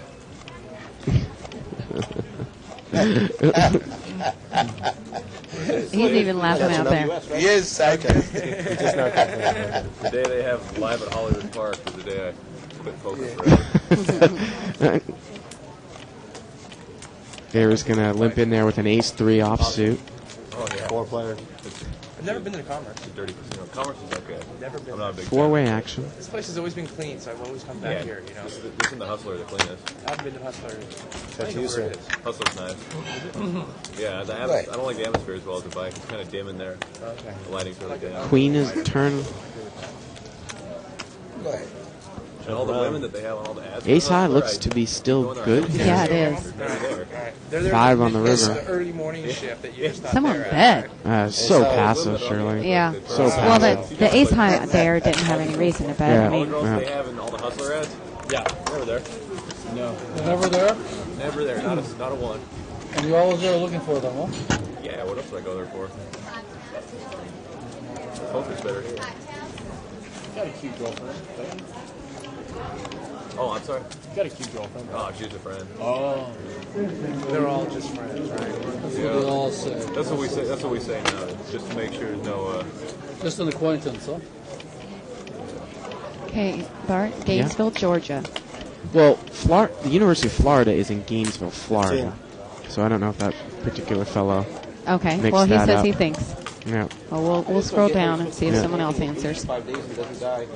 He's even laughing out there. Yes, I can. The day they have live at Hollywood Park is the day I quit poker forever. Bear's going to limp in there with an ace-3 offsuit. Oh yeah. 4 players. I've never been to Commerce. It's a dirty casino. Commerce is okay. Never been. I'm not a big 4-way action. This place has always been clean, so I've always come back here. You know, This isn't the Hustler the cleanest. I've been to Hustler. That's you, sir. Hustler's nice. Yeah, I don't like the atmosphere as well as the bike. It's kind of dim in there. Okay. The lighting's really dim. Queen is turn. Go ahead. And all the women that they have on all the ads. Ace high looks to be still good. Yeah, it is. They're there 5 on the It's river. the early morning shift that you just not Someone there bet. So passive, Shirley. Yeah. So Well, passive. the ace high there didn't have any reason to bet. Yeah. I All the mean, girls Yeah. they have in all the Hustler ads? Yeah. Never there. No. Never there? Never there. Not a one. And you're always there looking for them, huh? Yeah, what else would I go there for? Poker's better here. got a cute girlfriend. Oh, I'm sorry? You got a cute girlfriend. Oh, she's a friend. Oh. They're all just friends, right? That's what they all say. That's what we say. That's what we say now, just to make sure there's no. Just an acquaintance, huh? okay, Bart, Gainesville, Georgia. Well, the University of Florida is in Gainesville, Florida. So I don't know if that particular fellow. Okay, mixed well, he that says up. he thinks. Yeah. Well, we'll scroll down and see if Yeah. someone else answers. 5 days and doesn't die.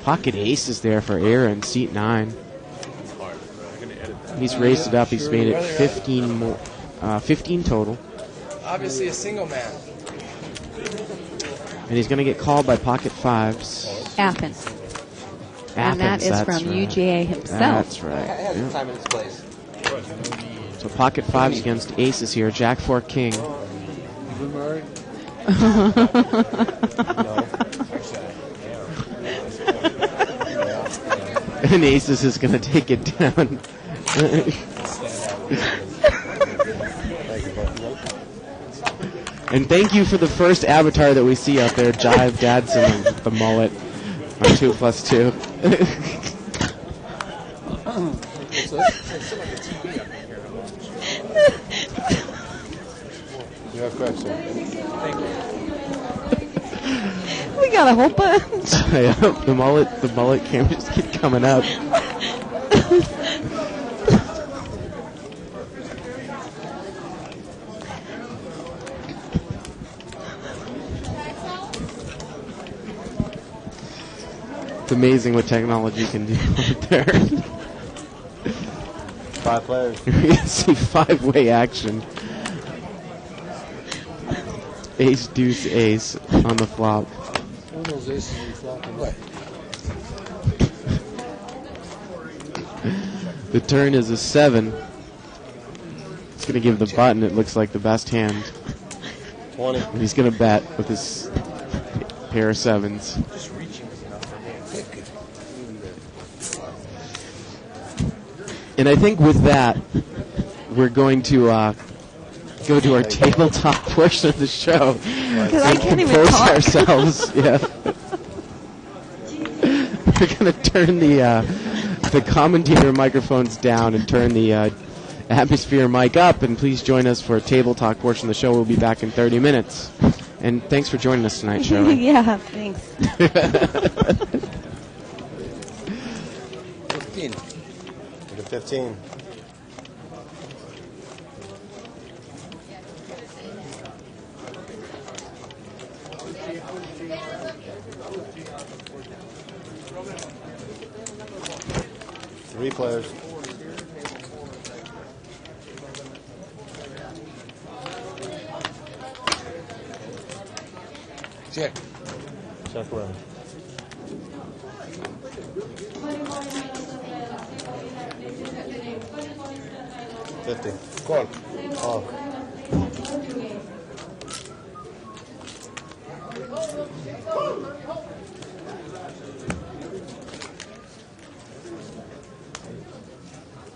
Pocket ace is there for Aaron, seat 9. He's raised it up. He's made it 15 more, 15 total. Obviously a single man. And he's going to get called by pocket 5s. Athens. And that is that's from right. UGA himself. That's I right. had Yeah. the time in this place. So pocket 5s against aces here. Jack 4 king. You been married? And aces is going to take it down. And thank you for the first avatar that we see out there, Jive Dadson with the mullet on 2+2. You are correct, sir. We got a whole bunch. Yeah, the mullet cameras keep coming up. It's amazing what technology can do out there. 5 players. You're going to see 5-way action. Ace, deuce, ace on the flop. One of those aces we flopping. What? The turn is a 7. It's going to give the button, it looks like, the best hand. 20. And he's going to bet with his pair of 7s. Just reaching is enough for me. And I think with that, we're going to go to our tabletop portion of the show. Because I can't even compose talk. ourselves. Yeah. We're going to turn the commentator microphones down and turn the atmosphere mic up. And please join us for a table talk portion of the show. We'll be back in 30 minutes. And thanks for joining us tonight, Shirley. Yeah, thanks. 15. Look at 15. Three players. Check. Check around. $50. Call. Oh.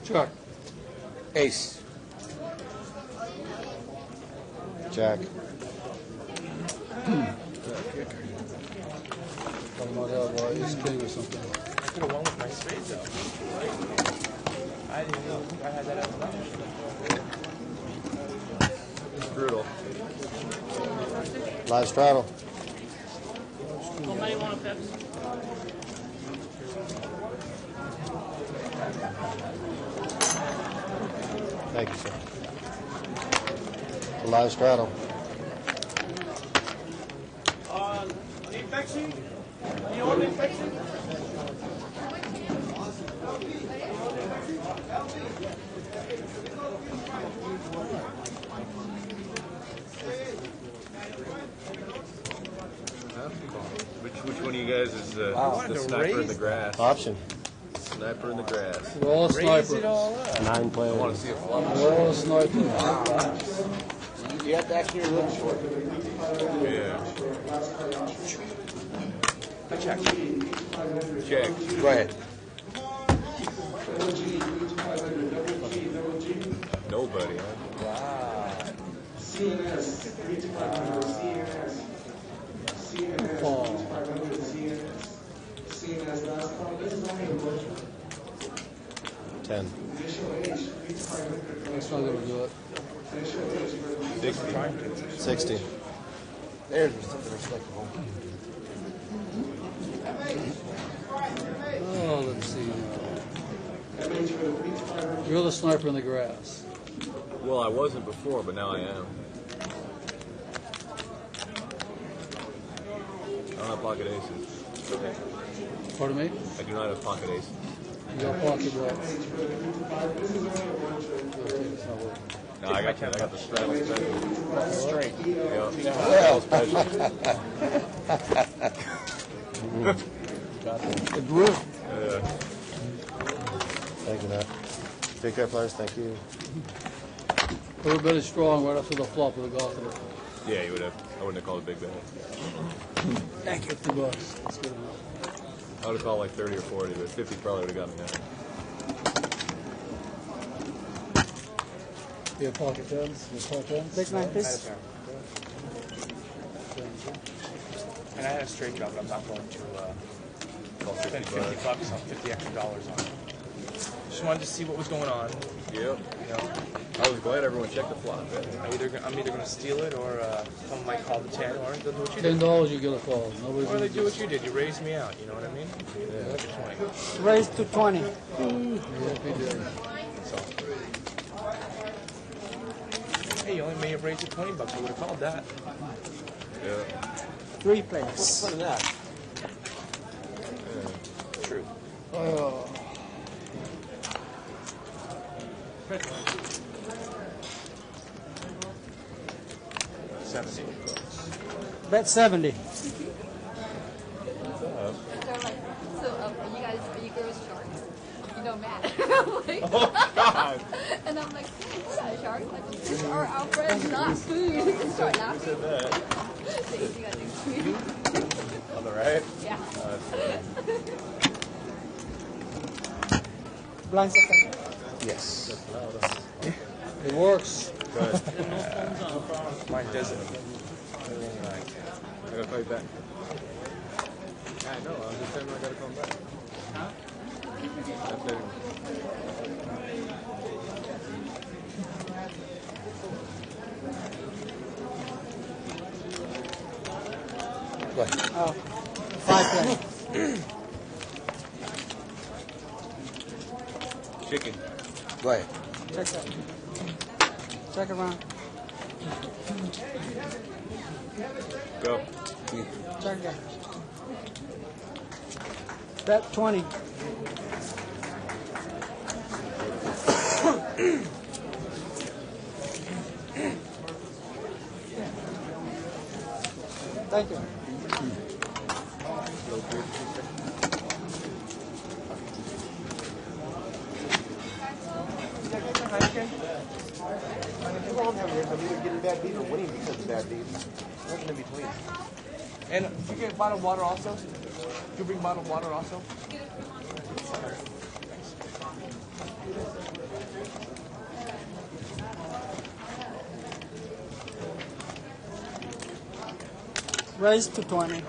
Chuck. Ace. Jack. Talking about how ace king or something. I could have won with my spades though. I didn't know I had that as an option. Brutal. Live straddle. How many want to pick? Thank you, sir. Live straddle. Need fixing? You want me fixing? Which one of you guys is the sniper in the grass? Option. Sniper in the grass. We're all Raise snipers. it all up. 9 I want to players. see a flop. We're all snipers. You have to actually look for it. Yeah. I check. Check. Go ahead. Nobody, huh? Paul. 10. That's not going to do it. 60. There's something respectable. Oh, let's see. You're the sniper in the grass. Well, I wasn't before, but now I am. I don't have pocket aces. Pardon me? I do not have pocket aces. You got pocket what? No, I got the straddle special. Straight. Yeah. Straddle special. It will. Yeah. Thank you, Matt. Take care, players. Thank you. Everybody strong right after the flop of the golf. Yeah, you would have. I wouldn't have called a big bet. Thank you. $50. That's good enough. I would have called like 30 or 40, but 50 probably would have got me down. You have pocket tens? You have pocket tens? I had a pair. And I had a straight drop, but I'm not going to spend $50 on $50 extra dollars on it. Just wanted to see what was going on. Yep. You know, I was glad everyone checked the flop. I'm either going to steal it, or someone might call the 10, or they'll do what you did. $10 you get a call. Nobody's Or they gonna do what you did. You raised me out. You know what I mean? Yeah. Just wanna- Raised to 20. Yep, he did. Hey, you only may have raised it $20. I would have called that. Yeah. 3 players. What's the fun of that? Yeah. Oh. Bet 70. So, are you girls sharks? You know Matt. I'm like, Oh, God. And I'm like, we're not sharks. Like, fish are our friends, not food. And start laughing. Who said that? So you got to food. On the right? Yeah. That's funny. Blind second. Yes. It works. Good. Mine doesn't. I gotta call you back. Yeah, I know. I was just saying I gotta call him back. Huh? That's it. Right. 5 play. Chicken. Right. Check that. Second round. Go. Check that. Bet 20. Thank you. I'm either getting bad beat or winning because of bad beat. Nothing in between. And you get bottled water also? You bring bottled water also? Raise to 20. You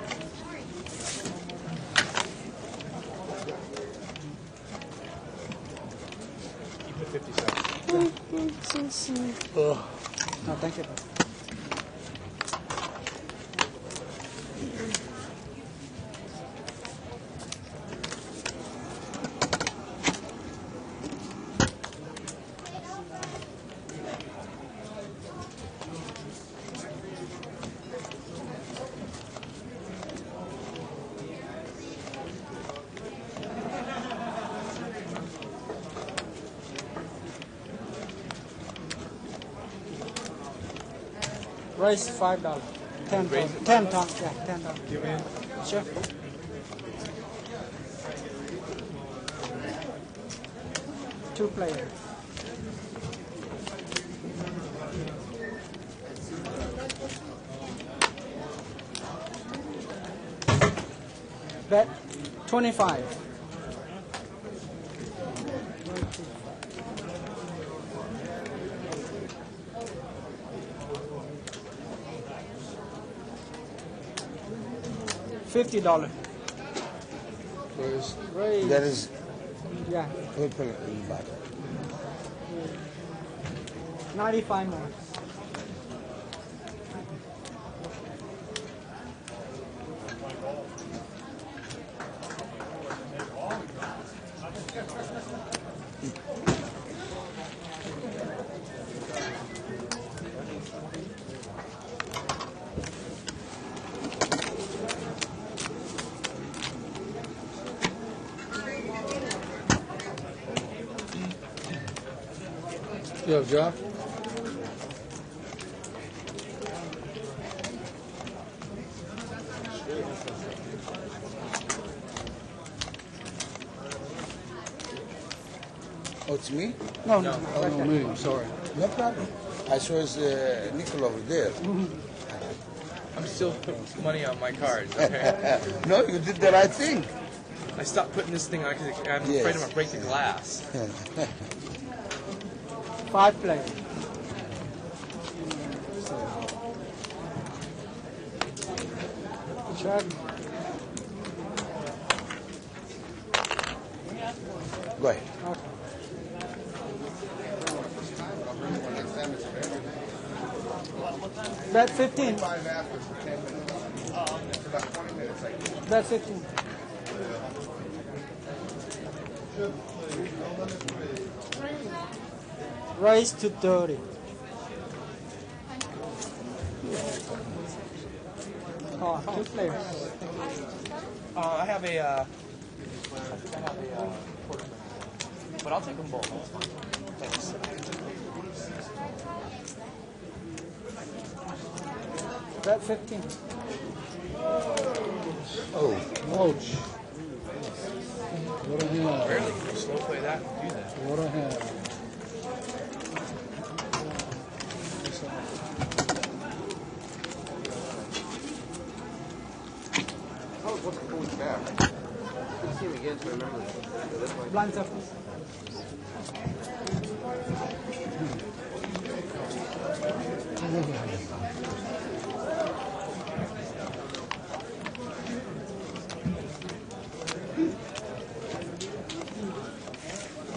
put 50 cents. No, thank you. Raise $5. 10 Raise times. it 10 times. Yeah, $10. Give me in. Sure. Two players. Bet 25. $50. Raise. That is Yeah. open. 95 more. Yo, Josh. Oh, it's me? No, no, Oh, right no, there. me. I'm sorry. No problem. I saw it's nickel over there. I'm still putting money on my cards, okay? No, you did the right thing. I stopped putting this thing on because I'm Yes. afraid I'm going to break the glass. 5 players. Check. Right. Okay. Bet 15. Bet 15. Raise to 30. Oh, 2 players. I have a think I have a quarter. But I'll take them both. Thanks. Bet 15. Oh, ouch. What a hand. Rarely can you slow play that and do that. What a hand. Oh, it wasn't going back. I couldn't see him again, so I remember that. Blinds up.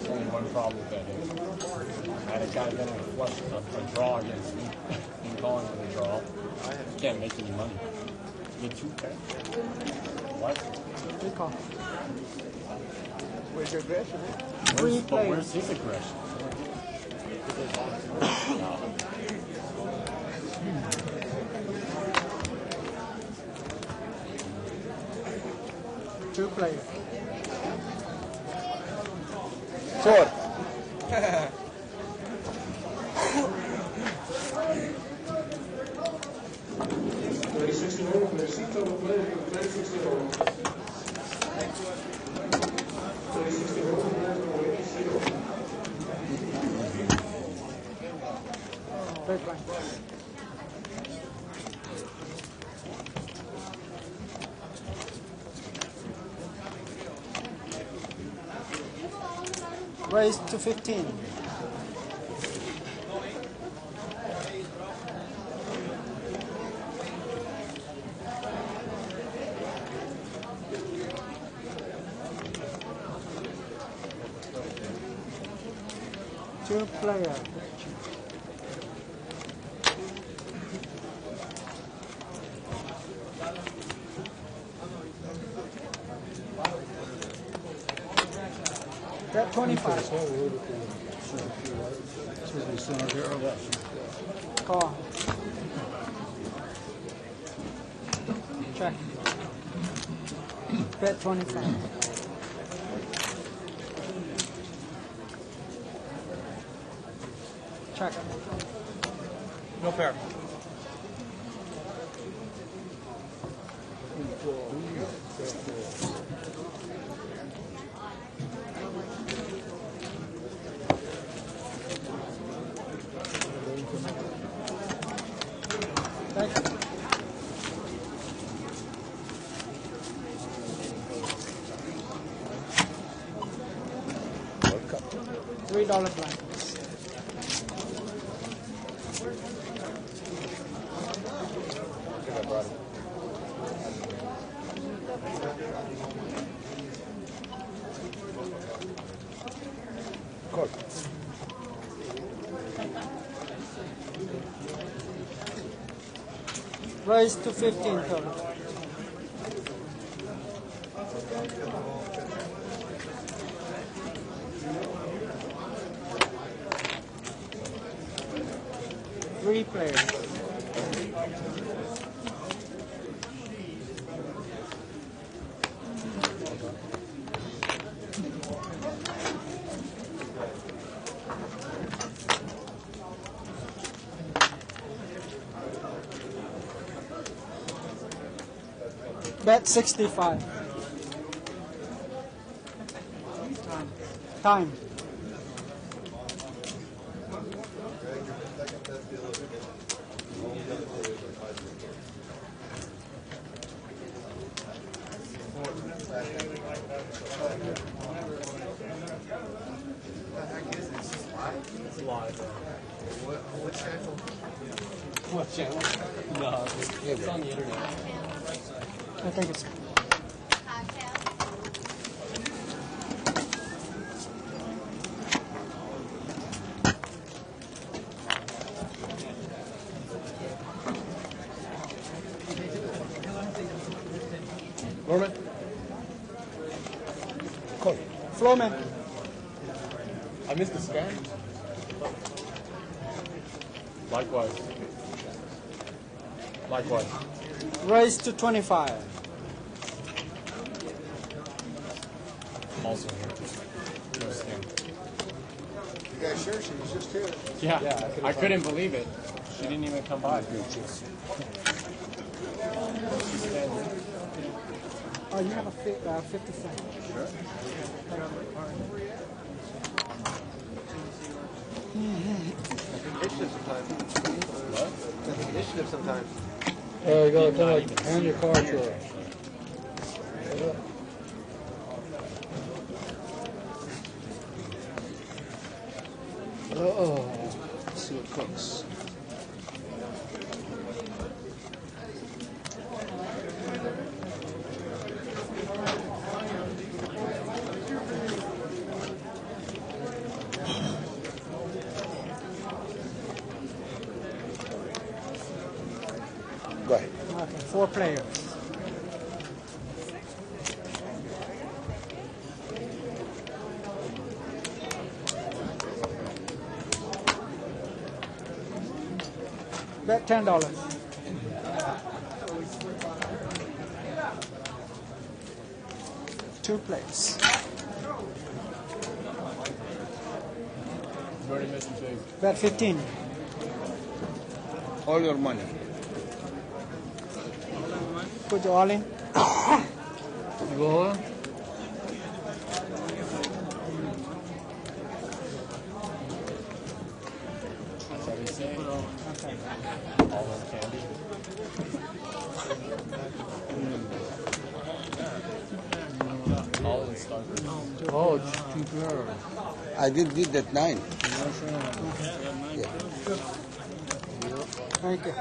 Only one problem with that is I had a guy getting a flush, a draw against me, and calling it a draw. I can't make any money. Get 2K. What? Good call. Where's your aggression? Where's his aggression? Two players. Short. Third line. Raise to 15. Two players. Bet 25. Call. Check. Bet 25. Check. No pair. $3 blind. Raise to 15 total. Three players. Bet 65. Time. What channel? No, it's on the internet. I think it's. Norman? Call. Flowman. I missed the scan. Likewise. Likewise. Raise to 25. also here. No skin. You guys sure she was just here? Yeah, I couldn't believe it. She didn't even come by. Oh, you have a 50 cent. Sure. Initiative sometimes. What? Initiative sometimes. You gotta come like, hand your card to her. Oh, let's see what cooks. Go ahead. Okay, 4 players. Bet $10. Two plays. Already missed the big. Bet 15. All your money. Put you all in. You go on? That's what he's saying. All in candy. All in starter. Oh, it's too pure. I did that 9. Thank you.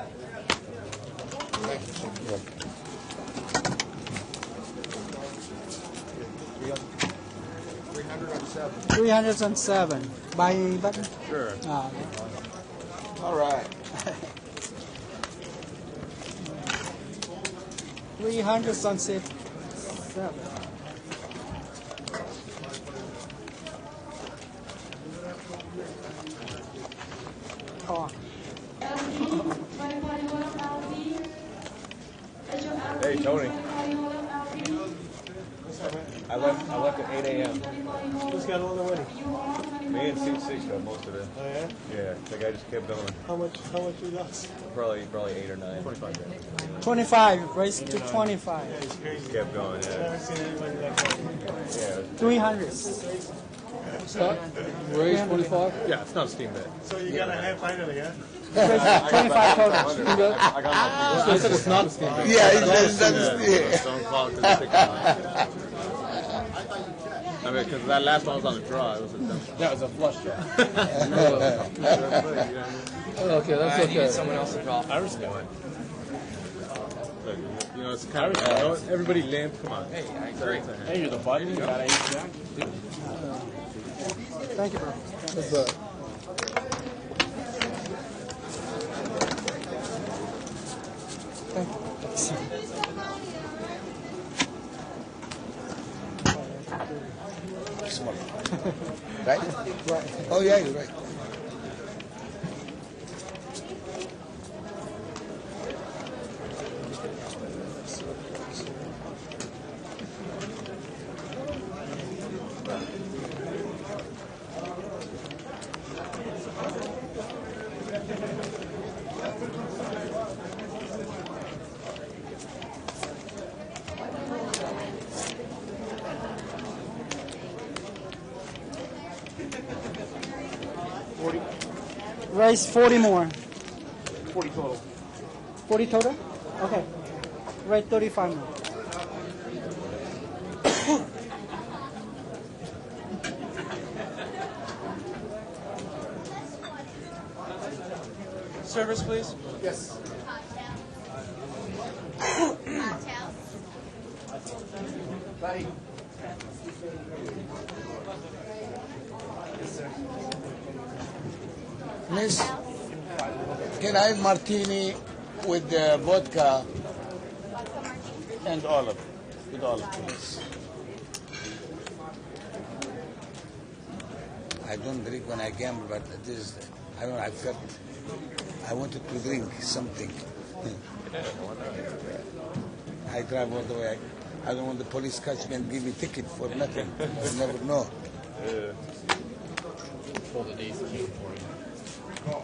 Yeah. 307. Buy button? Sure. Ah, All right. 307. Oh. Hey, Tony. I left at 8 a.m. Who's got all the money? Me and Seat 6 got most of it. Oh yeah? Yeah, the guy just kept going. How much you lost? Probably 8 or 9. 25 grand. 25. Raise to 25. It's crazy. Kept going, I've yeah. never seen anybody like that. Yeah. 300. Stop. Raise 25? Yeah, it's not a steam bet. So you got a half finally, huh? 25 total. I got my I said it's not a steam bet. Yeah, it's not a steam. Don't call it to the ticket line. I mean, because that last one was on the draw. It was a dumb. That was a flush draw. Okay, that's okay. Someone else to draw. I respect it. You know, it's kind of everybody limp. Come on. Hey, I agree. Hey, you're the button. You got 8 jack. Thank you, bro. What's that? Thank you. Small. Right? Right. Oh, yeah, you're right. Raise 40 more. 40 total. 40 total? Okay. Raise 35 more. Service, please. Yes. Bye. Miss, can I have martini with vodka and olive? With olive, please. I don't drink when I gamble, but it is, I don't know, I wanted to drink something. I drive all the way. I don't want the police catch me and give me ticket for nothing. You never know. Pull the ace king for you.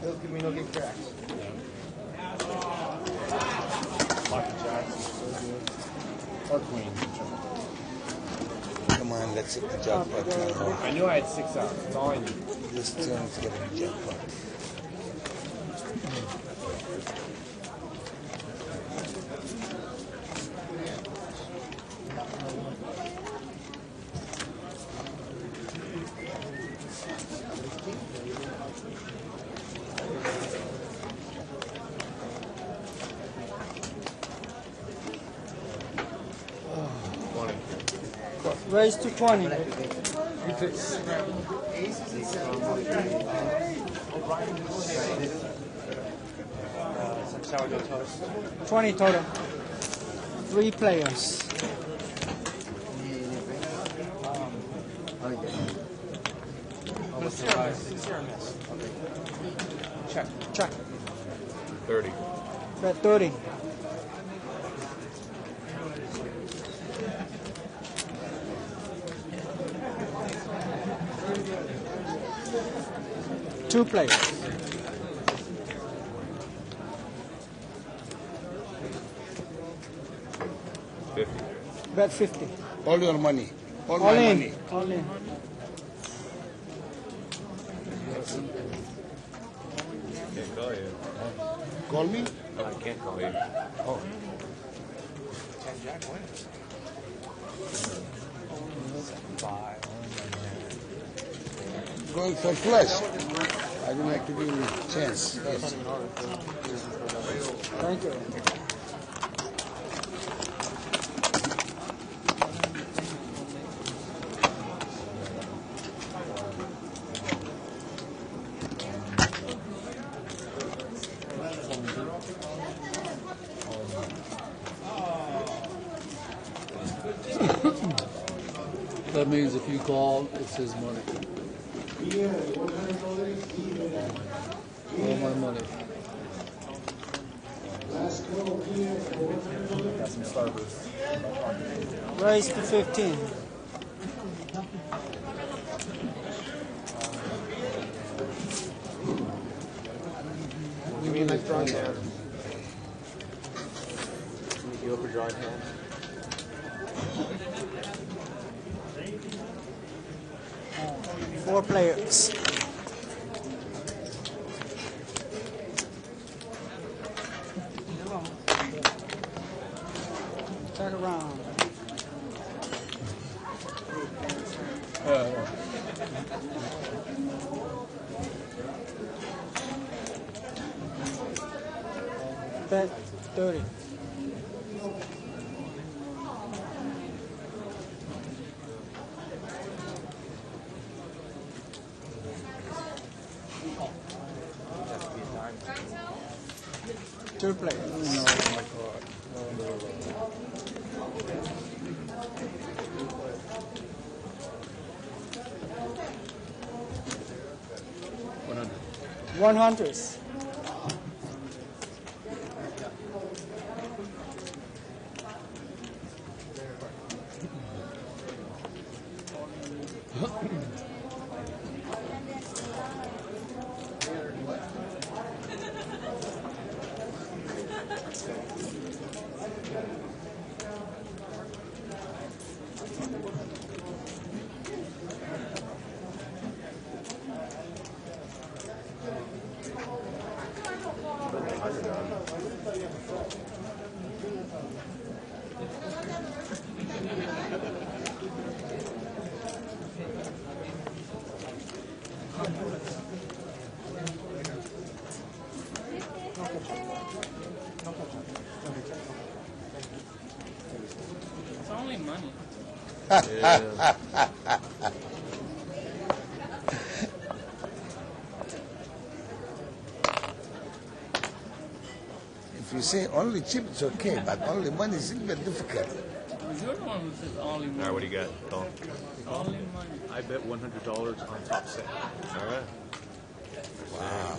He'll give me no give cracks. Pocket jacks is so good. Or queen. Come on, let's hit the jackpot now. I knew I had 6 outs. That's all I need. This turn is getting the jackpot. Raise to 20. Some sourdough toast. 20 total. 3 players. Check. Check. 30. Bet 30. Two players. Bet 50. All your money. All All my in. money. All in. Can't call you. Call me? No, I can't call you. Oh. 10 jack wins. 5. Going for flush. I don't like to give you a chance. Yes. Thank you. That means if you call, it's his money. All my money. Got some Starburst. Raise to 15. Give me a nice drawing hand. Give me a drawing hand. Four players. Turn around. Bet 30. Two players. No, oh my God. No. 100. It's only money. If you say only chip, it's okay, but only money is a bit difficult. You're the one who says only money. All right, what do you got, Paul? Only money. I bet $100 on top set. All right. Wow.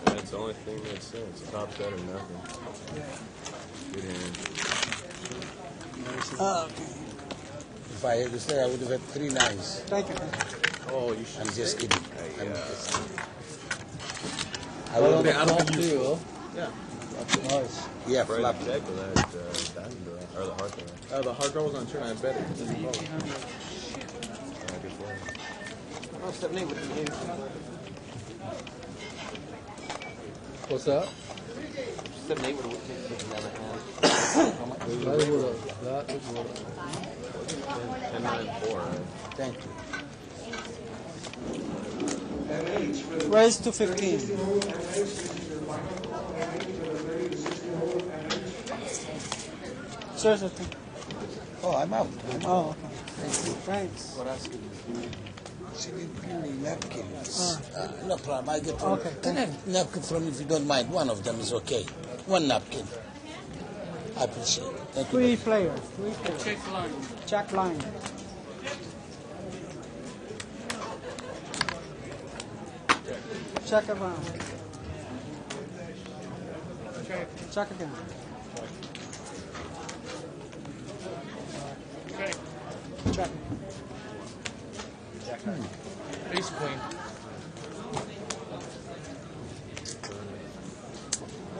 That's the only thing that makes sense. Top set or nothing. Good hand. If I had to say, I would have had 3 nines. Thank you. Oh, you should. I'm just kidding. I don't know you. Yeah. Nice. Yeah, Right, flop. exactly. Diamond draw, or the heart draw. The heart draw was on turn. I bet it. Oh, 7-8 with the game. What's that? 7-8 would have taken another hand. That would have. 10-9-4. Right? Thank you. Raise to 15. Sir, sir. Oh, I'm out. Oh, okay. Thanks. What else? She didn't give me napkins. No problem. I get one. Okay. Can I have napkin from you if you don't mind? One of them is okay. One napkin. I appreciate it. Thank you. 3 players. Check line. Check line. Check around. Check again. Check. Ace queen.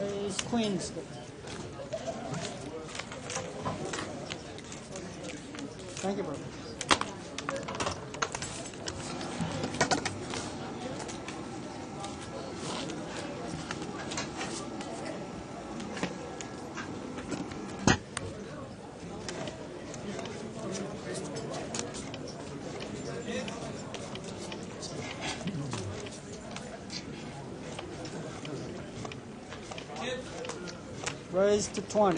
Ace queens. Thank you, brother. Raise to 20.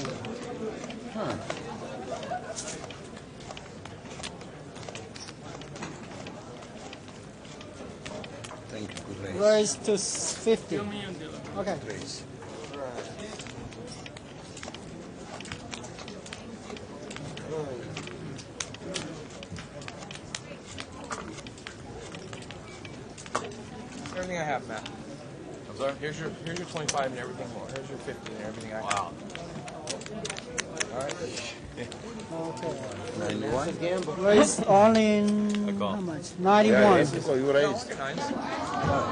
Thank you. Good raise. Raise to 50. Okay. Raise. Everything I have, Matt. I'm sorry? Here's your 25 and everything more. Here's your 50 and everything I have. Wow. All right. Okay. 91. Raise only in how much? 91. So you raised. Nines.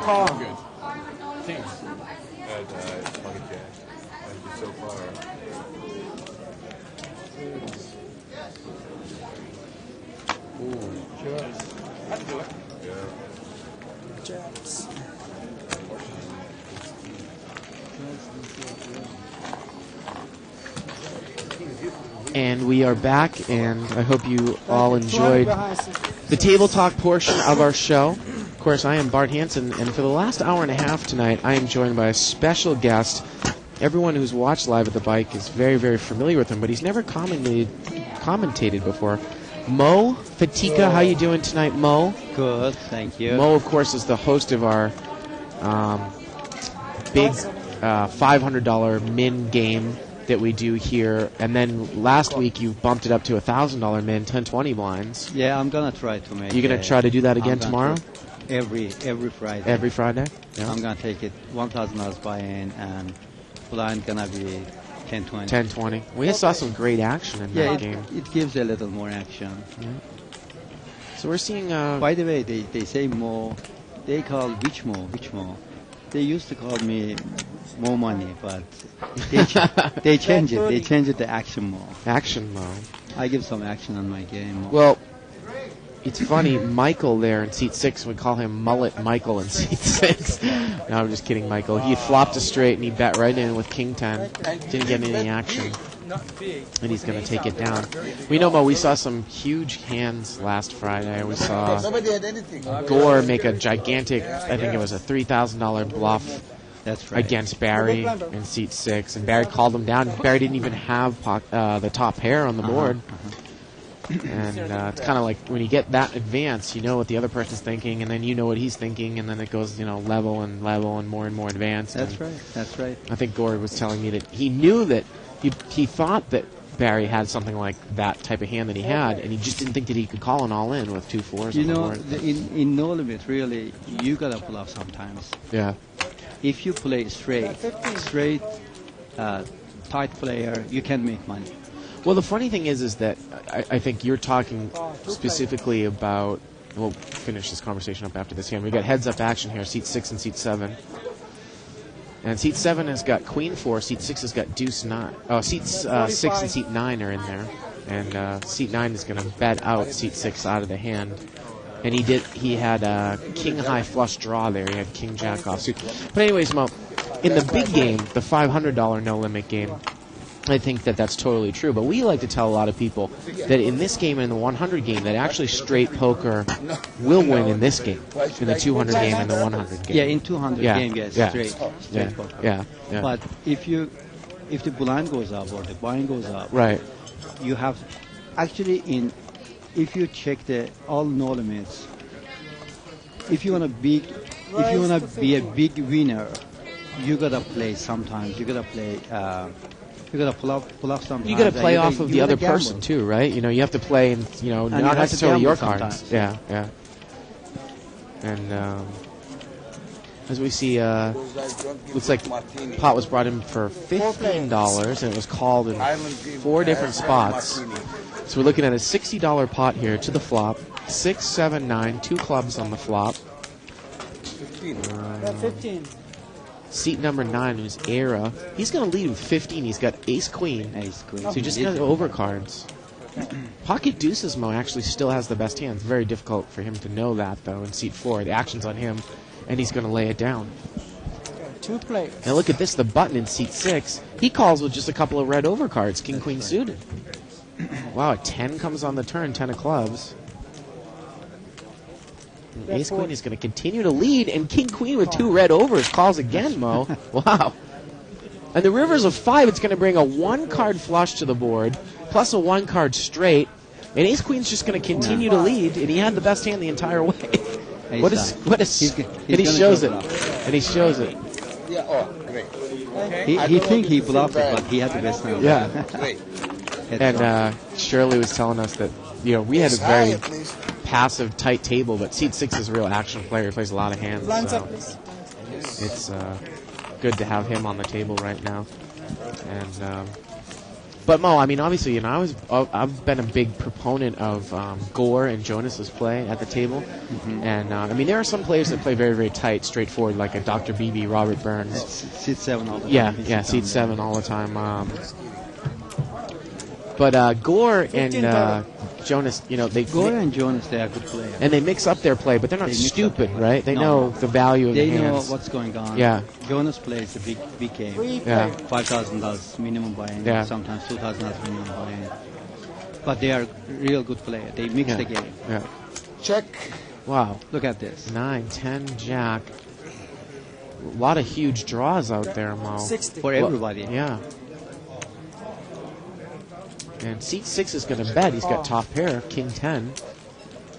Call. Good. Kings. Pocket jack. That's so far. I can do it. Yeah. Jacks. And we are back, and I hope you all enjoyed the table talk portion of our show. Of course, I am Bart Hanson, and for the last hour and a half tonight, I am joined by a special guest. Everyone who's watched Live at the Bike is very, very familiar with him, but he's never commentated before. Mo Fatika, how you doing tonight, Mo? Good, thank you. Mo, of course, is the host of our big $500 min game that we do here, and then last week you bumped it up to $1,000 min, 10-20 blinds. Yeah, I'm gonna try to make. You're gonna try to do that again tomorrow? Every Friday. Every Friday? Yeah. I'm gonna take it $1,000 buy-in, and blind gonna be 10-20. 10-20. We saw some great action in that game. It gives a little more action. Yeah. So we're seeing. By the way, they say Mo. They call which Mo. They used to call me Mo Money, but they change it. They change it to Action Mo. Action Mo. I give some action on my game. Mo. Well, it's funny. Michael there in seat 6, we call him Mullet Michael in seat 6. No, I'm just kidding, Michael. He flopped a straight and he bet right in with King 10. Didn't get any action. And he's going to take it down. We know, Mo, we saw some huge hands last Friday. We saw Nobody had anything. Gore make a gigantic, I think it was a $3,000 bluff. That's right. Against Barry in seat 6. And Barry called him down. Barry didn't even have the top pair on the board. And it's kind of like when you get that advance, you know what the other person's thinking, and then you know what he's thinking, and then it goes, level and more advanced. That's right. That's right. I think Gore was telling me that he knew that he thought that Barry had something like that type of hand that he had, and he just didn't think that he could call an all-in with 2 4s on the board. In no limit, really, you gotta pull off sometimes. Yeah. If you play straight, tight player, you can make money. Well, the funny thing is that I think you're talking specifically about. We'll finish this conversation up after this hand. We got heads-up action here, seat 6 and seat 7. And seat 7 has got Queen 4. Seat 6 has got Deuce 9. Oh, seats 6 and seat 9 are in there. And seat 9 is going to bet out seat 6 out of the hand. And he had a king high flush draw there. He had king jack offsuit. But anyways, Mo, in the big game, the $500 no limit game, I think that's totally true. But we like to tell a lot of people that in this game and in the 100 game, that actually straight poker will win in this game, in the 200 game and the 100 game. Yeah, in 200 game, yes, straight poker. Yeah. But if the blind goes up or the blind goes up, right, you have actually if you check all no limits, if you wanna be a big winner, you gotta play sometimes. You gotta play. You gotta pull up sometimes. You gotta play off of the other person too, right? You know, you have to play, not necessarily your cards. Sometimes. Yeah. And as we see, looks like pot was brought in for $15, and it was called in 4 different spots. So we're looking at a $60 pot here to the flop. 6, 7, 9, 2 clubs on the flop. 15. Seat number 9 is Era. He's going to lead with 15. He's got Ace Queen. So he just got overcards. Pocket Deuces Mo actually still has the best hand. It's very difficult for him to know that, though, in seat 4. The action's on him, and he's going to lay it down. 2 players. And look at this, the button in seat 6. He calls with just a couple of red overcards, King, Queen suited. Wow, a 10 comes on the turn, 10 of clubs. And Ace Queen is going to continue to lead, and King Queen with 2 red overs calls again, Mo. Wow. And the river's of 5. It's going to bring a 1-card flush to the board, plus a 1-card straight. And Ace Queen's just going to continue to lead, and he had the best hand the entire way. And he shows it. And he shows it. Yeah, oh, great. He think he bluffed it, but he had the best hand. Yeah. And Shirley was telling us that, we had a very passive, tight table, but seat 6 is a real action player. He plays a lot of hands. So it's good to have him on the table right now. And but Mo, I mean, obviously, I've been a big proponent of Gore and Jonas's play at the table. Mm-hmm. And I mean, there are some players that play very, very tight, straightforward, like a Dr. BB, Robert Burns. Seat 7 all the time. Yeah, seat 7 all the time. But Gore and Jonas, Gore and Jonas, they are good players. And they mix up their play, but they're not stupid, right? They know the value of the hands. They know what's going on. Yeah. Jonas plays a big game. Yeah. $5,000 minimum buy-in. Yeah. Sometimes $2,000 minimum buy-in. But they are real good players. They mix the game. Yeah. Check. Wow. Look at this. 9, 10, Jack. A lot of huge draws out there, Mo. 60. For everybody. Yeah. And seat 6 is going to bet. He's got top pair, King 10.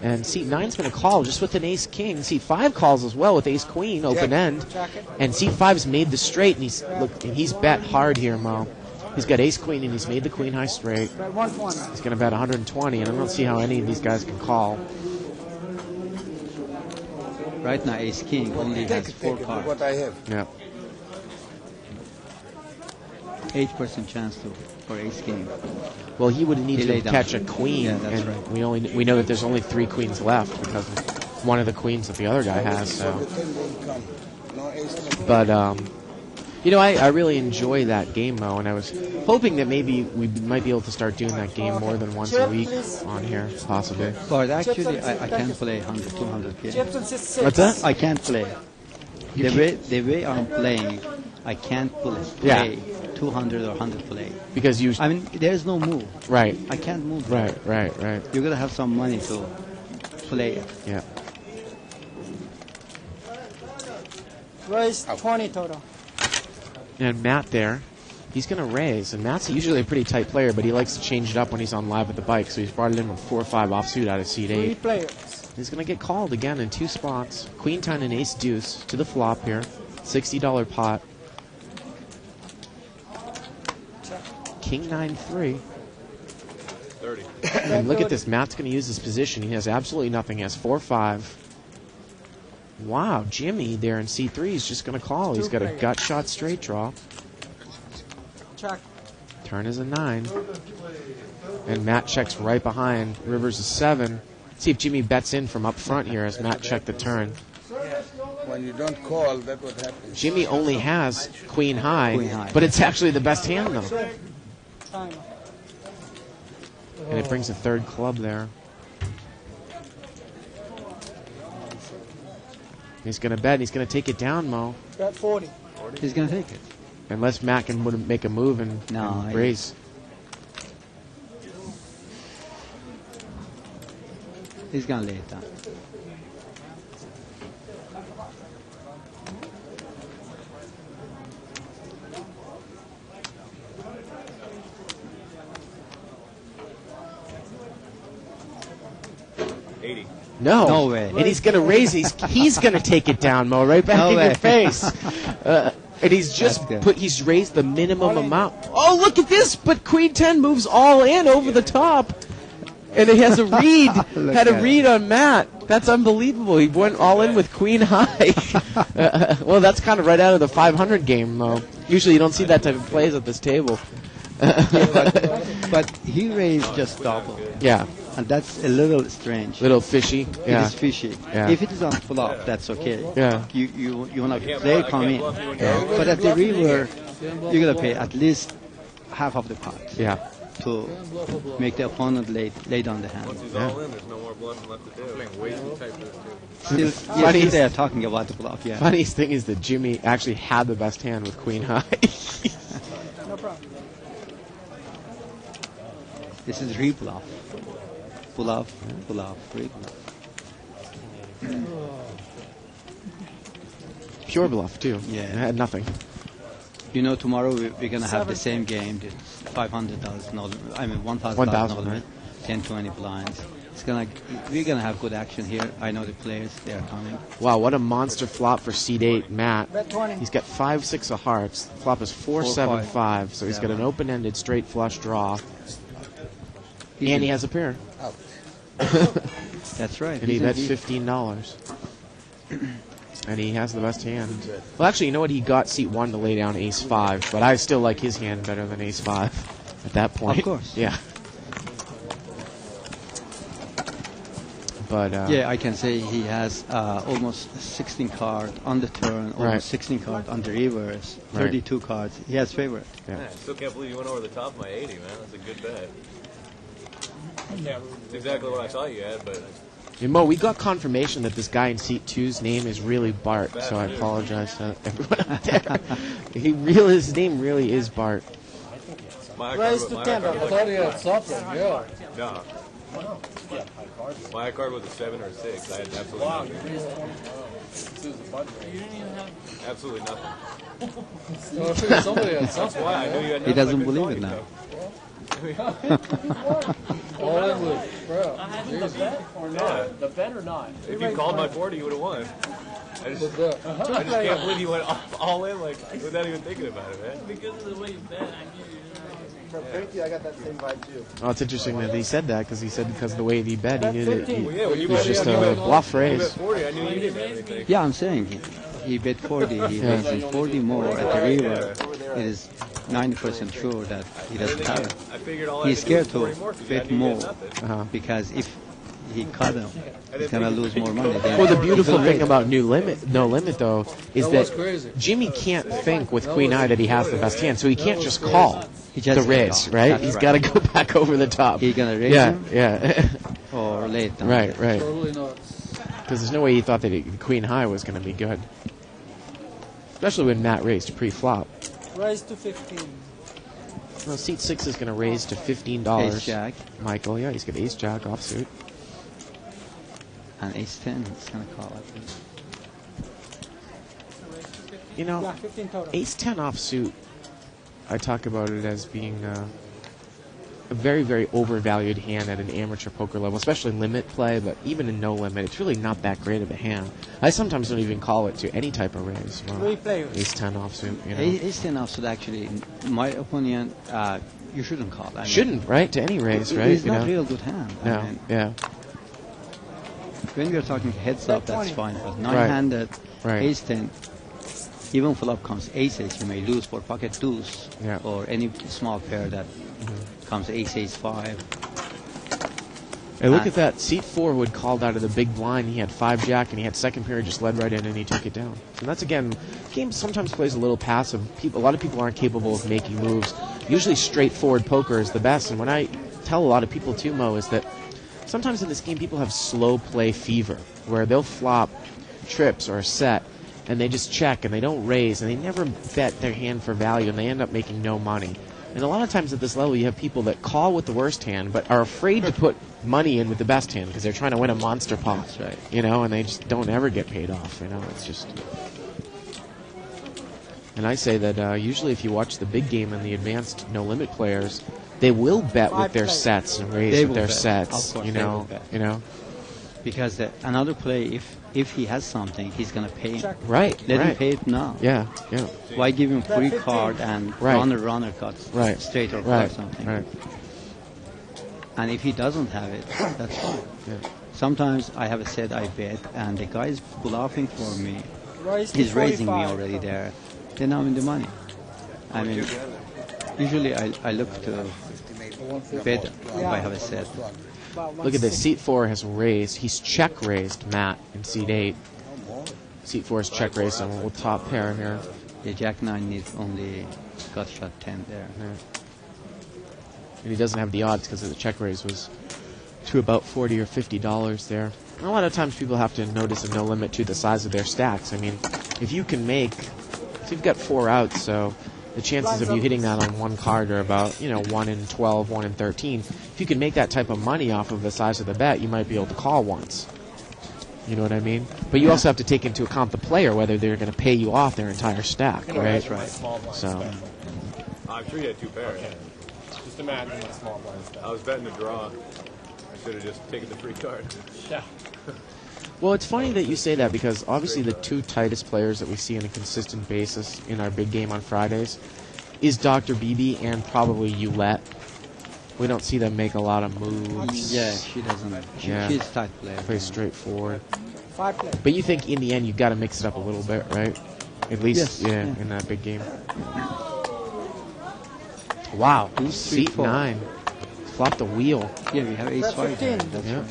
And seat 9 is going to call just with an Ace King. Seat 5 calls as well with Ace Queen, open end. And seat 5's made the straight, and he's bet hard here, Mo. He's got Ace Queen, and he's made the Queen high straight. He's going to bet 120, and I don't see how any of these guys can call. Right now, Ace King only has 4 cards. What I have. Yeah. 8% chance for Ace King. Well, he would need to catch a queen, yeah, that's and right. we know that there's only 3 queens left because of one of the queens that the other guy has. So, but I really enjoy that game, Mo, and I was hoping that maybe we might be able to start doing that game more than once a week on here, possibly. But actually, I can't play 100, 200 games. What's that? I can't play. The way I'm playing, I can't play 200 or 100 play. Because I mean, there's no move. Right. I can't move. Right. You gotta have some money to play it. Yeah. Raise 20 total. And Matt there, he's going to raise. And Matt's usually a pretty tight player, but he likes to change it up when he's on live at the bike. So he's brought it in with 4 or 5 offsuit out of seat 8. 3 players. He's going to get called again in 2 spots. Queen 10 and Ace Deuce to the flop here. $60 pot. King 9-3. 30. And look at this. Matt's going to use his position. He has absolutely nothing. He has 4-5. Wow, Jimmy there in C3 is just going to call. He's got a gut shot straight draw. Check. Turn is a 9. And Matt checks right behind. River's a 7. See if Jimmy bets in from up front here as Matt checked the turn. When you don't call, that's what happens. Jimmy only has queen high, Queen high. but it's actually the best hand, though. And it brings a third club there. He's going to bet, and he's going to take it down, Mo. Bet 40. He's going to take it. Unless Matt can make a move and raise. He's going to lay it down. No way. And he's going to raise. He's going to take it down, Mo, right back in your face. And he's just he's raised the minimum amount. Oh, look at this! But Queen 10 moves all in over the top. And it has a read. Had a read on Matt. That's unbelievable. He went all in with Queen High. Well, that's kind of right out of the 500 game, though. Usually you don't see that type of plays at this table. But he raised just double. Yeah. And that's a little strange. Little fishy. Yeah. It is fishy. Yeah. If it is on flop, that's okay. Yeah. You want to play come in. But at the river, you're going to pay at least half of the pot. Yeah. To make the opponent lay down the hand. Once he's all in, there's no more bluffing left to do. Playing way too tight for this too. Yes, they are talking about the bluff, yeah. Funniest thing is that Jimmy actually had the best hand with Queen High. No problem. This is re-bluff. Bluff, re-bluff. Pure bluff, too. Yeah. It had nothing. You know, tomorrow we're going to have the same game. It's $500 no limit. I mean, $1,000 no 1,000, limit. 10, 20 blinds. We're going to have good action here. I know the players, they are coming. Wow, what a monster flop for seed 8, Matt. Bet 20. He's got 5, 6 of hearts. The flop is 4, 7, 5. So he's got an open-ended straight flush draw. And he has a pair. That's right. And he bet $15. And he has the best hand. Well, actually, you know what? He got seat 1 to lay down ace 5, but I still like his hand better than ace 5 at that point. Of course. Yeah. But yeah, I can say he has almost 16 cards on the turn, almost 16 cards on the reverse, 32 cards. He has favorite. Yeah. I still can't believe you went over the top of my 80, man. That's a good bet. It's exactly what I thought you had, but... Hey, Mo, we got confirmation that this guy in seat 2's name is really Bart, so I apologize to everyone out there. His name really is Bart. Raise to 10. I thought he had something, yeah. No. My card was a 7 or a 6. I had absolutely nothing. Absolutely nothing. Somebody had That's why I knew you had nothing. He doesn't believe it now. All in with, bro. I had the bet or not? The bet or not? If you called my 40, you would have won. I just can't believe you went all in like without even thinking about it, man. Because of the way you bet, I knew you. Thank you. I got that same vibe too. Oh, it's interesting that he said that because he said because of the way he bet, he knew that it was just a bluff raise. You bet 40, I knew you didn't have anything. Yeah, I'm saying he bet 40. He bet 40 more at the river. It is 90% sure that he doesn't have it. He's scared to bet more because if he cut him, he's going to lose more money. Well, the beautiful thing about No Limit, though, is that Jimmy can't think with Queen Eye that he has the best hand, so he can't just call the raise, right? That's He's got to go back over the top. He's going to raise him? Yeah. Or lay it down. Right. Totally not. Because there's no way he thought that Queen High was going to be good. Especially when Matt raised pre-flop. Raise to 15. Well, seat 6 is going to raise to $15. Ace Jack. Michael, yeah, he's got Ace Jack offsuit. And Ace 10, he's going to call it. You know, Yeah, 15 total. Ace 10 offsuit, I talk about it as being a very, very overvalued hand at an amateur poker level, especially limit play, but even in no limit, it's really not that great of a hand. I sometimes don't even call it to any type of raise. Well, Three players. Ace 10 offsuit, you know. Ace 10 offsuit, actually, in my opinion, you shouldn't call that. Shouldn't, right? To any raise, right? It's not a real good hand. No, I mean, yeah. When we're talking heads up, that's fine. But Right. nine-handed, Ace 10, even flop comes ace-ace, you may lose for pocket deuce or any small pair that comes ace-ace-5. Hey, look at that. Seat 4 who had called out of the big blind. He had 5-jack, and he had second pair, just led right in, and he took it down. And that's, again, game sometimes plays a little passive. A lot of people aren't capable of making moves. Usually straightforward poker is the best. And when I tell a lot of people, too, Mo, is that sometimes in this game people have slow play fever, where they'll flop trips or a set, and they just check, and they don't raise, and they never bet their hand for value, and they end up making no money. And a lot of times at this level, you have people that call with the worst hand, but are afraid to put money in with the best hand because they're trying to win a monster pot, right? You know, and they just don't ever get paid off. You know, it's just. And I say that usually, if you watch the big game and the advanced no limit players, they will bet with their sets and raise with their sets. Of course, you know, because another play, if he has something, he's gonna pay him. Right. Let him pay it now. Yeah. Why give him free card and runner cuts straight or something? Right. And if he doesn't have it, that's fine. Yeah. Sometimes I have a set I bet, and the guy is bluffing for me. Raise to He's raising me 45. already there. Then I'm in the money. I mean, usually I look to bet if I have a set. Look at this. Seat 4 has raised. He's check raised Matt in seat 8. Seat 4 is check raised on a little top pair here. The Jack 9 needs only gut shot 10 there. Yeah. And he doesn't have the odds because the check raise was to about $40 or $50 there. And a lot of times people have to notice a no limit to the size of their stacks. I mean, if you can make, so you've got 4 outs, so the chances of you hitting that on one card are about, 1 in 12, 1 in 13. If you can make that type of money off of the size of the bet, you might be able to call once. You know what I mean? But you also have to take into account the player, whether they're going to pay you off their entire stack, right? That's right. So. I'm sure you had 2 pairs. Just imagine my small blind stuff. I was betting the draw. I should have just taken the free card. Yeah. Well, it's funny that you say that because obviously the 2 tightest players that we see on a consistent basis in our big game on Fridays is Dr. BB and probably Ulette. We don't see them make a lot of moves. Yeah, she doesn't. She's a tight player. Plays straightforward. 5 play. But you think in the end you've got to mix it up a little bit, right? At least, Yes. in that big game. Wow, seat 9. Flop the wheel. Yeah, we have ace 5. That's Yeah. right.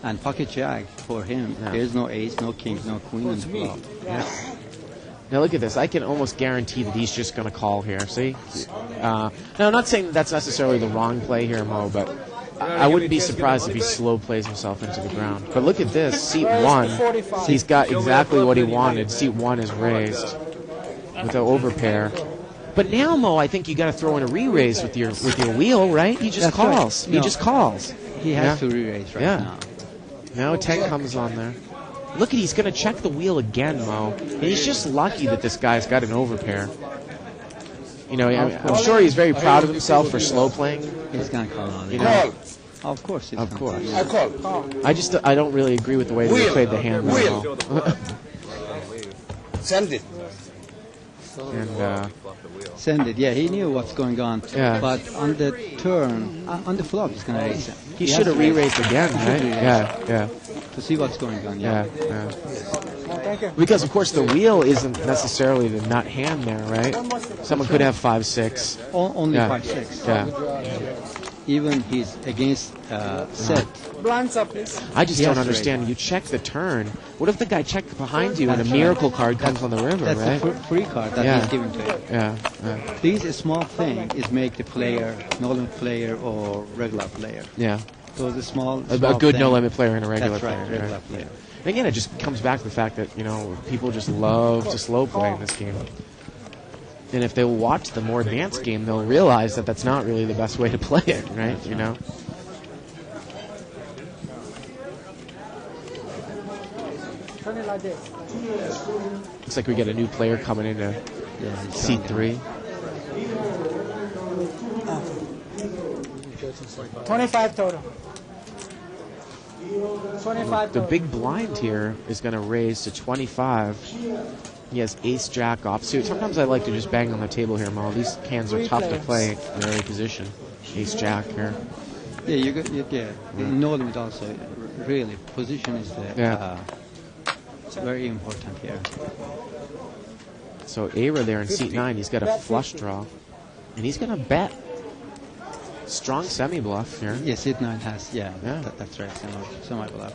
And pocket jack for him. There's no ace, no king, no queen in the flop. Yeah. Now look at this. I can almost guarantee that he's just going to call here. See? Now, I'm not saying that's necessarily the wrong play here, Mo, but I wouldn't be surprised if he slow plays himself into the ground. But look at this. Seat 1. He's got exactly what he wanted. Seat 1 is raised with an overpair. But now, Mo, I think you got to throw in a re-raise with your wheel, right? He just calls. Right. He just calls. He has to re-raise now. Now 10 comes on there. Look at, he's going to check the wheel again, Mo. And he's just lucky that this guy's got an overpair. I'm sure he's very proud of himself for slow playing. He's going to call on it. Of course. Of course. I call. I don't really agree with the way they played the hand. Wheel. Send it. And send it. Yeah, he knew what's going on. Yeah. But on the turn, on the flop, he's going to raise him. He should have re-raised again, right? Yeah. To see what's going on. Yeah. Thank you. Because, of course, the wheel isn't necessarily the nut hand there, right? Someone could have 5-6. Only 5-6. Yeah. Even he's against set. Blinds up, please. I just don't understand. You check the turn. What if the guy checked behind you and a miracle card comes on the river, right? That's a free card that he's giving to you. Yeah. These small thing is make the player, no-limit player or regular player. Yeah. So the small a good thing, no-limit player and a regular that's right, player. regular player. And again, it just comes back to the fact that, people just love to slow play in this game. And if they watch the more advanced game, they'll realize that that's not really the best way to play it, right? Turn it like this. Looks like we get a new player coming into seat 3. 25 total. 25 The total. big blind here is going to raise to 25. He has ace-jack offsuit. Sometimes I like to just bang on the table here, Mo. These hands are tough to play in early position. Ace-jack here. Yeah, you got no limit also. Really, position is the It's very important here. So Ara there in seat 9, he's got a flush draw. And he's going to bet. Strong semi-bluff here. Yeah, seat 9 has, that's right, semi-bluff.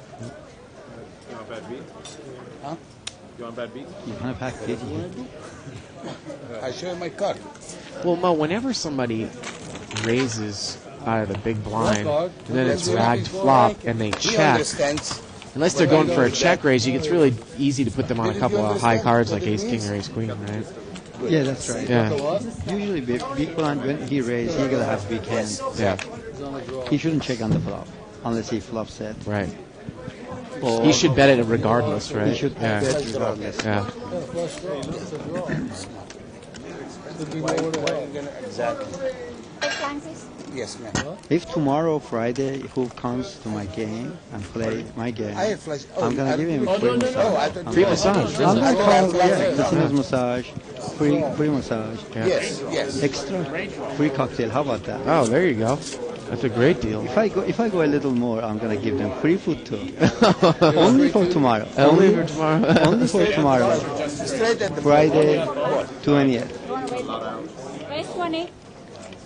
You want bad beat? Huh? You want bad beat? You want to pack 50? I show you my card. Well, Mo, whenever somebody raises out of the big blind, and then it's ragged flop, and they check, unless they're going for a check raise, it's really easy to put them on a couple of high cards like ace king or ace queen, right? Yeah, that's right. Yeah. Usually big blind, when he raises, he gotta have big hand. Yeah. He shouldn't check on the flop, unless he flops it. Right. Or He should bet it regardless, right? He should bet regardless. Yeah. Exactly. Yes, ma'am. If tomorrow, Friday, who comes to my game and play my game, I have flash. I'm gonna give him free massage. Free massage. I'm gonna call, business massage, free massage. Yeah. Yes. Extra free cocktail. How about that? Oh, there you go. That's a great deal. If I go a little more, I'm gonna give them free food too. Only for tomorrow. Only for tomorrow. Only for tomorrow. Friday, 20th. Where's 20?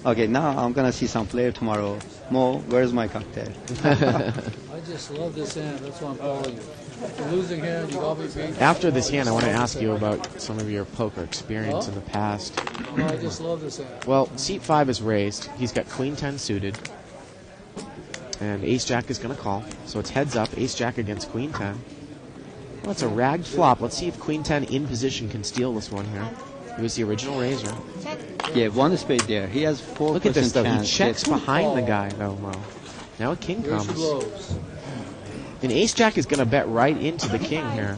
Okay, now I'm gonna see some player tomorrow. Mo, where's my cocktail? I just love this hand. That's why I'm calling you. You're losing hand, you got me beat. After this hand, I want to ask you about some of your poker experience in the past. Oh, I just love this hand. Well, seat 5 is raised. He's got queen 10 suited. And ace jack is going to call. So it's heads up, ace jack against queen 10. Well, it's a ragged flop. Let's see if queen 10 in position can steal this one here. It was the original raiser. Yeah, one spade there. He has 4% Look at this, though. He chance. checks behind the guy, though, Mo. Now a king Here's comes. your blows. And ace jack is going to bet right into the king here.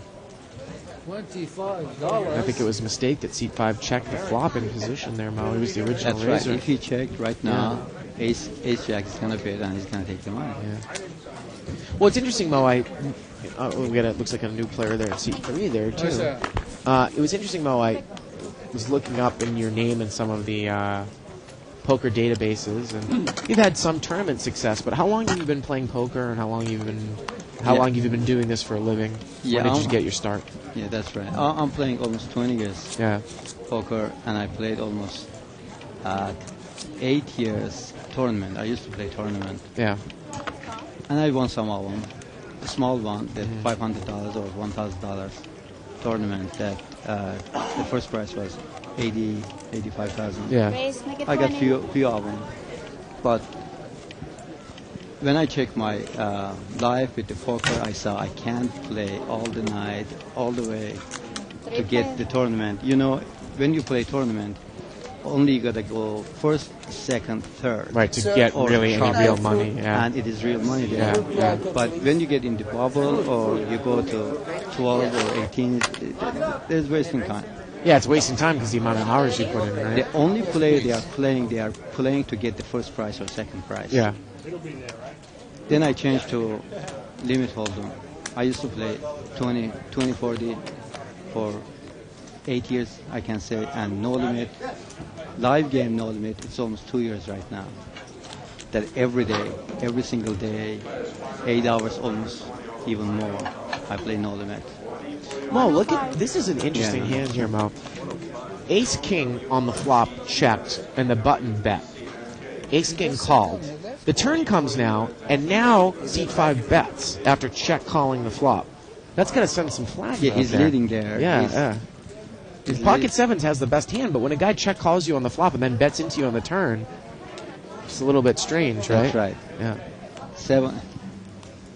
$25. I think it was a mistake that seat 5 checked the flop in position there, Mo. He was the original That's raiser. right. If he checked right now, ace jack is gonna bet and he's gonna take the money. Yeah. Well, it's interesting, Mo. We got looks like a new player there at seat 3 there too. It was interesting, Mo. I was looking up in your name in some of the poker databases, and you've had some tournament success. But how long have you been playing poker, and how long have you been doing this for a living? Yeah, When did you get your start? Yeah, that's right. I'm playing almost 20 years. Yeah. Poker, and I played almost 8 years tournament. I used to play tournament. Yeah. And I won some of them. The small one, the $500 or $1,000 tournament. That the first prize was 85,000. Yeah. I got few of them, but when I check my life with the poker, I saw I can't play all the night, all the way to get the tournament. You know, when you play tournament, only you gotta go first, second, third. Right, to get really any real money. Yeah. And it is real money there. Yeah. But when you get in the bubble or you go to 12 or 18, there's wasting time. Yeah, it's wasting time because the amount of hours you put in, right? The only play they are playing to get the first prize or second prize. Yeah. Then I changed to limit hold'em. I used to play 20, 40 for 8 years, I can say, and no limit. Live game, no limit. It's almost 2 years right now. That every day, every single day, 8 hours, almost even more, I play no limit. Mo, look at this. Is an interesting hand here, Mo. Ace king on the flop checked, and the button bet. Ace king called. The turn comes now, and now seat 5 bets after check calling the flop. That's going to send some flags. Yeah, he's there. leading there. Yeah, Pocket sevens has the best hand, but when a guy check calls you on the flop and then bets into you on the turn, it's a little bit strange, right? That's right. Yeah. 7.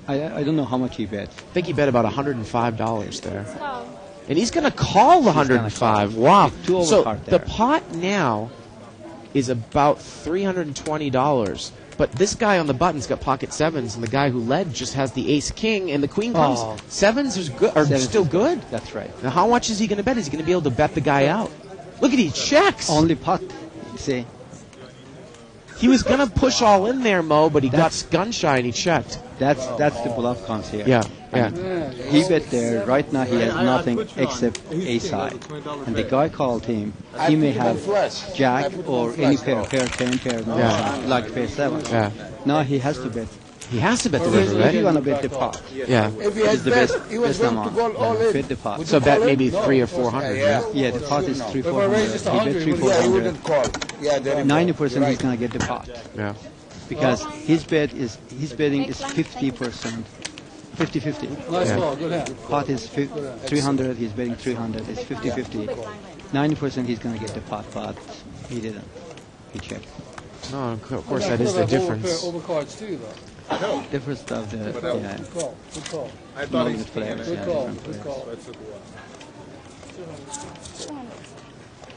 I don't know how much he bet. I think he bet about $105 there. And he's going to call the 105. Wow. So the pot now is about $320. But this guy on the button's got pocket sevens, and the guy who led just has the ace king, and the queen comes. Oh. Sevens are still good. That's right. Now, how much is he going to bet? Is he going to be able to bet the guy out? Look at he checks. Only pot. See. He was going to push all in there, Mo, but he got gun shy and he checked. That's the bluff comes here. Yeah. He bet there. Right now he has nothing except ace high. And the guy called him. He may have jack or any pair 10 pair, no, like pair 7. Yeah. Now he has to bet He has to bet the If river, right? you want to bet the pot. Yeah. If he It's had the bet, best, he was best going amount. to go all in. Bet the pot. So bet maybe No. 300 or 400. Yeah. Yeah, the pot is 300, If I raise it 400. He bet 100, 300, he would- Yeah, he 400. wouldn't call. Yeah, there you go. 90% You're he's right. gonna get the pot Yeah. because his betting is 50%, 50-50. Nice Yeah. ball, good hand. Pot is 300. He's betting 300. It's 50-50. 90% he's gonna get the pot, but he didn't. He checked. No, of course that is the difference. Overcards too, though. Difference of the Good call. Good call. I thought no he limit players. Good Yeah, call. different Good players. call. That took a while.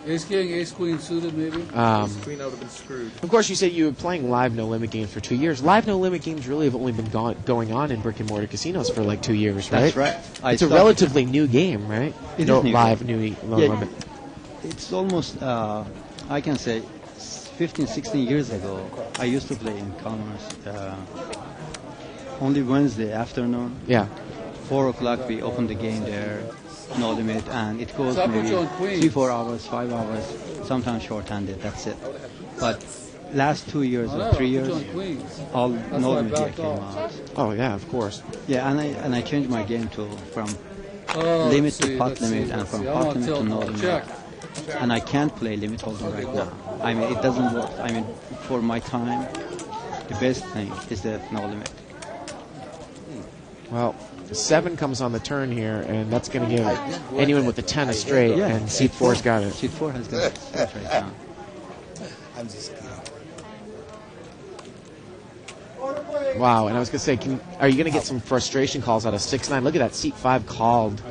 Ace king, ace queen suited, maybe. Queen, I would have been screwed. Of course, you say you were playing live no limit games for 2 years. Live no limit games really have only been going on in brick and mortar casinos for like 2 years, right? That's right. I It's a started- relatively new game, right? It no, is new. live no Yeah, limit. It's almost, I can say, 15, 16 years ago, I used to play in Commerce. Only Wednesday afternoon. Yeah. 4 o'clock we open the game there, no limit, and it goes So I put maybe you on Queens. 3-4 hours, 5 hours, sometimes short-handed, that's it. But last 2 years I know, or 3 I years, put you on queens. all That's no why I limit gear backed came off. out. Oh yeah, of course. Yeah, and I changed my game to from Oh, limit let's to see, pot let's limit see, and let's from see. I pot want limit to tilt no ball. limit. Check. And I can't play limit hold'em right now. I mean, it doesn't work. I mean, for my time, the best thing is the no limit. Well, 7 comes on the turn here, and that's going to give anyone with the 10 a straight, Yeah. and seat 4's got it. Seat 4 has got it right now. I'm just kidding. Wow, and I was going to say, are you going to get some frustration calls out of 6-9? Look at that, seat 5 called.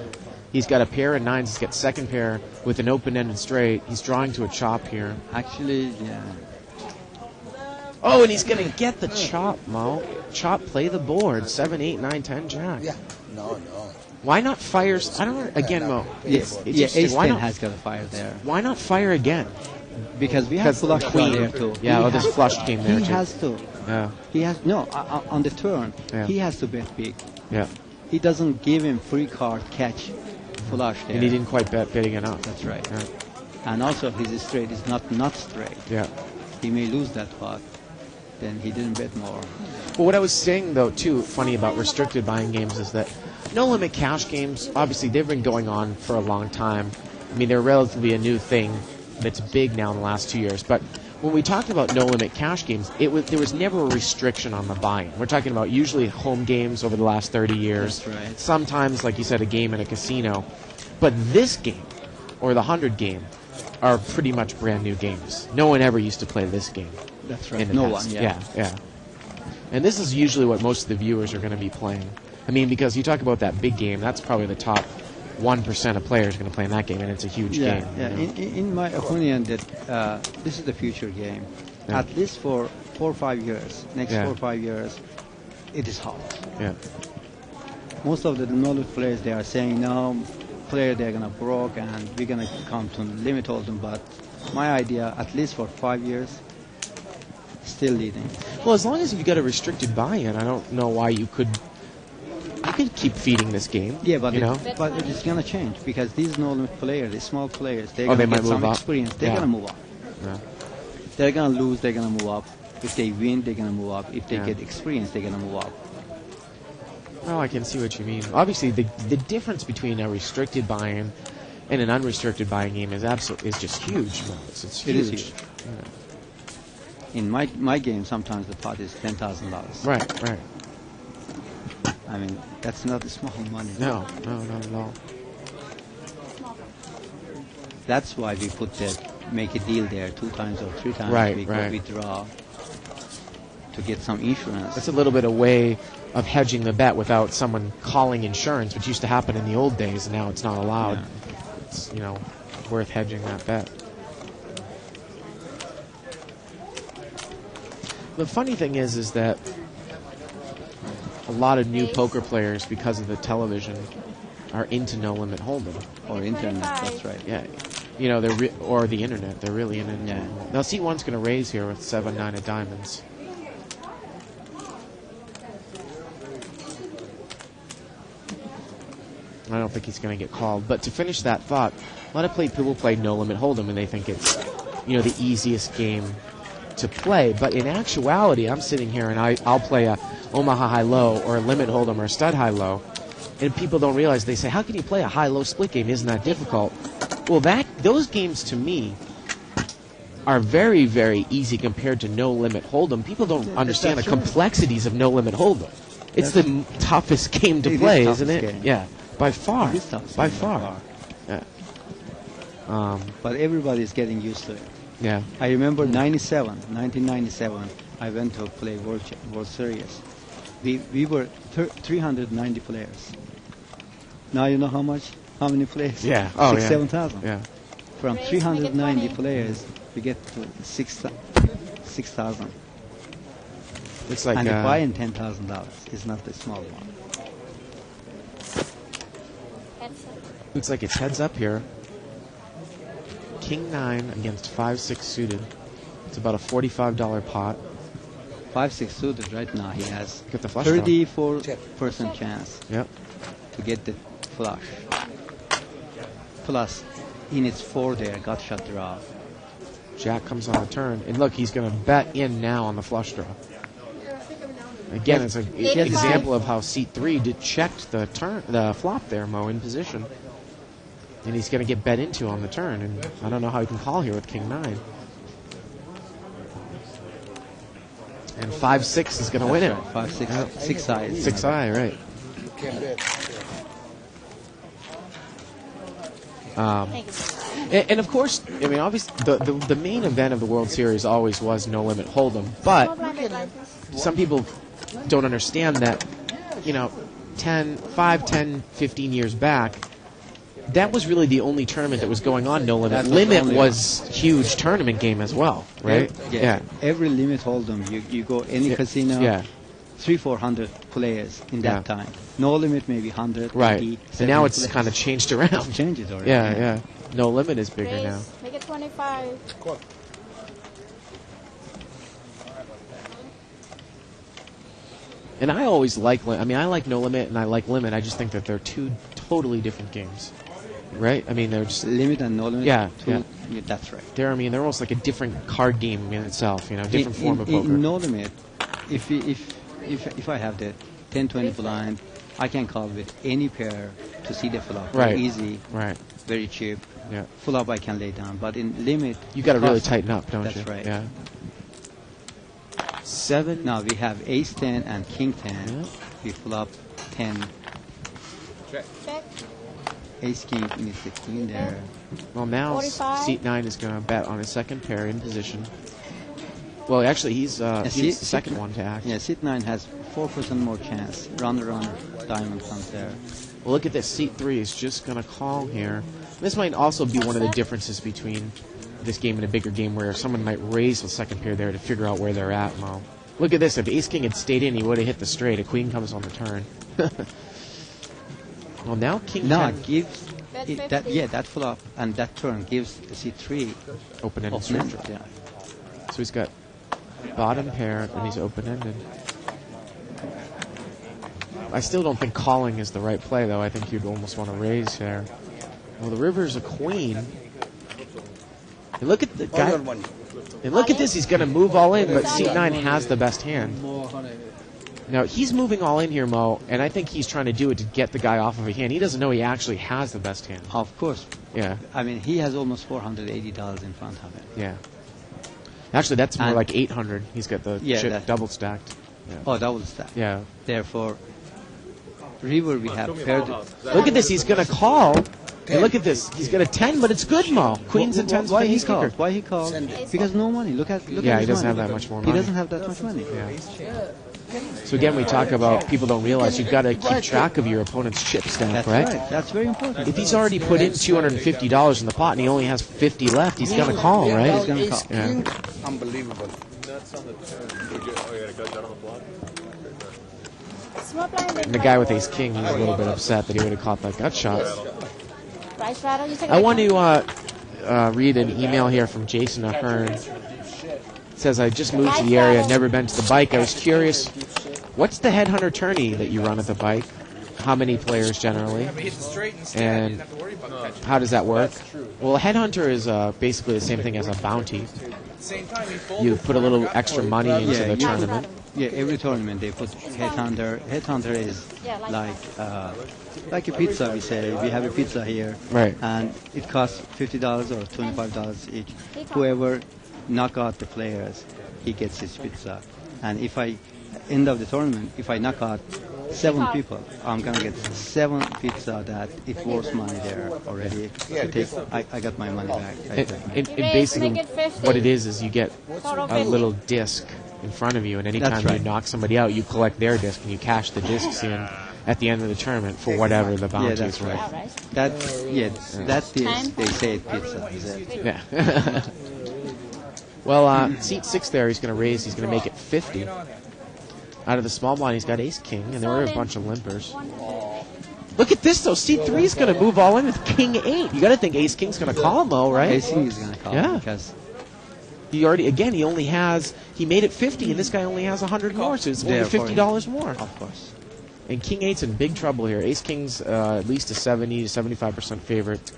He's got a pair of 9s. He's got second pair with an open-ended straight. He's drawing to a chop here. Actually, yeah. Oh, and he's going to get the chop, Mo. Chop, play the board. 7, 8, 9, 10, jack. Yeah. No. Why not fire? I don't know. Again, Mo. Yes, It's yeah, interesting. ace Why 10 not? has got a fire there. Why not fire again? Because we have flush queen. there too. Yeah, He oh, there's has- flush game there He too. has to. Yeah. He has no on the turn. Yeah. He has to bet big. Yeah. He doesn't give him free card catch flush there. And he didn't quite bet bidding enough. That's right. Yeah. And also his straight is not straight. Yeah. He may lose that pot. Then he didn't bet more. Well, what I was saying, though, too, funny about restricted buying games is that no-limit cash games, obviously, they've been going on for a long time. I mean, they're relatively a new thing that's big now in the last 2 years. But when we talked about no-limit cash games, there was never a restriction on the buying. We're talking about usually home games over the last 30 years. That's right. Sometimes, like you said, a game in a casino. But this game, or the 100 game, are pretty much brand new games. No one ever used to play this game. That's right. In the No past. one, yeah. Yeah. And this is usually what most of the viewers are going to be playing. I mean, because you talk about that big game, that's probably the top 1% of players going to play in that game, and it's a huge game. Yeah. you know? In my opinion, that this is the future game. Yeah. At least for 4 or 5 years, next Yeah. 4 or 5 years, it is hot. Yeah. Most of the knowledge players, they are saying now, they're gonna broke and we're gonna come to limit hold'em. But my idea, at least for 5 years, still leading. Well, as long as you've got a restricted buy-in, I don't know why you could keep feeding this game. Yeah, but you know, but it's gonna change because these no-limit players, these small players, they're Oh, gonna they might get some move up. experience. They're Yeah. gonna move up. Yeah. They're gonna lose. They're gonna move up. If they win, they're gonna move up. If they Yeah. get experience, they're gonna move up. Oh, I can see what you mean. Obviously, the difference between a restricted buy-in and an unrestricted buy-in game is just huge. It's It huge. is huge. In my game, sometimes the pot is $10,000. Right. I mean, that's not small money. No, not at all. That's why we make a deal there 2 times or 3 times. Right, we right. withdraw to get some insurance. That's a little bit a way of hedging the bet without someone calling insurance, which used to happen in the old days, and now it's not allowed. Yeah. It's, worth hedging that bet. The funny thing is that a lot of new poker players, because of the television, are into no limit hold'em. Or internet, that's right. Yeah, they're or the internet. They're really into. Yeah. Now, C1's going to raise here with 7-9 of diamonds. I don't think he's going to get called. But to finish that thought, a lot of people play no limit hold'em, and they think it's, the easiest game to play. But in actuality, I'm sitting here and I'll play a Omaha high-low or a limit hold'em or a stud high-low, and people don't realize. They say, how can you play a high-low split game? Isn't that difficult? Well, those games to me are very, very easy compared to no limit hold'em. People don't understand the complexities of no limit hold'em. It's the toughest game to play, isn't it? Game. Yeah, by far. It is tough By game far. Yeah. But everybody's getting used to it. Yeah. I remember 1997, I went to play World Series. We were 390 players. Now you know how many players? Yeah. Oh, 7,000. Yeah. From 390 players, we get to 6,000. It's like and the buy-in $10,000 is not the small one. Looks like it's heads up here. King 9 against 5-6 suited. It's about a $45 pot. 5-6 suited right now. He has Get the flush 34% chance. Yep. To get the flush. Plus, he needs 4 there. Gut shot draw. Jack comes on the turn, and look, he's going to bet in now on the flush draw. Again, it's an example of how seat 3 checked the flop there, Mo, in position. And he's going to get bet into on the turn, and I don't know how he can call here with King 9. And 5-6 is going to win it. 5-6, 6-eye. 6-eye, right. And of course, I mean, obviously, the main event of the World Series always was no limit hold'em. But some people don't understand that, 5, 10, 15 years back, that was really the only tournament that was going on, no limit. Limit was huge tournament game as well, right? Yeah. Every limit hold'em, you go any casino, 300-400 players in that time. No limit, maybe 100. Right. And now it's kind of changed around. Changed already. Yeah. No limit is bigger now. Make it 25. And I always like I like no limit and I like limit. I just think that they're two totally different games. Right? I mean, they're just limit and no limit. Yeah, that's right. They're almost like a different card game in itself. Different form of poker. In no limit, if I have the 10-20 blind, I can call with any pair to see the flop. Right. Very easy. Right. Very cheap. Yeah. Flop I can lay down, but in limit, you got to really tighten up, don't you? That's right. Yeah. 7. Now we have Ace 10 and King 10. Yeah. We flop 10. Check. Ace King needs the queen there. Well, now 45. seat 9 is going to bet on his second pair in position. Well, actually, he's the second one to act. Yeah, seat 9 has 4% more chance. Runner, diamond comes there. Well, look at this. Seat 3 is just going to call here. This might also be one of the differences between this game and a bigger game where someone might raise with second pair there to figure out where they're at, Mo. Look at this. If Ace King had stayed in, he would have hit the straight. A queen comes on the turn. Well, now King 10 gives that flop and that turn gives C3 open-ended straight. Yeah. So he's got bottom pair and he's open-ended. I still don't think calling is the right play, though. I think you'd almost want to raise here. Well, the river's a queen. And look at the guy. And look at this. He's going to move all in, but seat 9 has the best hand. Now, he's moving all in here, Mo, and I think he's trying to do it to get the guy off of a hand. He doesn't know he actually has the best hand. Of course. Yeah. I mean, he has almost $480 in front of him. Yeah. Actually, that's more like 800. He's got the chip double stacked. Yeah. Oh, double stacked. Yeah. Therefore, river we have paired. Look at this. He's going to call. Hey, look at this. He's got a 10, but it's good, Mo. Queens and 10s. Why he called? Why he called? Because no money. Look at he his doesn't money. have that much more money. He doesn't have that much money. Yeah. So again, we talk about people don't realize you've got to keep track of your opponent's chip stack, right? That's very important. If he's already put in $250 in the pot and he only has 50 left, he's going to call, right? He's going to call. Yeah. Unbelievable. Nuts on the turn. Oh, you got a gut shot on the block? And the guy with Ace King, he's a little bit upset that he would have caught that gut shot. I want to read an email here from Jason Ahern. It says, I just moved to the area, never been to the bike. I was curious, what's the headhunter tourney that you run at the bike? How many players generally? And how does that work? Well, a headhunter is basically the same thing as a bounty. Same time, he folded. you put a little extra money into the tournament. Yeah, every tournament they put headhunter. Headhunter is like a pizza. We say we have a pizza here, Right. And it costs $50 or $25 each. Whoever knock out the players, he gets his pizza. And if I end of the tournament, if I knock out 7 people, I'm gonna get 7 pizza that it worth money there already. I got my money back. And basically, what it is you get a little disc in front of you, and anytime you knock somebody out, you collect their disc and you cash the discs in at the end of the tournament for whatever the bounty that's is. right. That's they say pizza. Is it? Yeah. Well, seat 6 there, he's going to raise. He's going to make it 50. Out of the small blind, he's got ace king, and there were a bunch of limpers. Look at this, though. Seat 3 is going to move all in with king 8. You got to think ace king's going to call him, though, right? Ace king is going to call him because he made it 50, and this guy only has 100 more, so it's only $50 more. Of course. And king 8's in big trouble here. Ace king's at least a 70 to 75% favorite.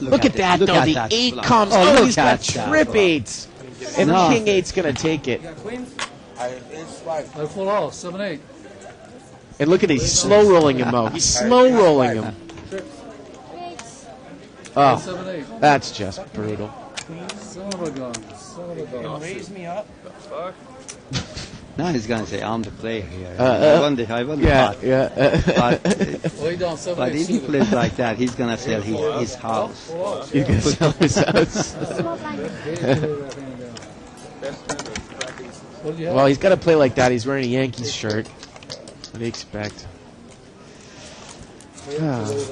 Look at that, though. The 8 comes. Oh, he's got trip 8s. And king 8's going to take it. I full out, 7-8. And look at it, he's slow rolling him, Mo. He's slow rolling him. Oh, that's just brutal. Son of a gun. Son of a gun. Raise me up. Now he's going to say, I'm the player here. I won the pot. But if he plays like that, he's going to sell his house. He's going to sell his house. Well, he's got to play like that. He's wearing a Yankees shirt. What do you expect?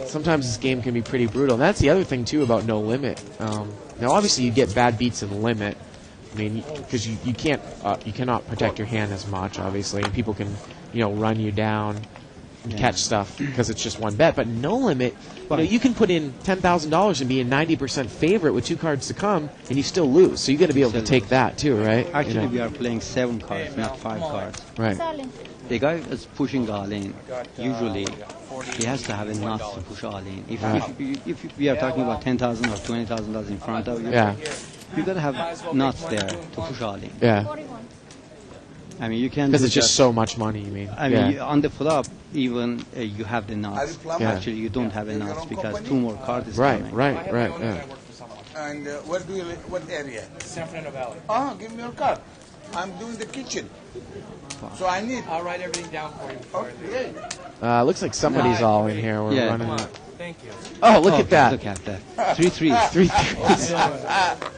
Sometimes this game can be pretty brutal. And that's the other thing, too, about No Limit. Now, obviously, you get bad beats in Limit. I mean, because you cannot protect your hand as much, obviously, and people can, run you down and catch stuff because it's just one bet. But No Limit, you can put in $10,000 and be a 90% favorite with 2 cards to come, and you still lose. So you got to be able to take that too, right? Actually, we are playing 7 cards, not 5 cards. Right. The guy is pushing all in. Usually, he has to have a nuts to push all in. If we are talking about $10,000 or $20,000 in front of you, you got to have nuts there to push all in. Yeah. I mean, you can because it's just so much money. You mean? I mean, on the flop, even you have the nuts. Actually, you don't have a nuts because 2 more cards is coming. Right. Yeah. And what area? San Fernando Valley. Give me your card. I'm doing the kitchen. So I'll write everything down for you. Okay. Looks like somebody's all in here. We're running it. Thank you. Oh, look at that. Look at that. 3 3s. 3 3s.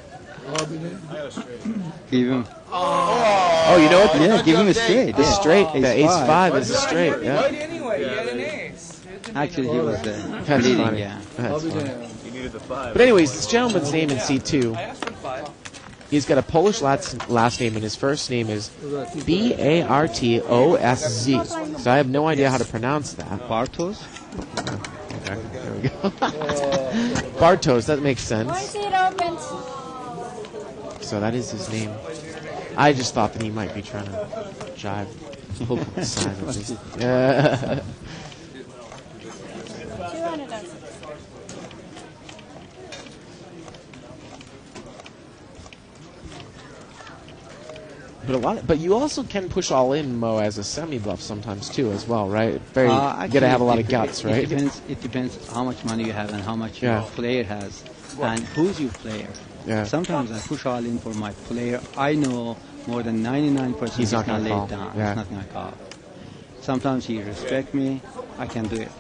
Give him. Oh, you know what? Yeah, give him a straight. The straight. The ace 5 is a straight. Yeah. Anyway, you had an ace. Actually, he was there. That's leading, funny. Yeah. That's funny. You needed the 5. But anyways, this gentleman's name in C2. I asked for 5. He's got a Polish last name, and his first name is Bartosz. So I have no idea how to pronounce that. Bartos? Okay, there we go. Bartos, that makes sense. So that is his name. I just thought that he might be trying to jive. Hope the sign was just, But you also can push all in, Mo, as a semi-bluff sometimes too, as well, right? You got to have a lot of guts, right? It depends how much money you have and how much your player has, and who's your player. Yeah. Sometimes I push all in for my player. I know more than 99% he's not going to lay it down. Yeah. He's not going to call. Sometimes he respects me. I can do it,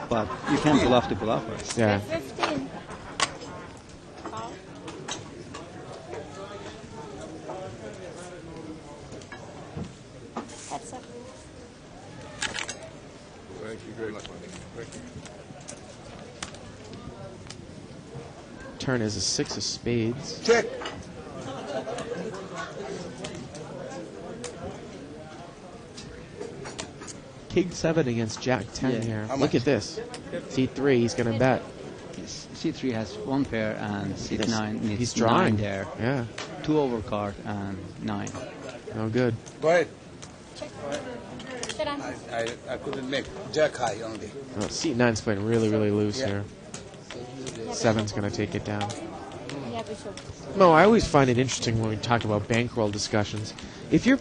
but you can't bluff the bluffers. Yeah. 15. That's it. Thank you. Great luck. Thank you. Turn is a 6 of spades. Check. King 7 against Jack 10 here. Look at this. C3, he's going to bet. C3 has 1 pair and C9 needs he's drawing 9 there. Yeah. 2 overcard and 9. No good. Go ahead. Sit on. I couldn't make Jack high only. C9's playing really, really loose here. 7's going to take it down. You have Mo, I always find it interesting when we talk about bankroll discussions. If you're,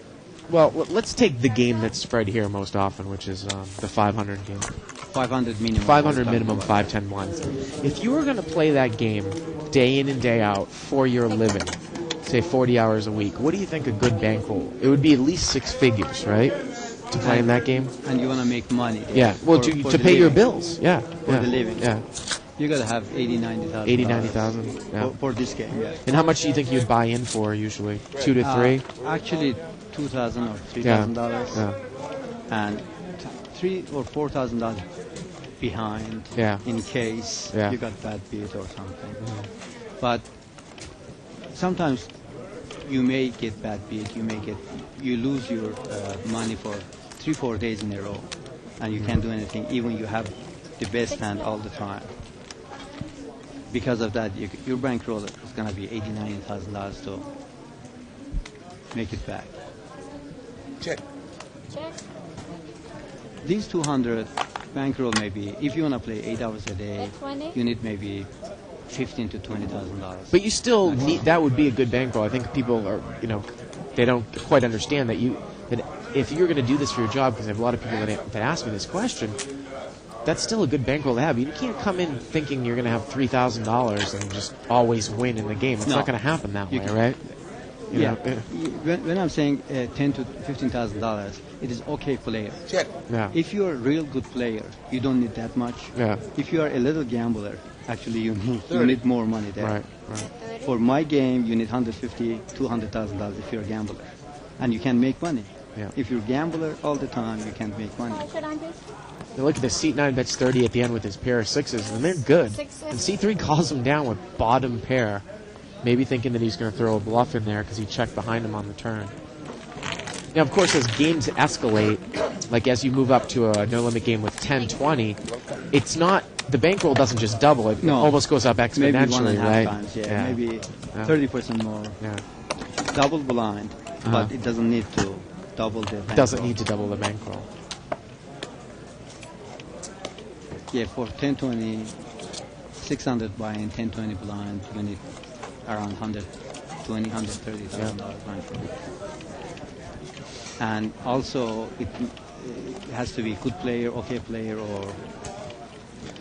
well, let's take the game that's spread here most often, which is the 500 game. 500 minimum. 500 minimum, 510 ones. If you were going to play that game day in and day out for your living, say 40 hours a week, what do you think a good bankroll? It would be at least 6 figures, right? To play in that game? And you want to make money. Yeah, well, to pay your bills. Yeah. For the living. Yeah. You got to have 80, 90,000. 80, 90,000. Yeah. For this game, yeah. And how much do you think you'd buy in for usually? 2 to 3? Actually, $2,000 or $3,000. Yeah. And $3,000 or $4,000 behind in case you got bad beat or something. But sometimes you may get bad beat. You lose your money for 3-4 days in a row, and you can't do anything, even you have the best hand all the time. Because of that, your bankroll is going to be $80,000, $90,000 to make it back. Check. These 200 bankroll maybe, if you want to play 8 hours a day, you need maybe $15,000 to $20,000. But you still need, that would be a good bankroll. I think people are, they don't quite understand that that if you're going to do this for your job, because I have a lot of people that ask me this question, that's still a good bankroll to have. You can't come in thinking you're going to have $3,000 and just always win in the game. It's not going to happen that way, right? You know? When I'm saying $10,000 to $15,000, it is okay player. Check. Yeah. If you're a real good player, you don't need that much. Yeah. If you are a little gambler, actually you need more money there. Right. For my game, you need $150,000, $200,000 if you're a gambler, and you can make money. Yeah. If you're a gambler all the time, you can't make money. Now look at the seat 9 bets 30 at the end with his pair of sixes, and they're good. And C3 calls him down with bottom pair, maybe thinking that he's going to throw a bluff in there because he checked behind him on the turn. Now, of course, as games escalate, like as you move up to a no-limit game with 10-20, it's not, the bankroll doesn't just double, it almost goes up exponentially, maybe 1.5 right? times, maybe 30% more. Yeah. Double blind, but it doesn't need to double the bankroll. Doesn't need to double the bankroll. Yeah, for 10-20, 600 buy-in, 10-20 blind, you need around $120,000, $130,000 bankroll. And also, it has to be good player, okay player, or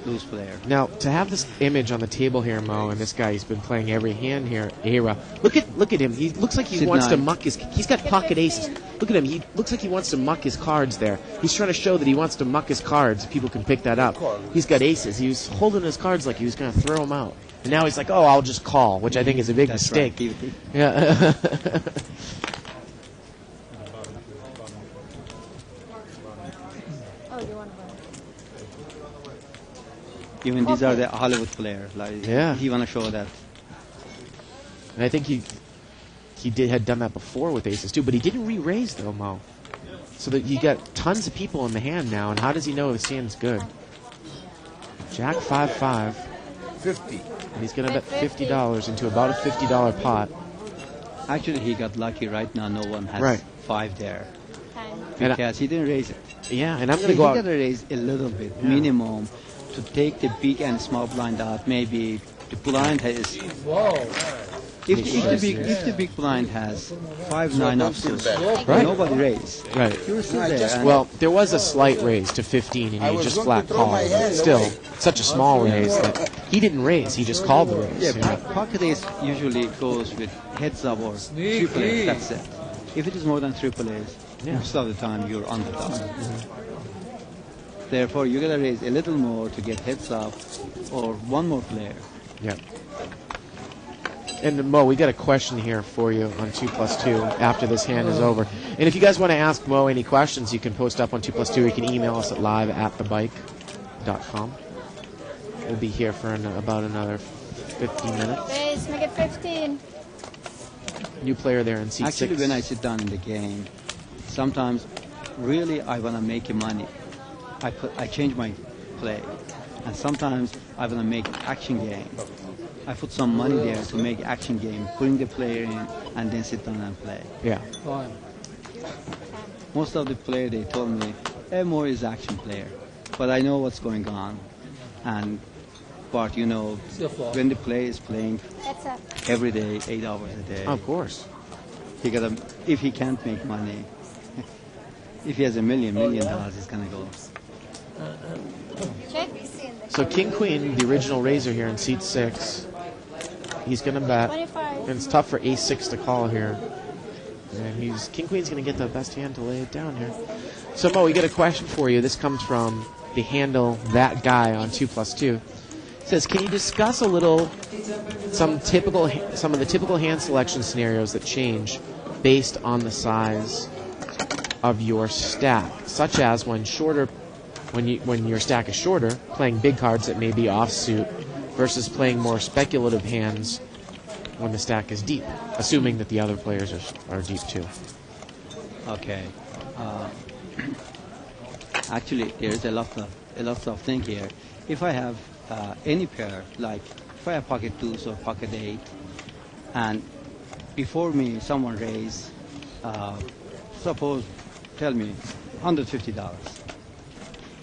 loose player. Now, to have this image on the table here, Mo, and this guy, he's been playing every hand here, Era. Look at him. He looks like he wants to muck his... He's got pocket aces. Look at him. He looks like he wants to muck his cards there. He's trying to show that he wants to muck his cards. People can pick that up. He's got aces. He was holding his cards like he was going to throw them out. And now he's like, oh, I'll just call, which I think is a big mistake. Right. Yeah. Even these are the Hollywood players. Like, he want to show that. And I think he had done that before with aces too, but he didn't re-raise though, Mo. So that you got tons of people in the hand now, and how does he know his hand's good? Jack 5-5. 50. And he's going to bet $50 into about a $50 pot. Actually, he got lucky right now. No one has 5 there. Because he didn't raise it. Yeah, and I'm going to go out. He got to raise a little bit, minimum, to take the big and small blind out. Maybe the blind has... Whoa. If the big blind has 5-9 offsuit, nobody raise. Right. You're still there. Well, there was a slight raise to 15, and he just flat called. Still, such a small raise that he didn't raise. He just called the raise. Yeah, pocket ace usually goes with heads up or triple ace. That's it. If it is more than triple ace, most of the time you're underdog. Therefore, you gotta raise a little more to get heads up or one more player. Yeah. And Mo, we got a question here for you on 2+2 after this hand is over. And if you guys want to ask Mo any questions, you can post up on 2+2. You can email us at live@thebike.com. We'll be here for about another 15 minutes. Please make it 15. New player there in seat 6. Actually, when I sit down in the game, sometimes really I want to make money. I change my play. And sometimes I want to make action game. I put some money there to make action game, bring the player in, and then sit down and play. Yeah. Fine. Most of the players, they told me, Mo is action player. But I know what's going on. And Bart, you know, when the player is playing every day, 8 hours a day. Of course. He gotta, if he can't make money, if he has $1 million, he's gonna go. So King Queen, the original raiser here in seat 6. He's going to bet. And it's tough for Ace 6 to call here. And King Queen's going to get the best hand to lay it down here. So Mo, we got a question for you. This comes from the handle That Guy on 2+2. It says, can you discuss a little some of the typical hand selection scenarios that change based on the size of your stack, such as when your stack is shorter, playing big cards that may be offsuit, versus playing more speculative hands when the stack is deep, assuming that the other players are deep too. Okay. Actually, there's a lot of things here. If I have any pair, like if I have pocket 2s or pocket 8, and before me someone raised, tell me, $150.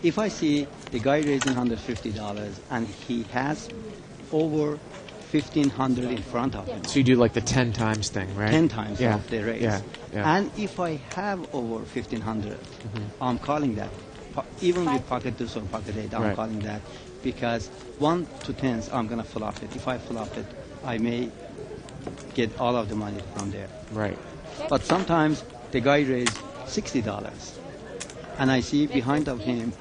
If I see the guy raising $150 and he has over $1,500 in front of him. So you do like the 10 times thing, right? 10 times of the raise. Yeah. And if I have over $1,500, I'm calling that. Even with pocket 2s or pocket 8, I'm calling that because 1 to 10s, I'm going to flop it. If I flop it, I may get all of the money from there. Right. But sometimes the guy raised $60, and I see behind of him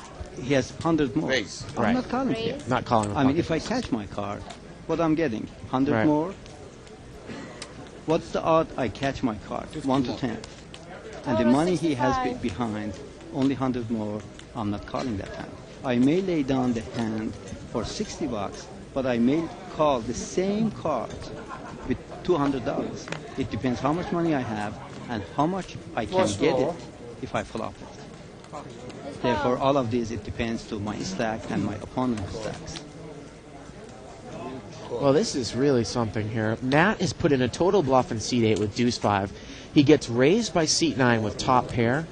he has 100 more. I'm not calling him. Not calling him. I mean, if I catch my card, what I'm getting? 100 more? What's the odd I catch my card? 1 to 10. And the money he has behind, only 100 more, I'm not calling that hand. I may lay down the hand for $60, but I may call the same card with $200. It depends how much money I have and how much I can get it if I flop it. Therefore, all of these, it depends to my stack and my opponent's stacks. Well, this is really something here. Matt has put in a total bluff in seat 8 with deuce 5. He gets raised by seat 9 with top pair.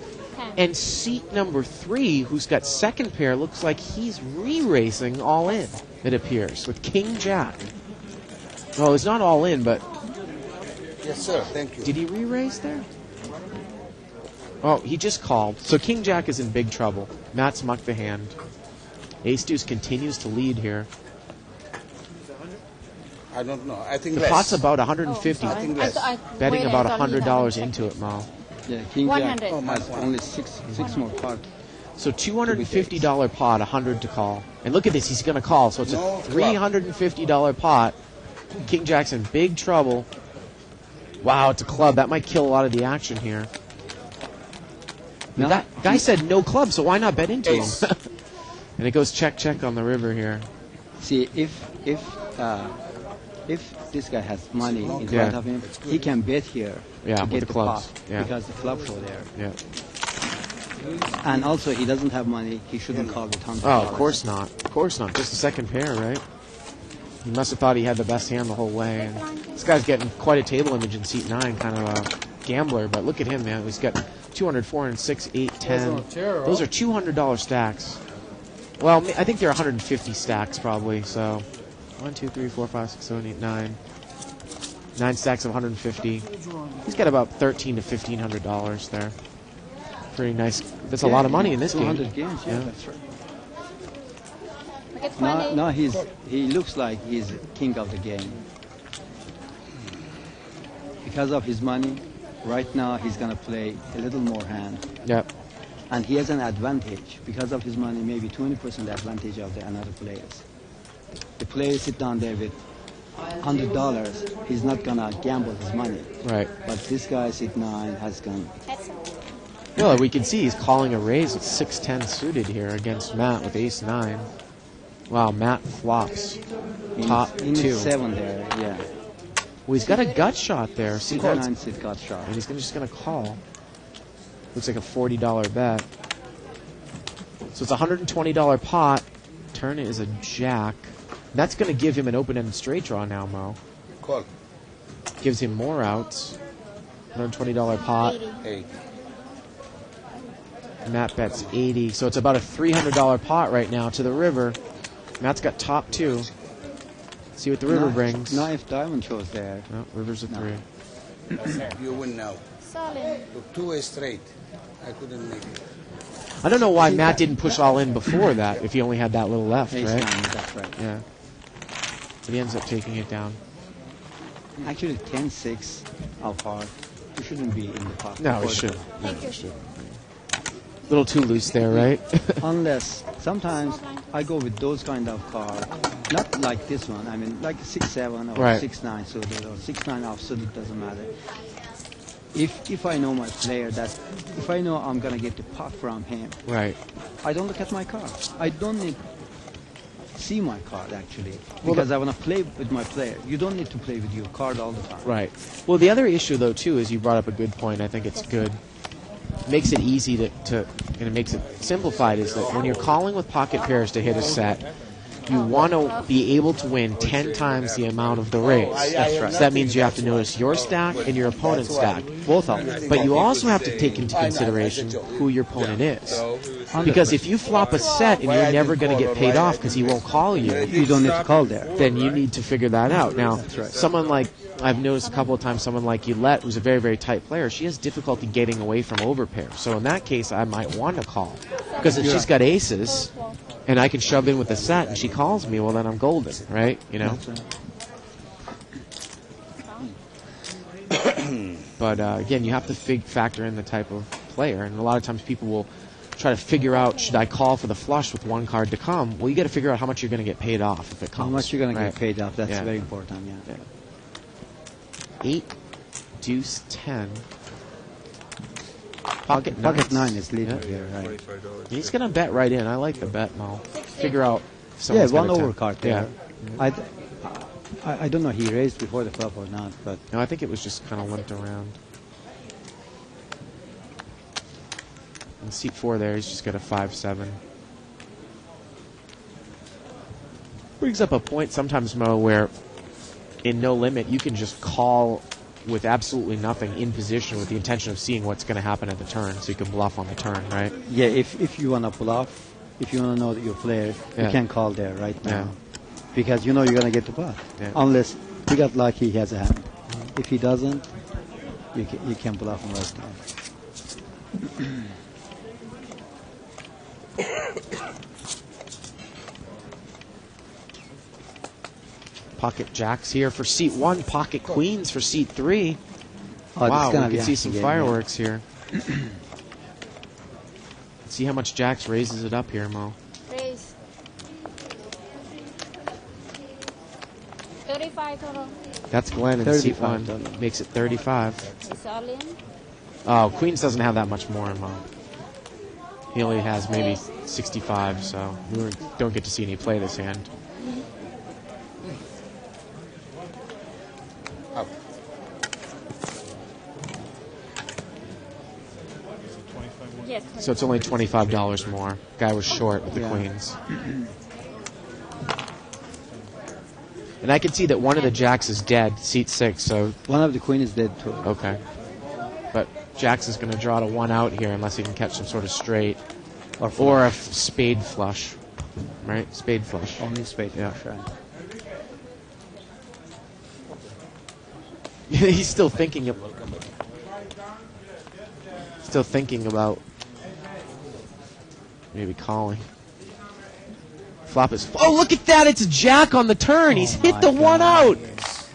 And seat number 3, who's got second pair, looks like he's re-racing all in, it appears, with king jack. Well, it's not all in, but... Yes, sir. Thank you. Did he re-raise there? Oh, he just called. So king jack is in big trouble. Matt's mucked the hand. Ace deuce continues to lead here. I don't know. I think the less. pot's about 150. I think less. Betting about $100 into it, Mo. Yeah, king jack has only six more cards. So $250 pot, 100 to call. And look at this, he's going to call. So it's a $350 pot. King jack's in big trouble. Wow, it's a club. That might kill a lot of the action here. That guy said no club, so why not bet into him? And it goes check, check on the river here. See, if this guy has money in front of him, he can bet here to get the clubs. Because the clubs are there. Yeah. And also, he doesn't have money. He shouldn't call with $100. Oh, of course not. Of course not. Just a second pair, right? He must have thought he had the best hand the whole way. And this guy's getting quite a table image in seat 9, kind of a gambler. But look at him, man. He's got 200, 406, 8, 10. Those are $200 stacks. Well, I think they're 150 stacks probably. So 1, 2, 3, 4, 5, 6, 7, 8, 9. 9 stacks of 150. He's got about $1,300 to $1,500 there. Pretty nice. That's a lot of money in this game. 200 games, that's right. Now he looks like he's king of the game. Because of his money, right now he's going to play a little more hand. Yep. And he has an advantage. Because of his money, maybe 20% advantage of the another players. The players sit down there with $100, he's not going to gamble his money. Right. But this guy, sit 9, has gone. Well, we can see he's calling a raise with 6-10 suited here against Matt with ace 9. Wow, Matt flops. Top 2. 7 there, yeah. Well, he's got a gut shot there. See, 9 sit gut shot. And he's just going to call. Looks like a $40 bet. So it's a $120 pot. Turn is a jack. That's going to give him an open-ended straight draw now, Mo. Call. Gives him more outs. $120 pot. 80. Matt bets 80. So it's about a $300 pot right now to the river. Matt's got top 2. See what the river brings. No, if diamond shows there. No, river's a 3. You win now. Solid. Look, 2-way straight. I couldn't make it. I don't know why Matt didn't push all in before that if he only had that little left, Ace right? 9, that's right. Yeah. But he ends up taking it down. Actually, 10-6 out par. You shouldn't be in the pocket. No, it should. No, it should. A little too loose there, right? Unless sometimes I go with those kind of cards, not like this one. I mean, like 6-7 or Right. 6-9 suited or 6-9 off suited, doesn't matter. If I know my player, that if I know I'm gonna get the puck from him, Right. I don't look at my card. I don't need see my card actually Well, because I want to play with my player. You don't need to play with your card all the time. Right. Well, the other issue, though, too, is you brought up a good point. I think it's good. Makes it easy to and it makes it simplified, is that when you're calling with pocket pairs to hit a set, you want to be able to win 10 times the amount of the raise. That's right. So that means you have to notice your stack and your opponent's stack, both of them. But you also have to take into consideration who your opponent is. Because if you flop a set and you're never going to get paid off because he won't call you, You don't need to call there. then you need to figure that out. Now, someone like, I've noticed a couple of times, someone like Yolette, who's a very, very tight player, she has difficulty getting away from overpair. So in that case, I might want to call. Because if she's got aces, and I can shove in with a set, and she calls me, well, then I'm golden, right? You know? But again, you have to factor in the type of player. And a lot of times people will try to figure out, should I call for the flush with one card to come? Well, you got to figure out how much you're going to get paid off if it comes. How much you're going to right? get paid off? That's Yeah. very important. Yeah. 8, deuce, 10. Pocket 9 is leading Yeah. here, right? He's going to bet right in. I like the bet, Mo. Figure out if Yeah, someone's one got a 10. overcard Yeah. there. I don't know he raised before the flop or not, but No, I think it was just kind of limped around. And seat 4 there, he's just got a 5-7. Brings up a point sometimes, Mo, where in no limit you can just call with absolutely nothing in position with the intention of seeing what's going to happen at the turn, so you can bluff on the turn, right? yeah, if you want to bluff, if you want to know that your player, Yeah. you can call there right now. Yeah. Because you know you're going to get the bluff. Yeah. Unless he got lucky, he has a hand. If he doesn't, you can bluff him right now. Pocket jacks here for seat 1, pocket queens for seat 3. Oh, this Wow, is gonna we be can see action some game, fireworks here. See how much jacks raises it up here, Mo. Raise. 35 total. That's Glenn in seat 1. 35. Makes it 35. It's all in. Oh, Queens doesn't have that much more, Mo. He only has maybe 65, so we don't get to see any play this hand. Yes. So it's only $25 more. Guy was short with the Yeah. queens. And I can see that one of the jacks is dead, seat 6, so... One of the queen is dead too. Okay. But Jacks is going to draw to 1 out here unless he can catch some sort of straight. Or a spade flush. Right? Spade flush. Only spade Yeah. flush, right. He's still thinking about maybe calling. Flop is. Oh, look at that! It's a jack on the turn. He's hit the 1 out.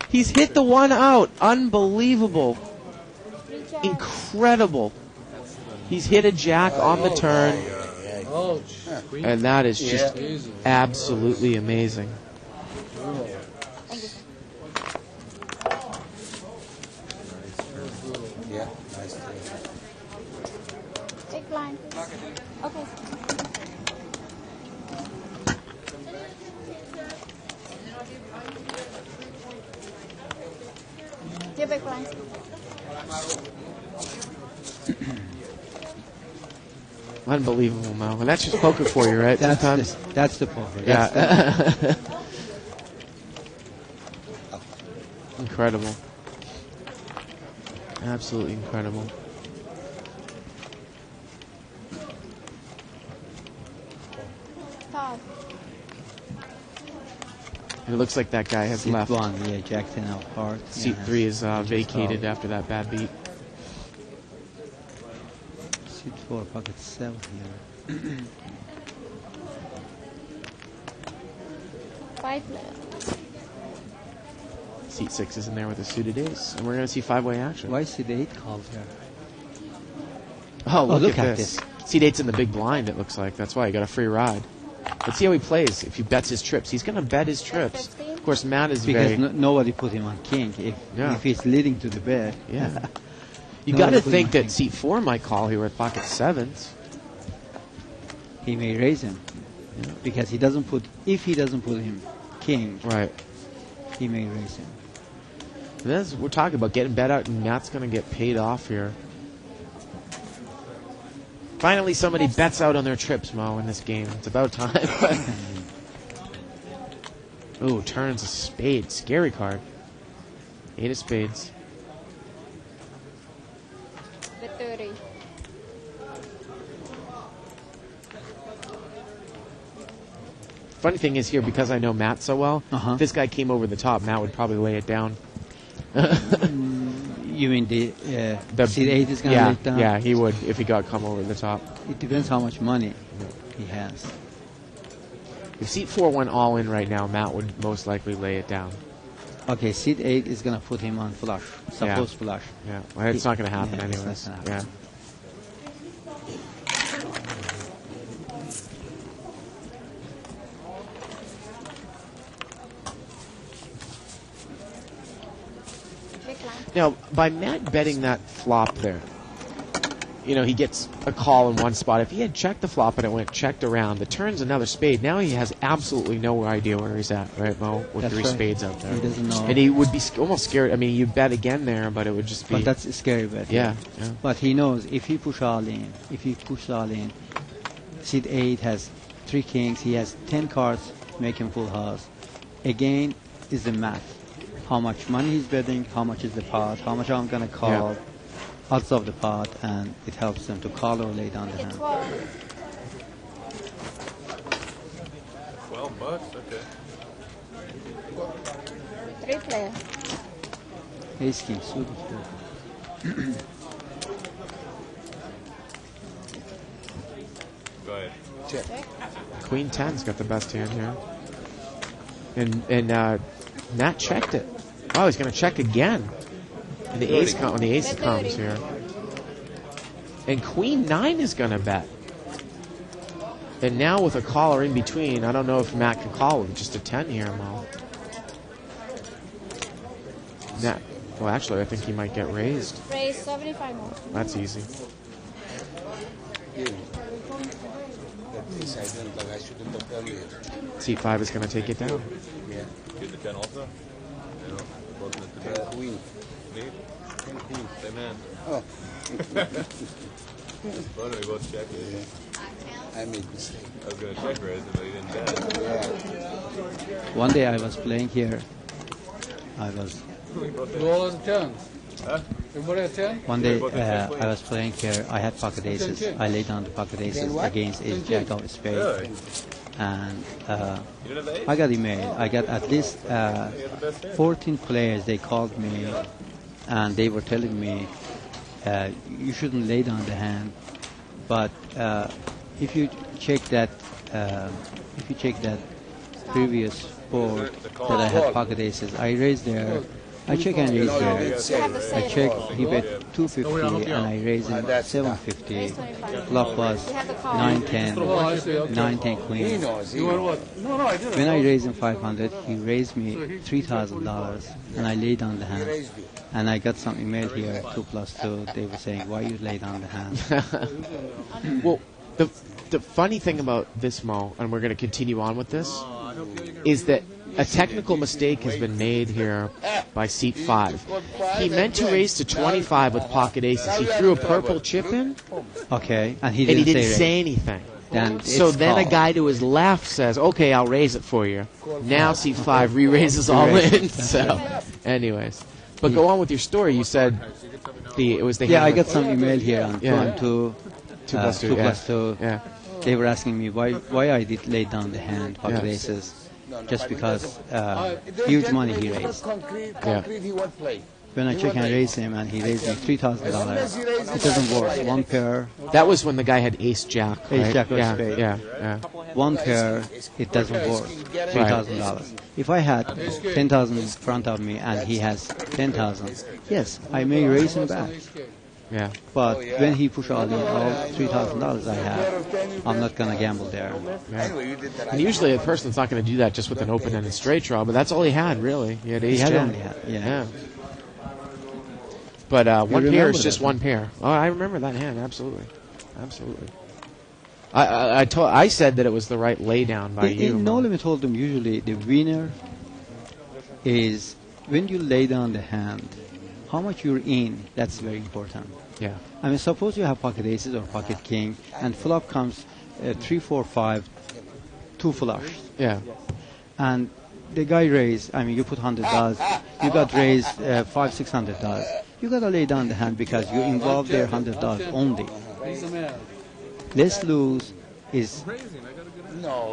He's hit the 1 out. Unbelievable. Incredible. He's hit a jack on the turn. And that is just absolutely amazing. Yeah, nice. Big blind. Okay. Your big blind. Unbelievable, Mo. And that's just poker for you, right? Sometimes. That's the poker. Yeah. Incredible. Absolutely incredible. Five. And it looks like that guy has Seat left. 1, yeah, Jack 10 of heart. Seat 3 is vacated after that bad beat. Seat 4, pocket 7 here. 5 players. Seat 6 is in there with a suited ace. And we're going to see 5-way action. Why is Seat 8 called here? Oh, look at this. Seat 8's in the big blind, it looks like. That's why he got a free ride. Let's see how he plays. If he bets his trips, he's going to bet his trips. Of course, Matt is because nobody put him on king. If he's leading to the bet. Yeah. You got to think that seat 4 might call here with pocket 7s. He may raise him. Yeah. Because he doesn't put, if he doesn't put him king, right, he may raise him. We're talking about getting bet out, and Matt's going to get paid off here. Finally, somebody bets out on their trips, Mo, in this game. It's about time. Ooh, turns a spade. Scary card. 8 of spades. The 30. Funny thing is here, because I know Matt so well, if this guy came over the top, Matt would probably lay it down. You mean the seat 8 is going to lay it down? Yeah, he would if he got come over the top. It depends how much money he has. If seat 4 went all in right now, Matt would most likely lay it down. Okay, seat 8 is going to put him on flush. Suppose flush. Yeah, well, it's not going to happen anyways. Yeah. Now, by Matt betting that flop there, you know, he gets a call in one spot. If he had checked the flop and it went checked around, the turn's another spade. Now he has absolutely no idea where he's at, right, Mo? With That's 3 right. spades out there. He doesn't know. And he would be almost scared. I mean, you bet again there, but it would just be... But that's a scary bet. Yeah. But he knows if he push all in, seat 8 has 3 kings, he has 10 cards, make him full house. Again, is the math. How much money he's betting, how much is the pot, how much I'm going to call, odds of the pot, and it helps them to call or lay down the hand. 12 bucks, okay. 3 players. Ace king suited. Go ahead. Check. Queen 10's got the best hand here. And Matt checked it. Oh, he's going to check again. And the ace when the ace comes here. And Queen 9 is going to bet. And now with a caller in between, I don't know if Matt can call with just a 10 here, Mo. Nah. Well, actually, I think he might get raised. Raise 75 more. That's easy. Seat 5 is going to take it down. Yeah. Get the 10 also? Yeah. Both at the bed. Queen. Me? 10 queen. Same hand. Oh. Well, we both checked it. I made a mistake. I was going to check raise, but he didn't bet. One day I was playing here. You all have 10s. Huh? Everybody have 10? One day I was playing here. I had pocket aces. I laid down the pocket aces against ace jack of spade. Really? And I got email. I got at least 14 players. They called me and they were telling me you shouldn't lay down the hand. But if you check that previous board that I had pocket aces, I raised there. I check and raise there. I check, he bet 250 and I raised him 750. Flop was 910, 910 queen. When I raised him 500, he raised me $3,000 and I laid down the hand. And I got some email here, 2 + 2. They were saying, why you lay down the hand? Well, the funny thing about this, Mo, and we're going to continue on with this, is that a technical mistake has been made here by seat 5. He meant to raise to 25 with pocket aces. He threw a purple chip in. Okay, and he didn't say say anything. Then a guy to his left says, okay, I'll raise it for you. Now seat 5 re-raises all in. So, anyways. But go on with your story. You said it was the hand. Yeah, I got some email here on 2 + 2. Yeah. They were asking me why I did lay down the hand, pocket aces. just because huge money he raised. Concrete, he won't play. When I check and raise him, and he raised me $3,000, it doesn't work. One pair. That was when the guy had ace jack. Right? Ace jack or yeah, spade. yeah. One pair, it doesn't work. $3,000. If I had 10,000 in front of me and he has 10,000, yes, I may raise him back. Yeah. But when he push all $3,000 I have, I'm not gonna gamble there. Yeah. And usually a person's not going to do that just with an open-ended straight draw, but that's all he had really. He had ace jack. Only had, yeah. But one pair is just that, one pair. Oh, I remember that hand. Absolutely. I said that it was the right laydown by you. In No Limit Hold'em, usually the winner is when you lay down the hand, how much you're in. That's very important. Yeah. I mean, suppose you have pocket aces or pocket king, and flop comes 3, 4, 5, 2 flush. Yeah. And the guy raised. I mean, you put $100. You got raised $500, $600. You gotta lay down the hand because you involve their $100 only. Less lose is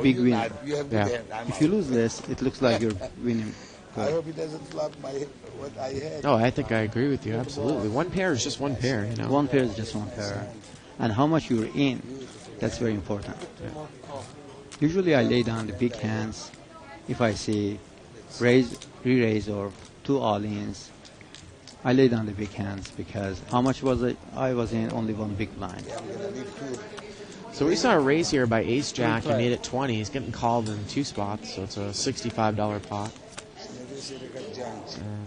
big win. If you lose less, it looks like you're winning. I hope he doesn't flop what I had. Oh, I think I agree with you. Absolutely. One pair is just one pair. You know. One pair is just one pair, and how much you're in, that's very important. Yeah. Usually, I lay down the big hands. If I see raise, re-raise, or 2 all-ins, I lay down the big hands because how much was it? I was in only one big blind. So we saw a raise here by ace jack. He made it 20. He's getting called in 2 spots, so it's a $65 pot. And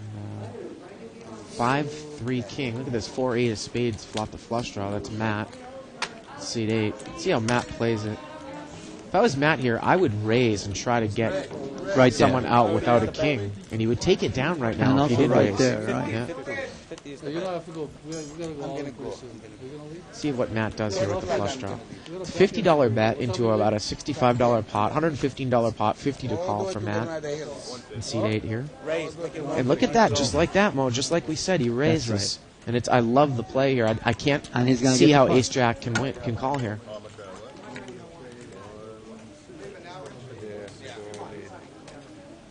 5-3 king. Look at this 4-8 of spades flop the flush draw. That's Matt. Seat 8. Let's see how Matt plays it. If I was Matt here, I would raise and try to get someone out without a king, and he would take it down right now and if he did raise. There, right? Yeah. So you don't have to go. We gotta go all inclusive. See what Matt does here with the flush draw. $50 bet into about a $65 pot, $115 pot, 50 to call for Matt. And seat 8 here. And look at that, just like that, Mo. Just like we said, he raises. Right. And it's I love the play here. I can't see how ace jack can call here.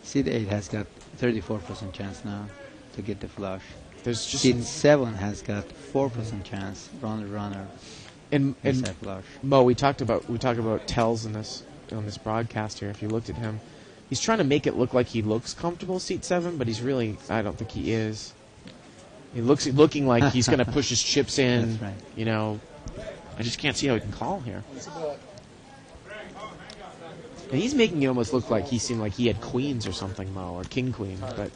Seat 8 has got 34% chance now to get the flush. There's just Seat 7 has got 4% chance. Runner. And flush. Mo, we talked about tells on this broadcast here. If you looked at him, he's trying to make it look like he looks comfortable seat 7, but he's really, I don't think he is. He looking like he's going to push his chips in. That's right. You know, I just can't see how he can call here. And he's making it almost look like he seemed like he had queens or something, Mo, or king queen, but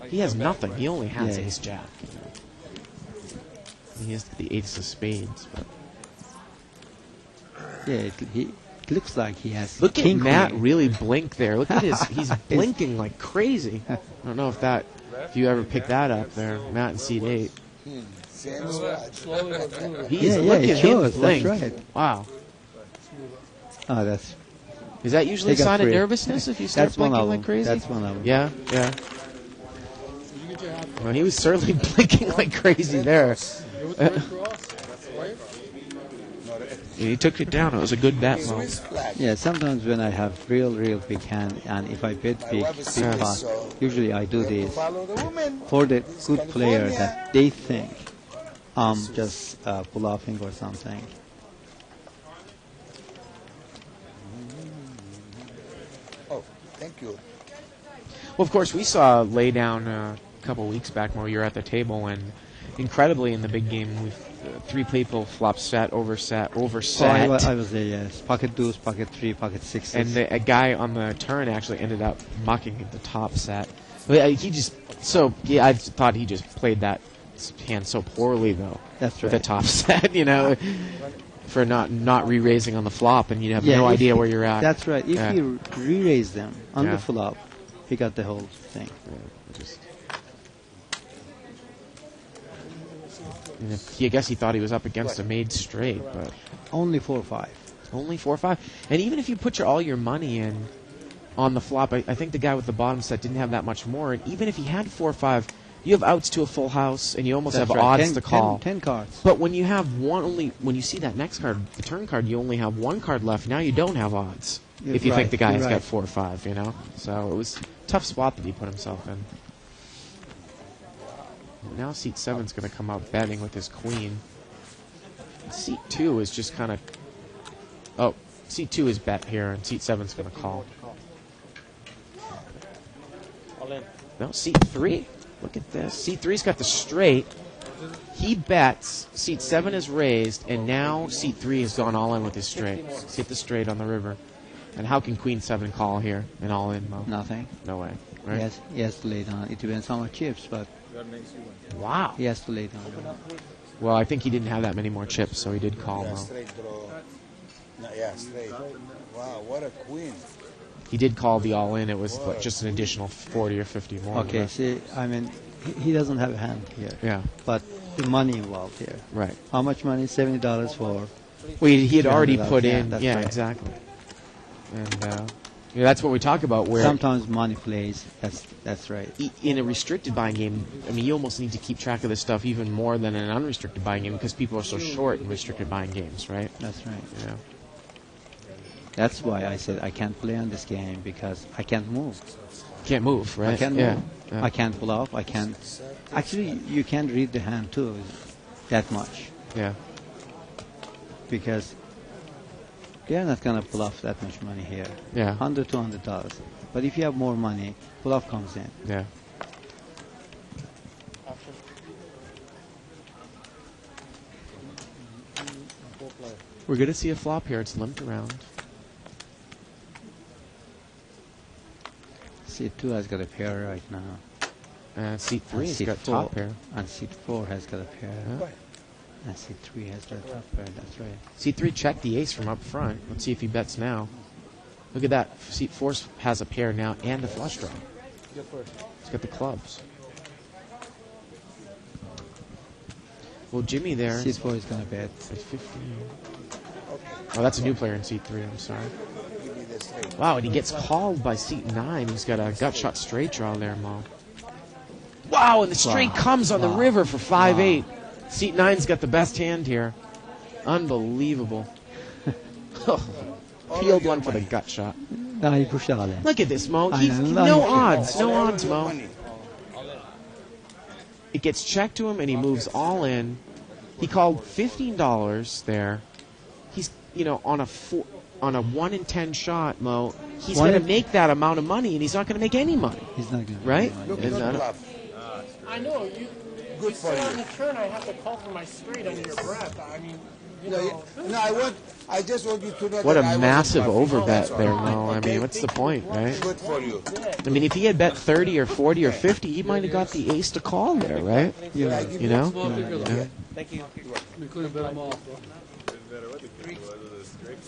he has nothing. He only has ace jack. You know. He has the ace of spades, but. Yeah, it looks like he has. Look at king Matt queen. really blink there. Look at he's blinking like crazy. I don't know if you ever pick that up there, Matt in seat 8. He's looking at him blink. That's right. Wow. Oh, that's. Is that usually a sign of nervousness if you start blinking like crazy? That's one of them. Yeah. Well, he was certainly blinking like crazy there. He took it down. It was a good bet, Mo. Yeah, sometimes when I have real big hand, and if I bet big pot, usually I do this for the good player that they think I'm just bluffing or something. Oh, thank you. Well, of course, we saw a lay down a couple weeks back where you were at the table, and incredibly in the big game, we've 3 people flop overset. Oh, I was there, yes. Pocket deuce, pocket 3, pocket 6. And a guy on the turn actually ended up mucking the top set. I thought he just played that hand so poorly, though. That's with right. the top set, you know, for not re-raising on the flop, and you have no idea where you're at. That's right. If you re-raise them on the flop, he got the whole thing. I guess he thought he was up against a made straight, but only 4-5. Only 4-5. And even if you put all your money in on the flop, I think the guy with the bottom set didn't have that much more. And even if he had 4-5, you have outs to a full house, and you almost have odds to call. 10 cards. But when you have when you see that next card, the turn card, you only have 1 card left. Now you don't have odds. if you Right, think the guy's right. got 4 or 5, you know. So it was a tough spot that he put himself in. Now seat 7's going to come out betting with his queen. Seat 2 is just kind of... Oh, seat 2 is bet here, and seat 7's going to call. No, seat 3. Look at this. Seat 3's got the straight. He bets. Seat 7 is raised, and now seat 3 has gone all in with his straight. He's hit the straight on the river. And how can queen 7 call here and all in, Mo? Nothing. No way. Right? Yes, he has to lay down. It depends how much chips, but Wow. he has to lay down. Well, I think he didn't have that many more chips, so he did call, Mo. Straight draw. No, yeah, straight. Wow, what a queen. He did call the all in. It was like just an additional 40 or 50 more. Okay, see, I mean, he doesn't have a hand here. Yeah. But the money involved here. Right. How much money? $70 for... Well, he had already $300. put in. that's Yeah, right. exactly. And that's what we talk about. Where Sometimes money plays. That's right. In a restricted buying game, I mean, you almost need to keep track of this stuff even more than in an unrestricted buying game because people are so short in restricted buying games, right? That's right. Yeah. That's why I said I can't play on this game because I can't move. Can't move, right? I can't Yeah. move. Yeah. I can't pull off. I can't. Actually, you can't read the hand too that much. Yeah. Because they're not gonna pull off that much money here. Yeah. $100, $200. But if you have more money, pull off comes in. Yeah. We're going to see a flop here. It's limped around. Seat 2 has got a pair right now. Seat 3 has seat got 4, top pair. And seat 4 has got a pair. Yeah. And seat 3 has got a top pair. That's right. Seat 3 checked the ace from up front. Let's see if he bets now. Look at that. Seat 4 has a pair now and a flush draw. He's got the clubs. Well, Jimmy there. Seat 4 is going to bet. At 15. Oh, that's a new player in seat 3. I'm sorry. Wow, and he gets called by seat 9. He's got a gut shot straight draw there, Mo. Wow, and the straight comes on the river for 5-8. Seat 9's got the best hand here. Unbelievable. Peeled one for the gut shot. No, he pushed all in. Look at this, Mo. I He's, know. no odds. No odds, Mo. It gets checked to him, and he moves all in. He called $15 there. He's, on a 1 in 10 shot, Mo. He's going to make that amount of money, and he's not going to make any money. He's not going to. Right? I know. You sit on the turn, I have to call for my straight under your breath. I mean, I just want you to know What a that massive I wasn't overbet bluffing. there, Mo. I mean, what's the point, right? Good for you. I mean, if he had bet 30 or 40 or 50, he might have got the ace to call there, right? Yeah. You know? Yeah. Thank you. We couldn't bet them off.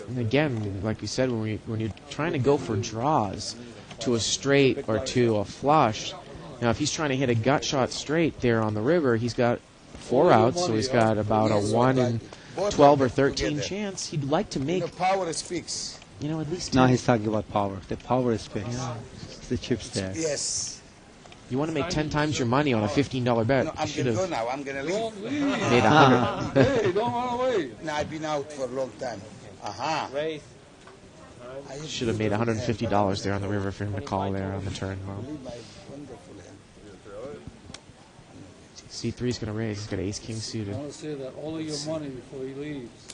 And again, like you said, when you're trying to go for draws to a straight or to a flush, now if he's trying to hit a gut shot straight there on the river, he's got 4 outs, so he's got about a 1 in 12 or 13 chance. He'd like to make, power speaks. at least 10. Now he's talking about power. The power is fixed. It's the chips there. Yes. You want to make 10 times your money on a $15 bet. No, You I'm should going to go have now. I'm going to leave. made 100. Hey, don't run away. No, I've been out for a long time. Aha. Should have made $150 there on the river for him to call there on the turn. Well, C3's going to raise. He's got ace king I suited. want to say that all of your money before he leaves.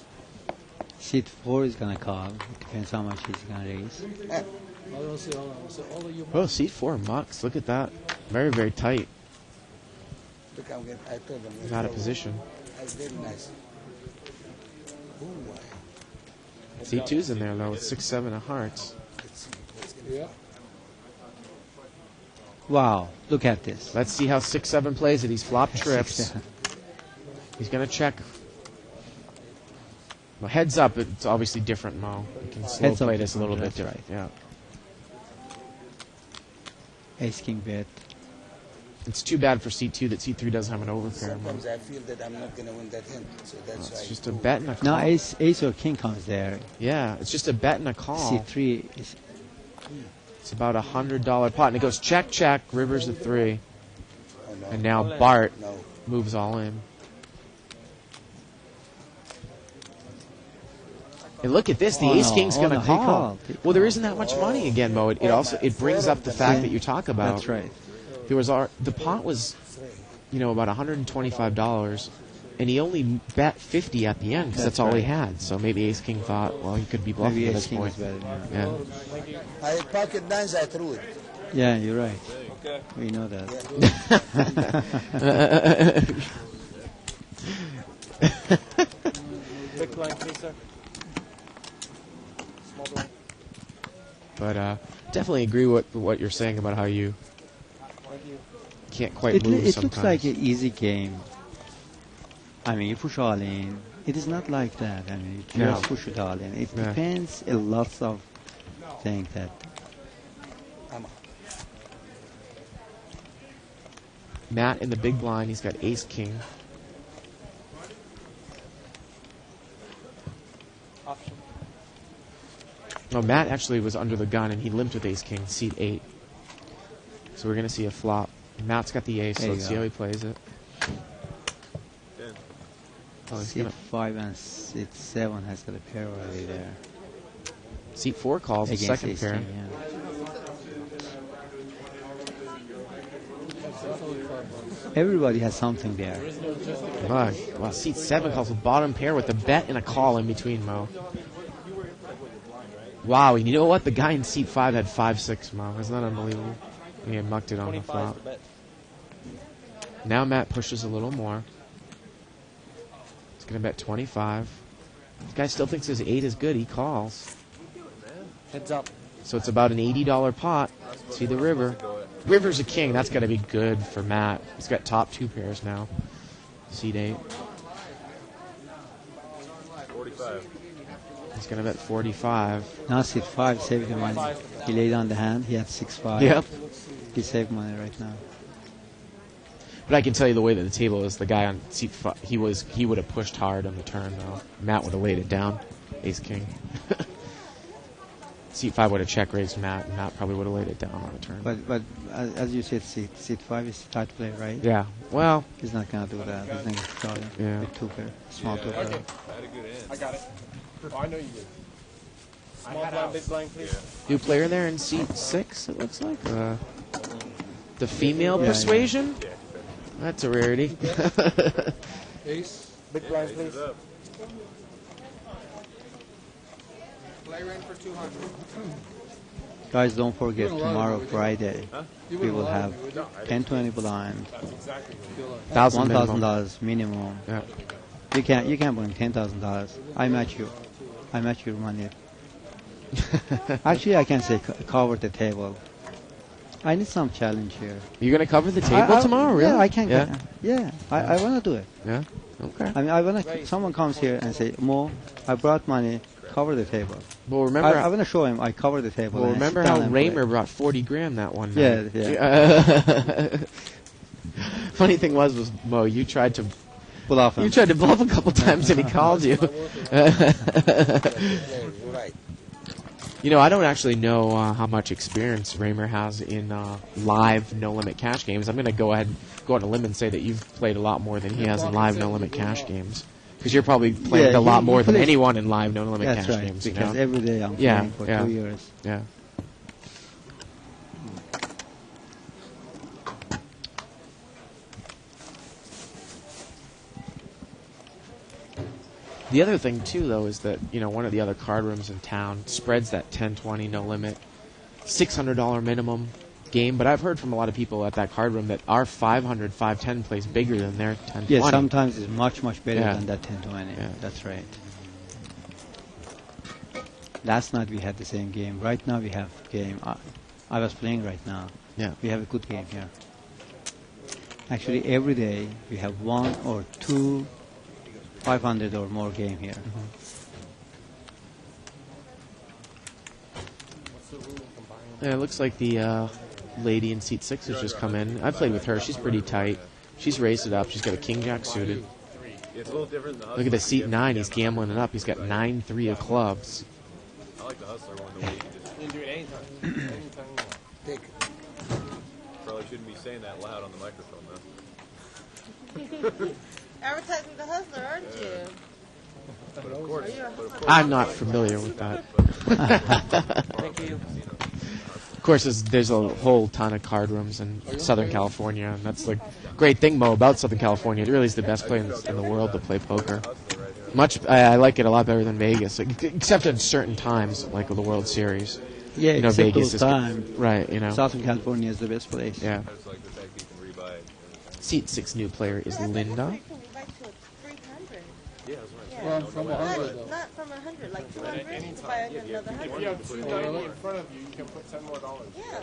Seat 4 is going to call. It depends how much he's going to raise. I don't say all of your money. Well, C4 mucks. Look at that. Very, very tight. Look, I told them. He's out of position. That's very nice. C2's in there, though, with 6-7 of hearts. Yeah. Wow, look at this. Let's see how 6-7 plays it. He's flop trips. 6-7. He's going to check. Well, heads up, it's obviously different, Mo. You can slow Heads up play this a little bit that's different. Yeah. Ace king bet. It's too bad for C2 that C3 doesn't have an overpair. Mo. Sometimes I feel that I'm not going to win that hand. So that's why. It's just a bet and a call. Now ace or king comes there. Yeah, it's just a bet and a call. C3 is. It's about $100 pot, and it goes check, check, rivers a 3. And now Bart moves all in. And look at this, the ace king's going to call. Well, there isn't that much money again, Mo. It brings up the fact that you talk about. That's right. The pot was, about $125, and he only bet 50 at the end because that's all he had. So maybe ace king thought, well, he could be bluffing at this point. Yeah. I pocket nines, I threw it. Yeah, you're right. Okay. We know that. Big blind, please, sir. Small blind. But definitely agree with what you're saying about how you can't quite move It sometimes. looks like an easy game. I mean, you push all in. It is not like that. I mean, you just push it all in. It depends a lot of things that. Matt in the big blind, he's got ace king. No, Matt actually was under the gun and he limped with ace king, seat 8. So we're going to see a flop. Matt's got the ace, so let's see how he plays it. Oh, seat 5 and seat 7 has got a pair already there. Seat 4 calls the second pair. King, yeah. Everybody has something there. Well, seat 7 calls with bottom pair with a bet and a call in between, Mo. Wow, and you know what? The guy in seat 5 had 5-6, Mo. Isn't that unbelievable? He had mucked it on the flop. Now Matt pushes a little more. He's going to bet 25. This guy still thinks his 8 is good. He calls. Heads up. So it's about an $80 pot. See the river. River's a king. That's got to be good for Matt. He's got top 2 pairs now. Seat 8. 45. He's going to bet 45. Now seat 5 saved the money. He laid on the hand. He had 6-5. Yep. He saved money right now. But I can tell you the way that the table is, the guy on seat 5, he would have pushed hard on the turn, though. Matt would have laid it down. Ace king. Seat 5 would have check raised Matt, and Matt probably would have laid it down on the turn. But as you said, seat 5 is tight play, right? Yeah. Well, he's not gonna do that. He's not gonna try with 2 pair, small 2 pair. Okay. I got it. Oh, I know you did. Small blind, big blind, please. New player there in seat 6, it looks like. The female persuasion? Yeah. That's a rarity. Ace. Big blind, please. Play in for 200. Guys, don't forget tomorrow, Friday, we will have 10-20 blind, $1,000 minimum. Yeah. You can't bring $10,000. I match you. I match your money. Actually, I can say cover the table. I need some challenge here. You're gonna cover the table tomorrow, really? Yeah, I can. Yeah. I want to do it. Yeah. Okay. I mean, I want to. Someone comes here and say, "Mo, I brought money. Cover the table." Well, remember, I want to show him I cover the table. Well, remember how Raymer brought 40 grand that one night? Yeah. Funny thing was Mo, you tried to bluff him. You tried to bluff a couple times and he called you. Right. I don't actually know how much experience Raymer has in live no-limit cash games. I'm going to go on a limb and say that you've played a lot more than he has in live no-limit cash games. Because you're probably playing a lot more than anyone in live no-limit cash games. Because every day I'm playing for 2 years. Yeah. The other thing, too, though, is that, one of the other card rooms in town spreads that 10-20 no-limit, $600 minimum game. But I've heard from a lot of people at that card room that our 500-510 plays bigger than their 10-20. Yeah, sometimes it's much, much better than that 10-20. Yeah. That's right. Last night we had the same game. Right now we have game. I was playing right now. Yeah. We have a good game here. Actually, every day we have 1 or 2 500 or more game here. Yeah, it looks like the lady in seat 6 has just come in. I played with her. She's pretty tight. She's raised it up. She's got a king-jack suited. Look at the seat 9. He's gambling it up. He's got 9-3 of clubs. I like the hustler one. The way you just do it anytime. Take it. Probably shouldn't be saying that loud on the microphone, though. Advertising the hustler, aren't you? I'm not familiar with that. Of course, there's a whole ton of card rooms in Southern California, and that's the great thing, Mo, about Southern California. It really is the best place in the world to play poker. I like it a lot better than Vegas, except at certain times, like the World Series. Yeah, you know, except Vegas those is times. right. You know, Southern California is the best place. Yeah. Seat 6 new player is Linda. Well, from 100 though. Not from 100, like 200. You buy another 100. If you have 290 in front of you, you can put $10 more. Yeah.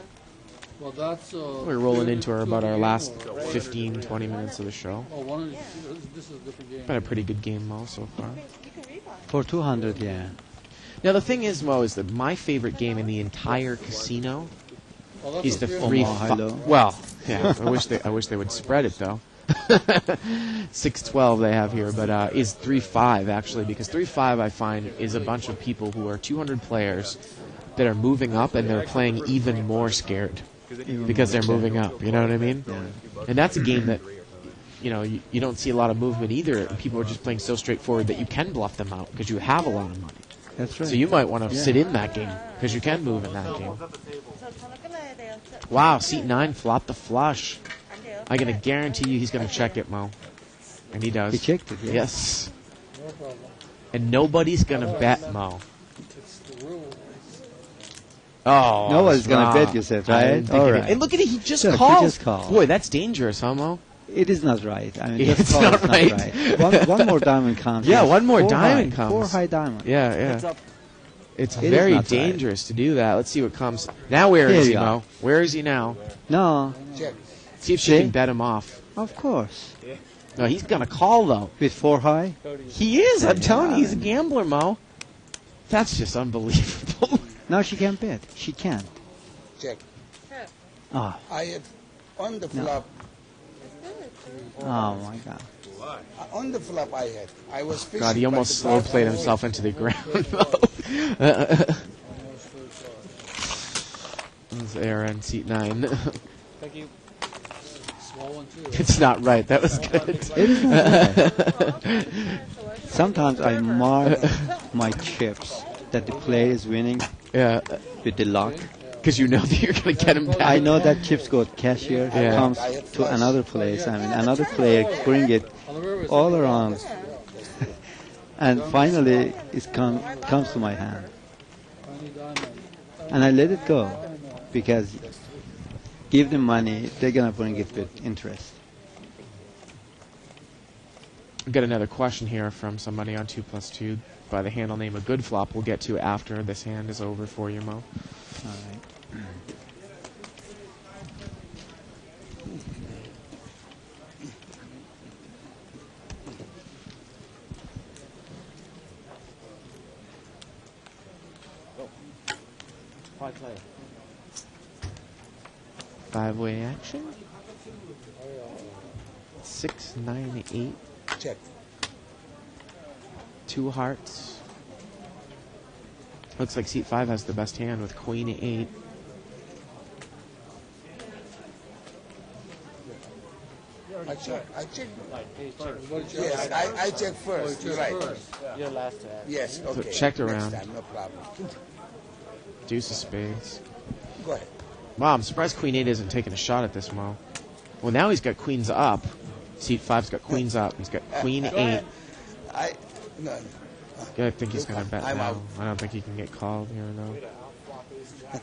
Well, that's. We're rolling into about our last 15, 20 minutes of the show. Oh, one of this is a different game. Been a pretty good game, Mo, so far. For 200, yeah. Now the thing is, Mo, is that my favorite game in the entire casino is the 3-5. Well, yeah, I wish they would spread it though. 6-12 they have here, but is 3-5 actually, because 3-5 I find is a bunch of people who are 200 players that are moving up and they're playing even more scared because they're moving up. You know what I mean? Yeah. And that's a game that you don't see a lot of movement either. People are just playing so straightforward that you can bluff them out because you have a lot of money. That's right. So you might want to sit in that game because you can move in that game. Wow, seat 9 flopped the flush. I'm going to guarantee you he's going to check it, Mo. And he does. He checked it, yeah. Yes. And nobody's going to bet, Mo. Oh, nobody's going to bet, you said, right? All right. Hey, look at it. He just He called. just called. Boy, that's dangerous, huh, Mo? It is not right. I mean, It's just call not is right. not right. One more diamond comes. Yeah, Yes. one more Four diamond high. comes. 4 high diamond. Yeah. It's It is very not right. dangerous to do that. Let's see what comes. Now where Here is you he, go. Mo? Where is he now? No. See if she can bet him off. Of course. No, he's going to call, though. With 4 high? He is. I'm telling you, he's a gambler, Mo. That's just unbelievable. No, she can't bet. She can't. Check. Ah. I had on the flop. Oh, my God. On the flop I was fishing. God, he but almost the slow ball played went himself away. into the ground. That's Aaron, seat 9. Thank you. Small one too. It's not right. That was good. It is not right. Sometimes I mark my chips that the player is winning with the luck. Because you know that you're going to get him back. I know that chips go to cashier, comes to another place. I mean, another player bring it all around. And finally, it comes to my hand. And I let it go. Because give them money, they're going to bring it with interest. We've got another question here from somebody on 2+2 by the handle name of Good Flop. We'll get to after this hand is over for you, Mo. All right. Five-way action. 6, 9, 8. Check. 2 hearts. Looks like seat 5 has the best hand with Queen 8. I check. Yes, I check first. Right. You're last to ask. Yes, So okay. checked Next around. time, no problem. Deuce of spades. Go ahead. Wow, I'm surprised Queen 8 isn't taking a shot at this, Mo. Well, now he's got queens up. Seat 5's got queens up. He's got Queen 8. No. I think he's going to bet I'm now. out. I don't think he can get called here, though.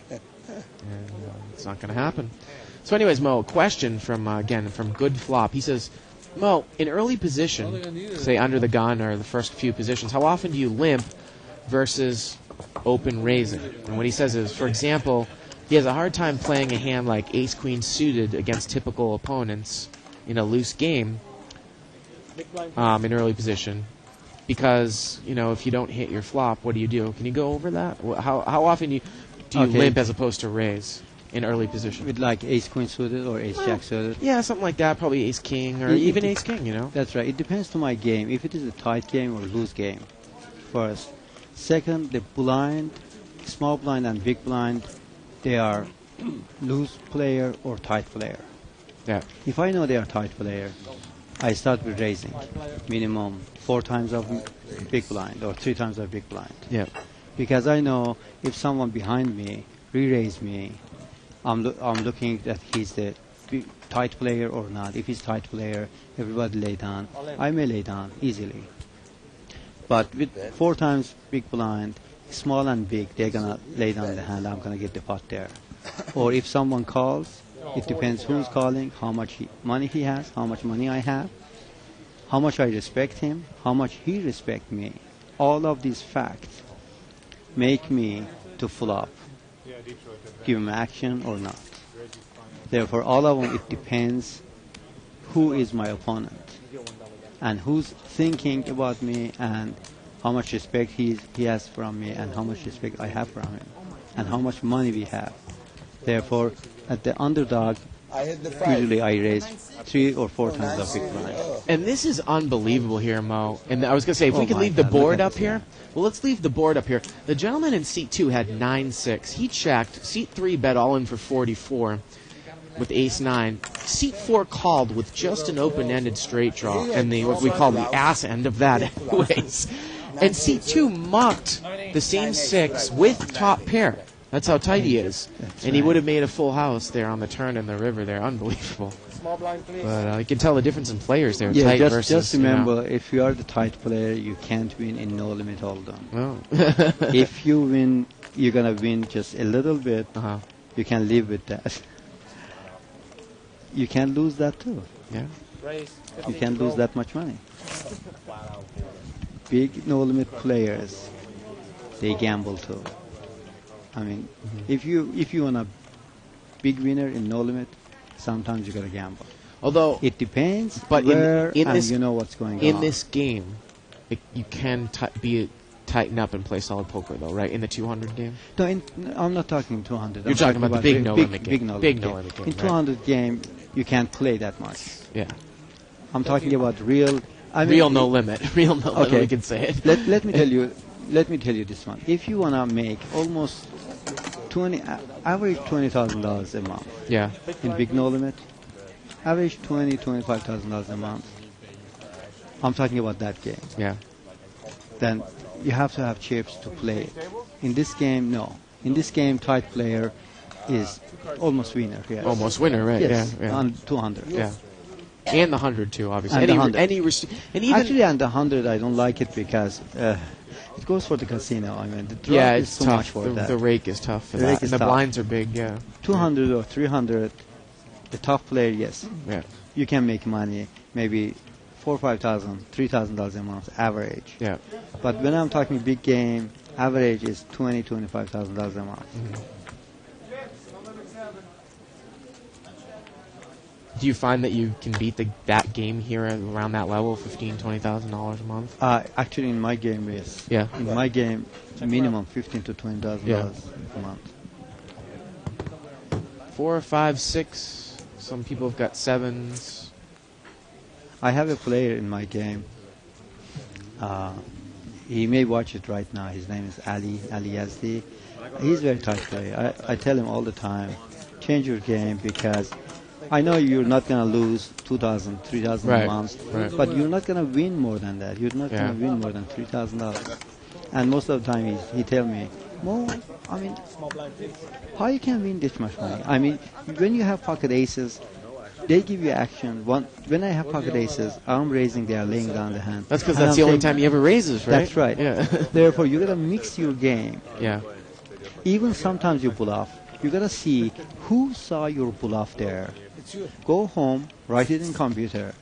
And it's not going to happen. So anyways, Mo, question from, again, from Good Flop. He says, Mo, in early position, say under the gun or the first few positions, how often do you limp versus open raising? And what he says is, for example, he has a hard time playing a hand like ace-queen suited against typical opponents in a loose game in early position. Because, if you don't hit your flop, what do you do? Can you go over that? How often do you limp as opposed to raise in early position? With like ace-queen suited or ace-jack suited? Yeah, something like that. Probably ace-king or even ace-king, That's right. It depends to my game. If it is a tight game or loose game, first. Second, the blind, small blind and big blind, they are loose player or tight player. Yeah. If I know they are tight player, I start with raising, minimum 4 times of big blind or 3 times of big blind. Yeah. Because I know if someone behind me re-raise me, I'm looking that he's the tight player or not. If he's tight player, everybody lay down. I may lay down easily. But with 4 times big blind, small and big, they're gonna lay down the hand. I'm gonna get the pot there. Or if someone calls, it depends who's calling, how much money he has, how much money I have, how much I respect him, how much he respects me. All of these facts make me to flop, give him action or not. Therefore, all of them, it depends who is my opponent and who's thinking about me and how much respect he has from me and how much respect I have from him and how much money we have. Therefore, at the underdog, usually I raise 3 or 4 times of big blind. And this is unbelievable here, Mo. And I was going to say, if we could leave the board up here. Well, let's leave the board up here. The gentleman in seat 2 had 9-6. He checked. Seat 3 bet all in for 44 with ace-9. Seat 4 called with just an open-ended straight draw. And what we call the ass end of that anyways. And seat 2 mucked the same 6 with top pair. That's how tight he is. And he would have made a full house there on the turn in the river there. Unbelievable. Small blind, please. But you can tell the difference in players there. Yeah, tight versus, just remember, if you are the tight player, you can't win in no limit hold'em. Oh. If you win, you're going to win just a little bit. You can live with that. You can lose that too. Yeah. You can lose that much money. Big no limit players, they gamble too. I mean, if you want a big winner in no limit, sometimes you gotta gamble. Although it depends, but where in this, you know what's going on. In this game, you can tighten up and play solid poker, though, right? In the 200 game. No, I'm not talking 200. You're talking about the big no limit game. Big no limit game. In 200 game, you can't play that much. Yeah. I'm talking about real. Real no limit. Real no limit. We can say it. Let me tell you. Let me tell you this one. If you wanna make almost average $20,000 a month. Yeah. In big no limit, average $25,000 a month. I'm talking about that game. Yeah. Then you have to have chips to play it. In this game, no. In this game, tight player is almost winner. Yes. Almost winner, right? Yes. Yeah. On 200. Yeah. And the 100 too, obviously. And even actually, on the 100, I don't like it because it goes for the casino. I mean, the draw it's is too tough. much for that. The rake is tough for the that. And the blinds are big, yeah. 200 or 300, the top player, yes. Yeah. You can make money, maybe $4,000 or $5,000, $3,000 a month average. Yeah. But when I'm talking big game, average is $20,000, $25,000 a month. Mm-hmm. Do you find that you can beat that game here around that level, $15,000, $20,000 a month? Actually, in my game, yes. Yeah. In my game, minimum $15,000 to $20,000 a month. 4, 5, 6. Some people have got 7s. I have a player in my game. He may watch it right now. His name is Ali Yazdi. He's a very tight player. I tell him all the time, change your game because I know you're not going to lose $2,000, $3,000 a month, but you're not going to win more than that. You're not going to win more than $3,000. And most of the time he tell me, Mo, I mean, how you can win this much money? I mean, when you have pocket aces, they give you action. When I have pocket aces, I'm raising, they are laying down the hand. That's because that's the only time he ever raises, right? That's right. Yeah. Therefore, you got to mix your game. Yeah. Even sometimes you bluff. You got to see who saw your bluff there. Go home, write it in computer.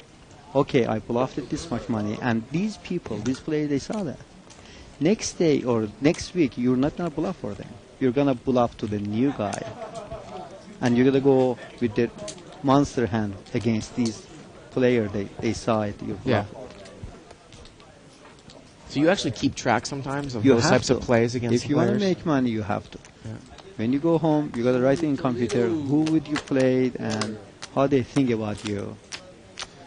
Okay, I bluffed it this much money, and these people, these players, they saw that. Next day or next week, you're not going to bluff for them. You're going to bluff to the new guy. And you're going to go with the monster hand against these players. They saw it, you bluff it. So you actually keep track sometimes of those types of plays against If you want to make money, you have to. Yeah. When you go home, you got to write it in computer who would you play and how they think about you.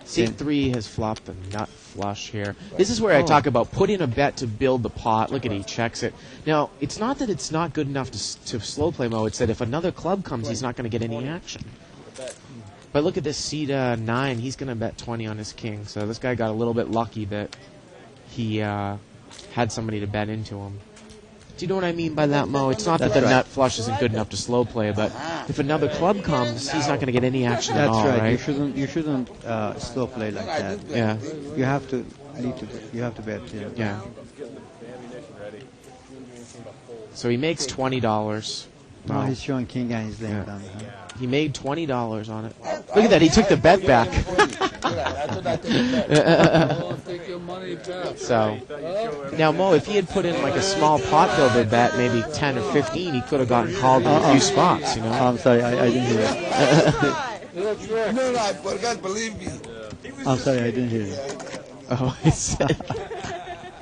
Seat 3 has flopped a nut flush here. This is where I talk about put in a bet to build the pot. Look at he checks it. Now, it's not that it's not good enough to slow play Mo. It's that if another club comes, he's not going to get any action. But look at this seat 9. He's going to bet 20 on his king. So this guy got a little bit lucky that he had somebody to bet into him. Do you know what I mean by that, Mo? It's not that the nut flush isn't good enough to slow play, but if another club comes, he's not going to get any action at all, That's right. right? You shouldn't slow play like that. Yeah. You have to bet. Yeah. So he makes $20. No, he's showing king and he's laying down. He made $20 on it. Look at that. He took the bet back. Take your money back. So, now, Mo, if he had put in like a small pot builder bet, maybe 10 or 15, he could have gotten called in a few spots, you know? I'm sorry, I didn't hear it. No, I forgot, believe me. I'm sorry, I didn't hear it. Oh, I see.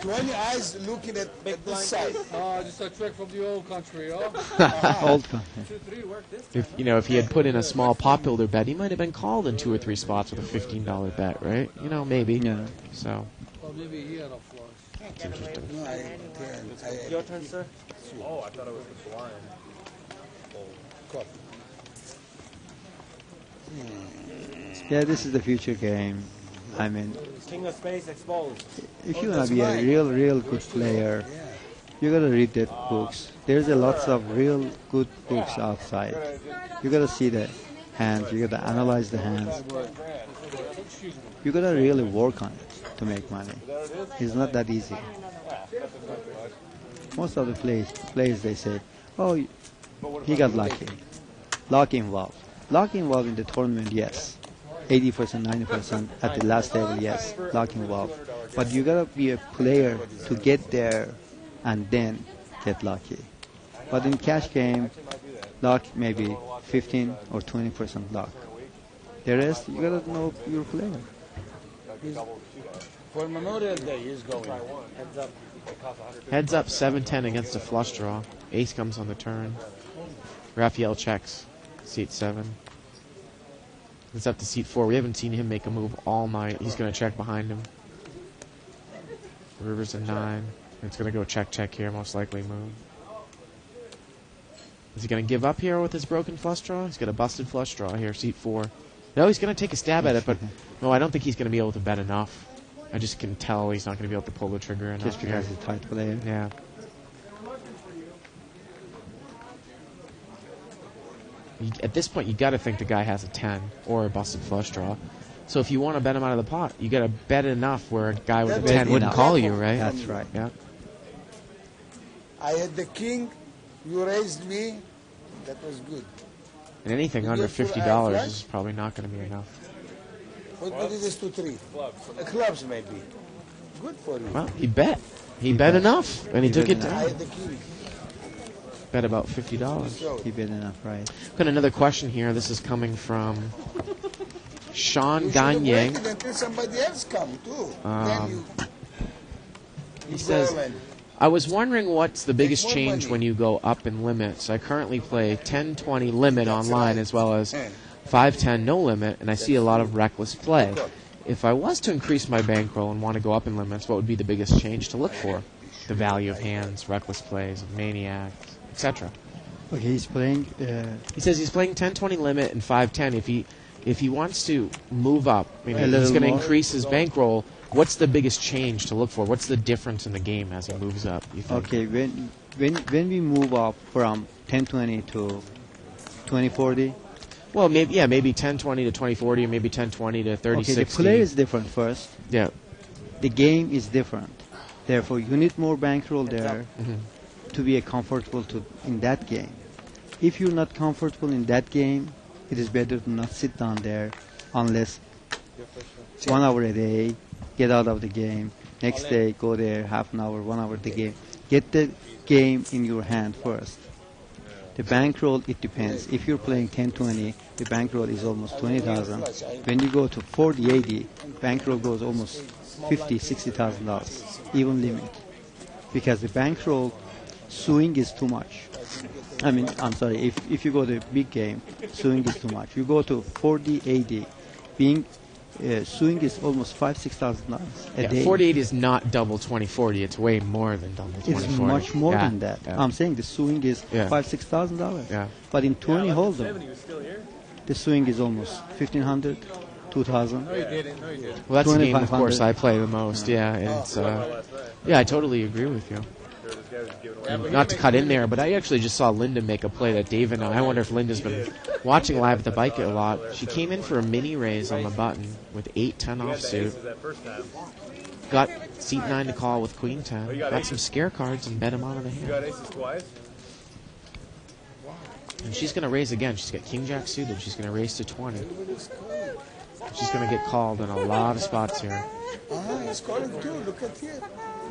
20 eyes looking at this side. Just a trick from the old country, huh? Old country. If he had put in a small pot builder bet, he might have been called in 2 or 3 spots with a $15 bet, right? Maybe. Yeah. So. Well, maybe he had a flush. It's interesting. Your turn, sir. Oh, I thought it was the blind. Yeah, this is the future game. I mean, King of Spades exposed. if you want to be a real good player, you gotta read the books. There's a lots of real good books outside. You gotta see the hands. You gotta analyze the hands. You gotta really work on it to make money. It's not that easy. Most of the players they say, "Oh, he got lucky." Luck involved. Luck involved in the tournament, yes. 80%, 90% at the last level, yes, luck involved. But you gotta be a player to get there and then get lucky. But in cash game, luck maybe 15 or 20% luck. The rest, you gotta know your player. For Memorial Day, he's going. Heads up 7-10 against a flush draw. Ace comes on the turn. Raphael checks. Seat 7. It's up to seat 4. We haven't seen him make a move all night. He's going to check behind him. River's a 9. It's going to go check here, most likely move. Is he going to give up here with his broken flush draw? He's got a busted flush draw here, seat 4. No, he's going to take a stab at it, but no, I don't think he's going to be able to bet enough. I just can tell he's not going to be able to pull the trigger enough. Just because he's a tight player. Yeah. At this point, you got to think the guy has a 10 or a busted flush draw. So if you want to bet him out of the pot, you got to bet enough where a guy with a 10 wouldn't call you, right? That's right. Yeah. I had the king, you raised me, that was good. And anything under $50 is probably not going to be enough. What is this 2-3? Clubs maybe. Good for you. Well, he bet. He bet enough, and he took it I down. had the king. Bet about $50. He bet enough, right? Got another question here. This is coming from Sean You should have Gagne. waited until somebody else come too. Then you He says, I was wondering what's the biggest more change money. when you go up in limits. I currently play 10-20 limit online as well as 5-10 no limit, and I see a lot of reckless play. If I was to increase my bankroll and want to go up in limits, what would be the biggest change to look for? The value of hands, reckless plays, of maniacs, etc. Okay, he's playing. He says he's playing 10-20 limit and 5-10. If he wants to move up, A he's little going to more. increase his bankroll. What's the biggest change to look for? What's the difference in the game as he moves up? You think? Okay, when we move up from 10-20 to 20-40. Well, maybe 10-20 to 20-40, or maybe 10-20 to 30-60. Okay, the play is different first. Yeah. The game is different. Therefore, you need more bankroll there to be comfortable in that game. If you're not comfortable in that game, it is better to not sit down there unless 1 hour a day, get out of the game. Next day, go there, half an hour, 1 hour the game. Get the game in your hand first. The bankroll, it depends. If you're playing 10-20, the bankroll is almost 20,000. When you go to 40-80, bankroll goes almost $50,000-$60,000, even limit. Because the bankroll swing is too much. I'm sorry, if you go to big game, swing is too much. You go to 40-80, swing is almost $5,000-$6,000 a day. 48 is not double 20-40. It's way more than double 20-40. It's much more than that. Yeah. I'm saying the swing is $5,000-$6,000. Yeah. But in 20 hold'em, the swing is almost 1,500, 2,000. No, you didn't. No, you didn't. Well, that's the game, of 2,500. course, I play the most. Yeah, and it's, yeah, I totally agree with you. Not to cut in there, but I actually just saw Linda make a play that Dave and I wonder if Linda's been watching live at the bike a lot. She came in for a mini raise on the button with 8-10 offsuit. Got seat 9 to call with queen 10. Got some scare cards and bet him out of the You got hand. aces twice? And she's going to raise again. She's got king jack suited. She's going to raise to 20. She's going to get called in a lot of spots here. He's calling too. Look at here.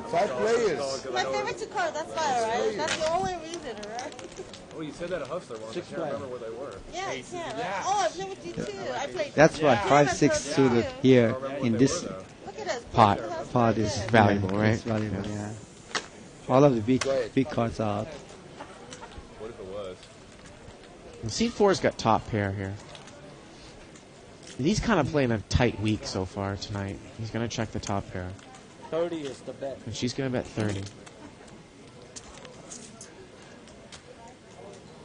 5 players. My favorite to call, that's why, right? That's the only reason, right? Oh, you said that a hustler once. I can't remember where they were. Yeah, I can. Oh, I played with you too. I played. That's why 5-6 suited here in this pot is valuable, yeah, right? It's valuable, yeah. All of the big cards are out. What if it was? And seat 4's got top pair here. And he's kind of playing a tight week so far tonight. He's going to check the top pair. 30 is the bet. And she's going to bet 30.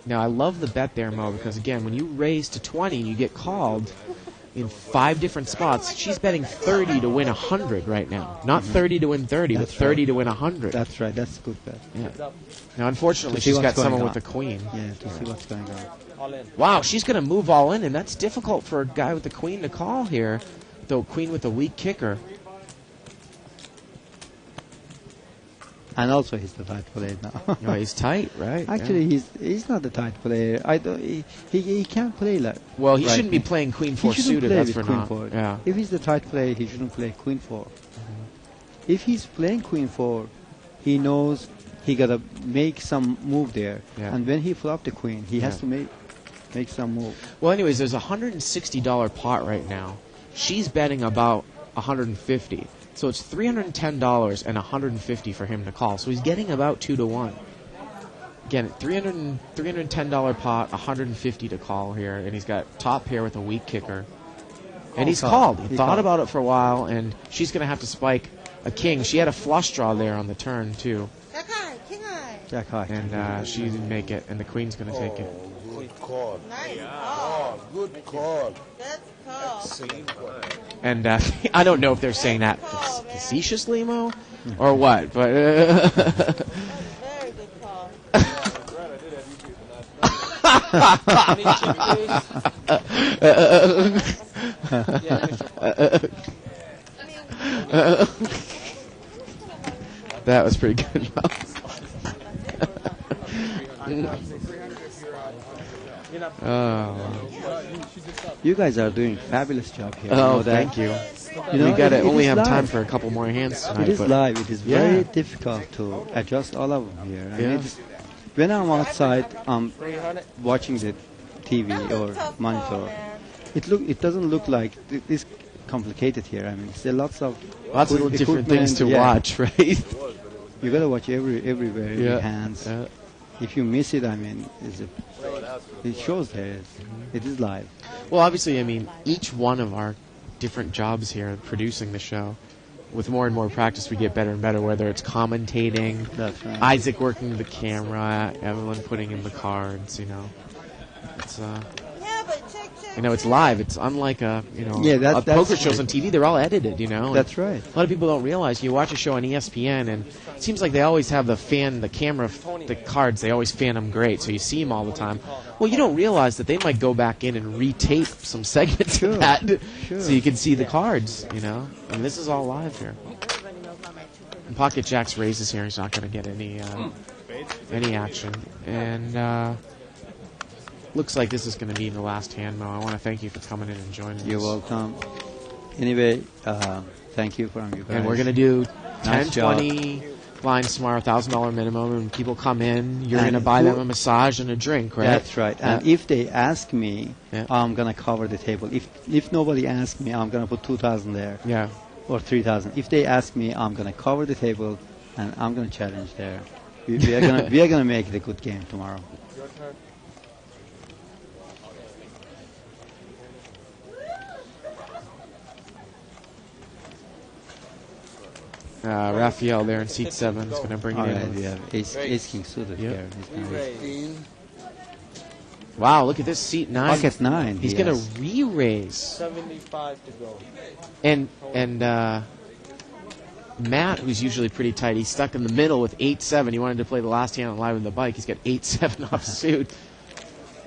Now, I love the bet there, Mo, because, again, when you raise to 20, you get called in 5 different spots. She's betting 30 to win 100 right now. Not 30 to win 30, but 30 to win 100. That's right. That's a good bet. Yeah. Now, unfortunately, To see she's what's got someone going with on. a queen. Yeah, to see what's going on. All in. Wow, she's going to move all in, and that's difficult for a guy with the queen to call here. The queen with a weak kicker. And also, he's the tight player now. No, he's tight, right? Actually, he's not the tight player. I don't. He can't play like. Well, he right shouldn't be now. playing queen He 4 shouldn't suited. play That's with for queen not. 4. Yeah. If he's the tight player, he shouldn't play queen 4. If he's playing queen 4, he knows he gotta make some move there. Yeah. And when he flop the queen, he has Yeah. to make some move. Well, anyways, there's a $160 pot right now. She's betting about $150. So it's $310 and $150 for him to call. So he's getting about 2 to 1. Again, $310 pot, $150 to call here, and he's got top pair with a weak kicker. And he's called. He thought about it for a while, and she's going to have to spike a king. She had a flush draw there on the turn, too. Jack high, king high. Jack high. And she didn't make it, and the queen's going to take it. Good call. Nice. Oh, good call. That's cool. And I don't know if they're saying that facetiously, Mo, or what, but... Very good call. That was pretty good. You guys are doing fabulous job here. Oh, You know that? thank you. You know, We got to it only is have time live. for a couple more hands tonight. It is but live. It is yeah. very difficult to adjust all of them here. I Yeah. mean, when I'm outside, I'm watching the TV or monitor. It doesn't look like it's complicated here. I mean, there are lots of different things to yeah. watch, right? You gotta watch everywhere, every Yeah. hands. Yeah. If you miss it, I mean, it shows there. It is live. Well, obviously, I mean, each one of our different jobs here producing the show, with more and more practice, we get better and better, whether it's commentating, That's right. Isaac working the camera, Evelyn putting in the cards, you know. It's, you know, it's live. It's unlike that's poker shows on TV. They're all edited, you know. That's right. A lot of people don't realize you watch a show on ESPN, and it seems like they always have the camera, the cards. They always fan them great, so you see them all the time. Well, you don't realize that they might go back in and retape some segments of that, so you can see the cards, you know. And this is all live here. And Pocket Jack's raises here. He's not going to get any action, and. Looks like this is going to be the last hand, Mo. I want to thank you for coming in and joining us. You're welcome. Anyway, thank you from you guys. And we're going to do Nice 10, job. 20 blinds tomorrow, $1,000 minimum, and people come in. You're And going to buy who- them a massage and a drink, right? That's right. And Yeah. if they ask me, Yeah. I'm gonna cover the table. If nobody asks me, I'm gonna put 2,000 there. Yeah. Or 3,000. If they ask me, I'm gonna cover the table, and I'm gonna challenge there. We are gonna make it a good game tomorrow. Raphael there in seat 7 is going to bring All it right, in. we have Ace King suited Yep. here. He's gonna raise. Wow, look at this seat 9. Pocket 9. He's going to re-raise. 75 to go. And Matt, who's usually pretty tight, he's stuck in the middle with 8-7. He wanted to play the last hand on Live with the Bike. He's got 8-7 off suit.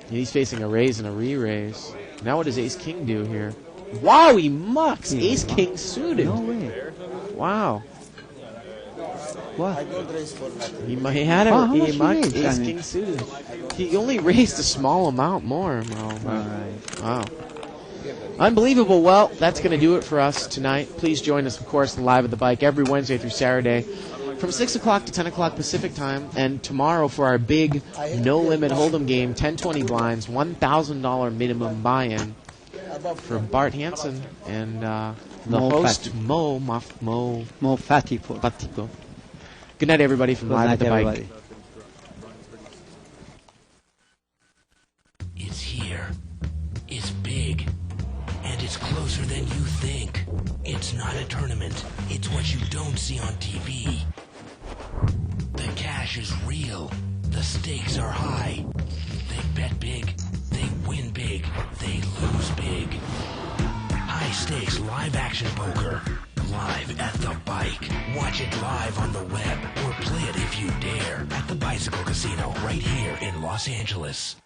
And he's facing a raise and a re-raise. Now what does Ace-King do here? Wow, he mucks! Ace-King suited. No way. Wow. What? He had it. Wow, how He much mucked he raised? Ace-King suited. He only raised a small amount more. Wow. Unbelievable. Well, that's going to do it for us tonight. Please join us, of course, Live at the Bike every Wednesday through Saturday from 6 o'clock to 10 o'clock Pacific time. And tomorrow for our big no-limit hold'em game, 1020 blinds, $1,000 minimum buy-in for Bart Hanson and the host, Mo Fathipour. Good night, everybody, from Live at the Bike. It's here. It's big. And it's closer than you think. It's not a tournament. It's what you don't see on TV. The cash is real. The stakes are high. They bet big. They win big. They lose big. High stakes live action poker. Live at the Bike. Watch it live on the web or play it if you dare at the Bicycle Casino right here in Los Angeles.